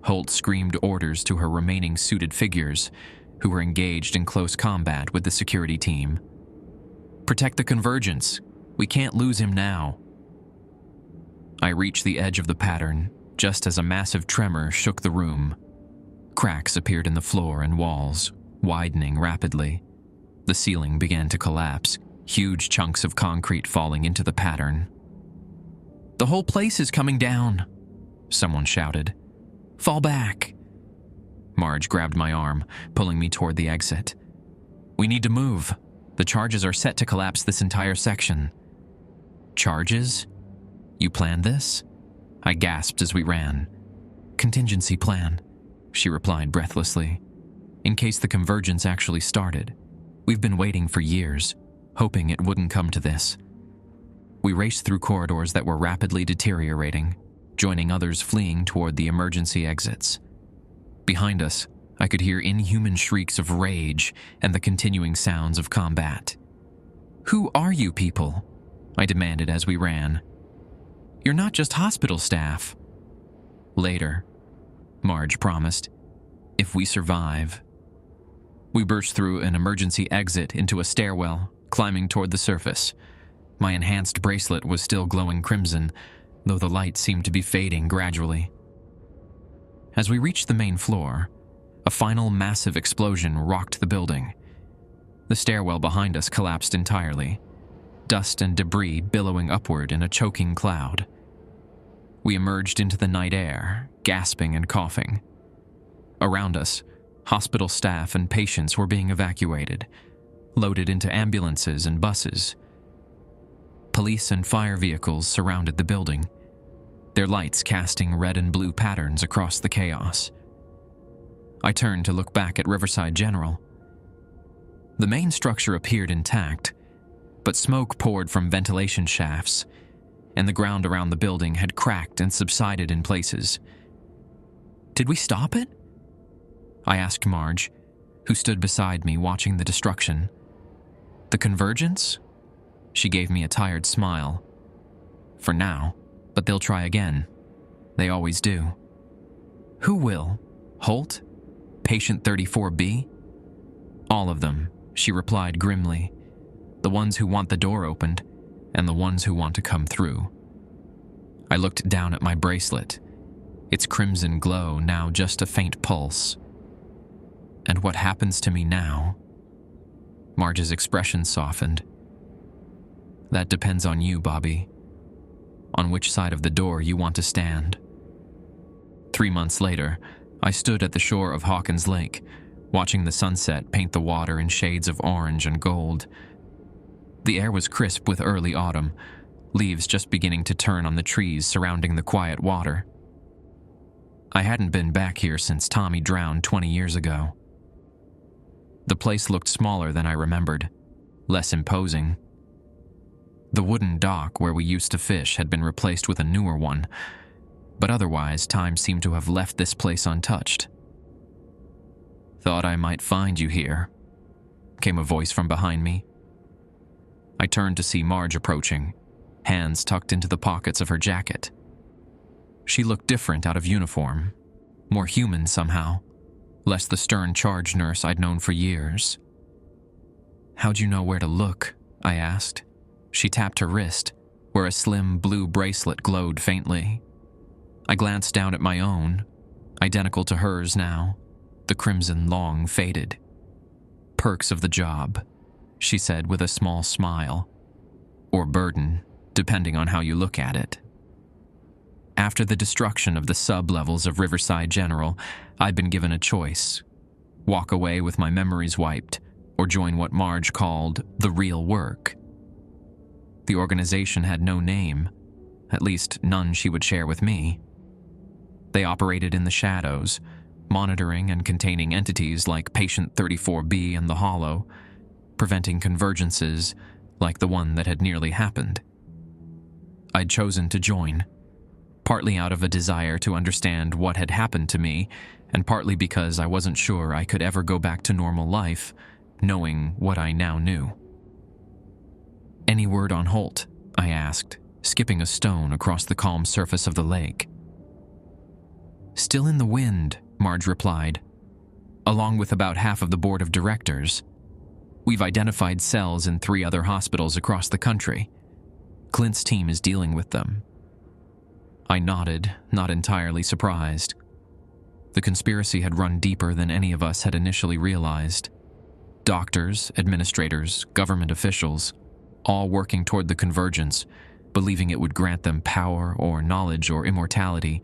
Holt screamed orders to her remaining suited figures, who were engaged in close combat with the security team. "Protect the convergence. We can't lose him now." I reached the edge of the pattern, just as a massive tremor shook the room. Cracks appeared in the floor and walls, widening rapidly. The ceiling began to collapse, huge chunks of concrete falling into the pattern. "The whole place is coming down," someone shouted. "Fall back." Marge grabbed my arm, pulling me toward the exit. "We need to move. The charges are set to collapse this entire section." "Charges? You planned this?" I gasped as we ran. "Contingency plan," she replied breathlessly. "In case the convergence actually started. We've been waiting for years, hoping it wouldn't come to this." We raced through corridors that were rapidly deteriorating, joining others fleeing toward the emergency exits. Behind us, I could hear inhuman shrieks of rage and the continuing sounds of combat. "Who are you people?" I demanded as we ran. "You're not just hospital staff." "Later," Marge promised, "if we survive." We burst through an emergency exit into a stairwell, climbing toward the surface. My enhanced bracelet was still glowing crimson, though the light seemed to be fading gradually. As we reached the main floor, a final massive explosion rocked the building. The stairwell behind us collapsed entirely, dust and debris billowing upward in a choking cloud. We emerged into the night air, gasping and coughing. Around us, hospital staff and patients were being evacuated, loaded into ambulances and buses. Police and fire vehicles surrounded the building, their lights casting red and blue patterns across the chaos. I turned to look back at Riverside General. The main structure appeared intact, but smoke poured from ventilation shafts, and the ground around the building had cracked and subsided in places. "Did we stop it?" I asked Marge, who stood beside me watching the destruction. "The convergence?" She gave me a tired smile. "For now, but they'll try again. They always do." "Who will? Holt? Patient 34B?" "All of them," she replied grimly. "The ones who want the door opened, and the ones who want to come through." I looked down at my bracelet, its crimson glow now just a faint pulse. "And what happens to me now?" Marge's expression softened. "That depends on you, Bobby. On which side of the door you want to stand." 3 months later, I stood at the shore of Hawkins Lake, watching the sunset paint the water in shades of orange and gold. The air was crisp with early autumn, leaves just beginning to turn on the trees surrounding the quiet water. I hadn't been back here since Tommy drowned 20 years ago. The place looked smaller than I remembered, less imposing. The wooden dock where we used to fish had been replaced with a newer one, but otherwise time seemed to have left this place untouched. "Thought I might find you here," came a voice from behind me. I turned to see Marge approaching, hands tucked into the pockets of her jacket. She looked different out of uniform, more human somehow, less the stern charge nurse I'd known for years. "How'd you know where to look?" I asked. She tapped her wrist, where a slim blue bracelet glowed faintly. I glanced down at my own, identical to hers now, the crimson long faded. "Perks of the job," she said with a small smile. "Or burden, depending on how you look at it." After the destruction of the sub-levels of Riverside General, I'd been given a choice: walk away with my memories wiped, or join what Marge called the real work. The organization had no name, at least none she would share with me. They operated in the shadows, monitoring and containing entities like Patient 34B and the Hollow, preventing convergences like the one that had nearly happened. I'd chosen to join, partly out of a desire to understand what had happened to me, and partly because I wasn't sure I could ever go back to normal life, knowing what I now knew. "Any word on Holt?" I asked, skipping a stone across the calm surface of the lake. "Still in the wind," Marge replied, "along with about half of the board of directors. We've identified cells in 3 other hospitals across the country. Clint's team is dealing with them." I nodded, not entirely surprised. The conspiracy had run deeper than any of us had initially realized. Doctors, administrators, government officials, all working toward the convergence, believing it would grant them power or knowledge or immortality,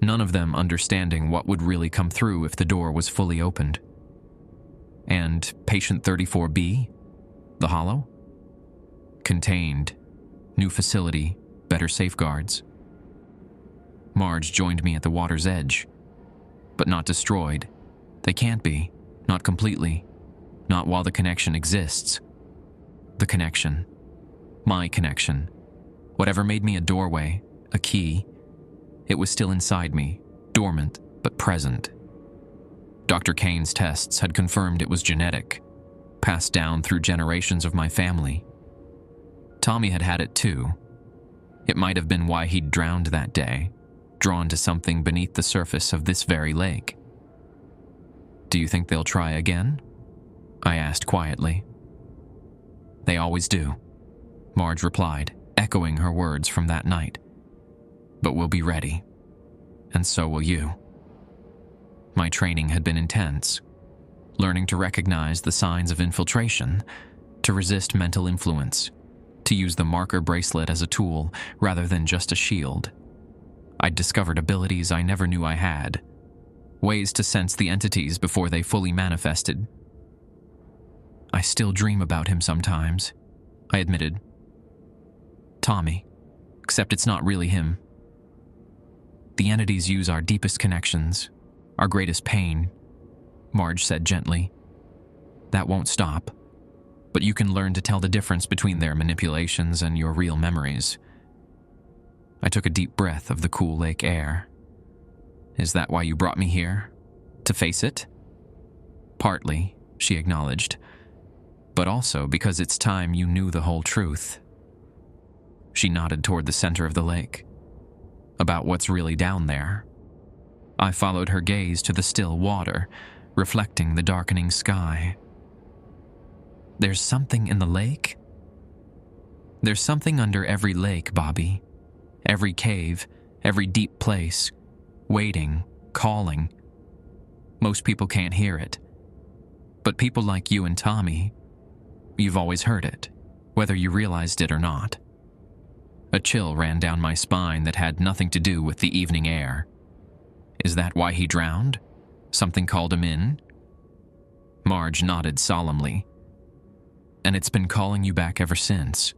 none of them understanding what would really come through if the door was fully opened. And Patient 34B? The Hollow? Contained. New facility, better safeguards. Marge joined me at the water's edge. But not destroyed. They can't be. Not completely. Not while the connection exists. The connection. My connection. Whatever made me a doorway, a key, It was still inside me, dormant but present. Dr. Kane's tests had confirmed it was genetic, passed down through generations of my family. Tommy had had it too. It might have been why he'd drowned that day, drawn to something beneath the surface of this very lake. "Do you think they'll try again?" I asked quietly. "They always do," Marge replied, echoing her words from that night. "But we'll be ready, and so will you." My training had been intense, learning to recognize the signs of infiltration, to resist mental influence, to use the marker bracelet as a tool rather than just a shield. I'd discovered abilities I never knew I had, ways to sense the entities before they fully manifested. "I still dream about him sometimes," I admitted. "Tommy, except it's not really him. The entities use our deepest connections, our greatest pain," Marge said gently. "That won't stop, but you can learn to tell the difference between their manipulations and your real memories." I took a deep breath of the cool lake air. "Is that why you brought me here? To face it?" "Partly," she acknowledged, "but also because it's time you knew the whole truth." She nodded toward the center of the lake. "About what's really down there." I followed her gaze to the still water, reflecting the darkening sky. "There's something in the lake?" "There's something under every lake, Bobby. Every cave, every deep place, waiting, calling. Most people can't hear it. But people like you and Tommy, you've always heard it, whether you realized it or not." A chill ran down my spine that had nothing to do with the evening air. "Is that why he drowned? Something called him in?" Marge nodded solemnly. "And it's been calling you back ever since.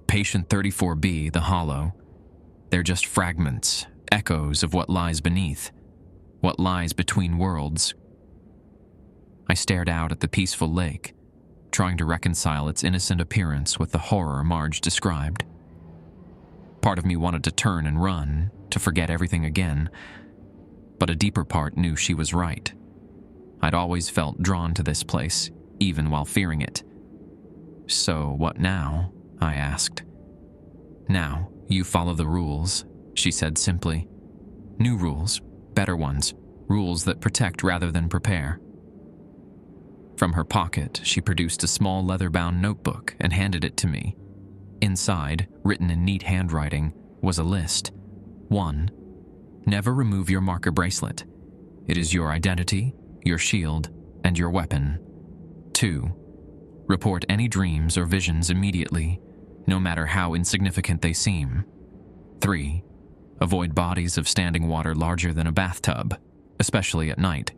Patient 34B, the Hollow. They're just fragments, echoes of what lies beneath, what lies between worlds." I stared out at the peaceful lake, trying to reconcile its innocent appearance with the horror Marge described. Part of me wanted to turn and run, to forget everything again, but a deeper part knew she was right. I'd always felt drawn to this place, even while fearing it. "So what now?" I asked. "Now, you follow the rules," she said simply. "New rules, better ones, rules that protect rather than prepare." From her pocket, she produced a small leather-bound notebook and handed it to me. Inside, written in neat handwriting, was a list. 1. Never remove your marker bracelet. It is your identity, your shield, and your weapon. 2. Report any dreams or visions immediately, no matter how insignificant they seem. 3. Avoid bodies of standing water larger than a bathtub, especially at night.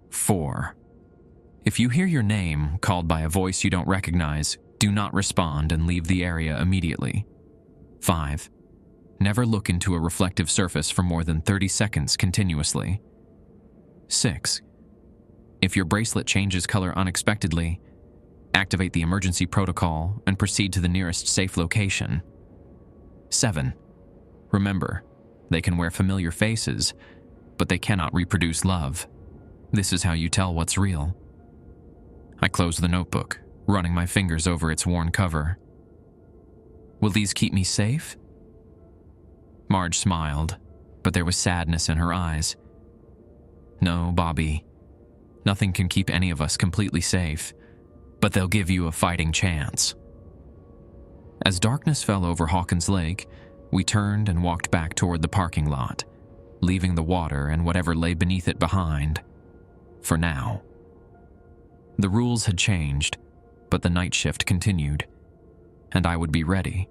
4. If you hear your name called by a voice you don't recognize, do not respond and leave the area immediately. 5. Never look into a reflective surface for more than 30 seconds continuously. 6. If your bracelet changes color unexpectedly, activate the emergency protocol and proceed to the nearest safe location. 7. Remember, they can wear familiar faces, but they cannot reproduce love. This is how you tell what's real. I closed the notebook, running my fingers over its worn cover. "Will these keep me safe?" Marge smiled, but there was sadness in her eyes. "No, Bobby. Nothing can keep any of us completely safe, but they'll give you a fighting chance." As darkness fell over Hawkins Lake, we turned and walked back toward the parking lot, leaving the water and whatever lay beneath it behind. For now. The rules had changed, but the night shift continued, and I would be ready,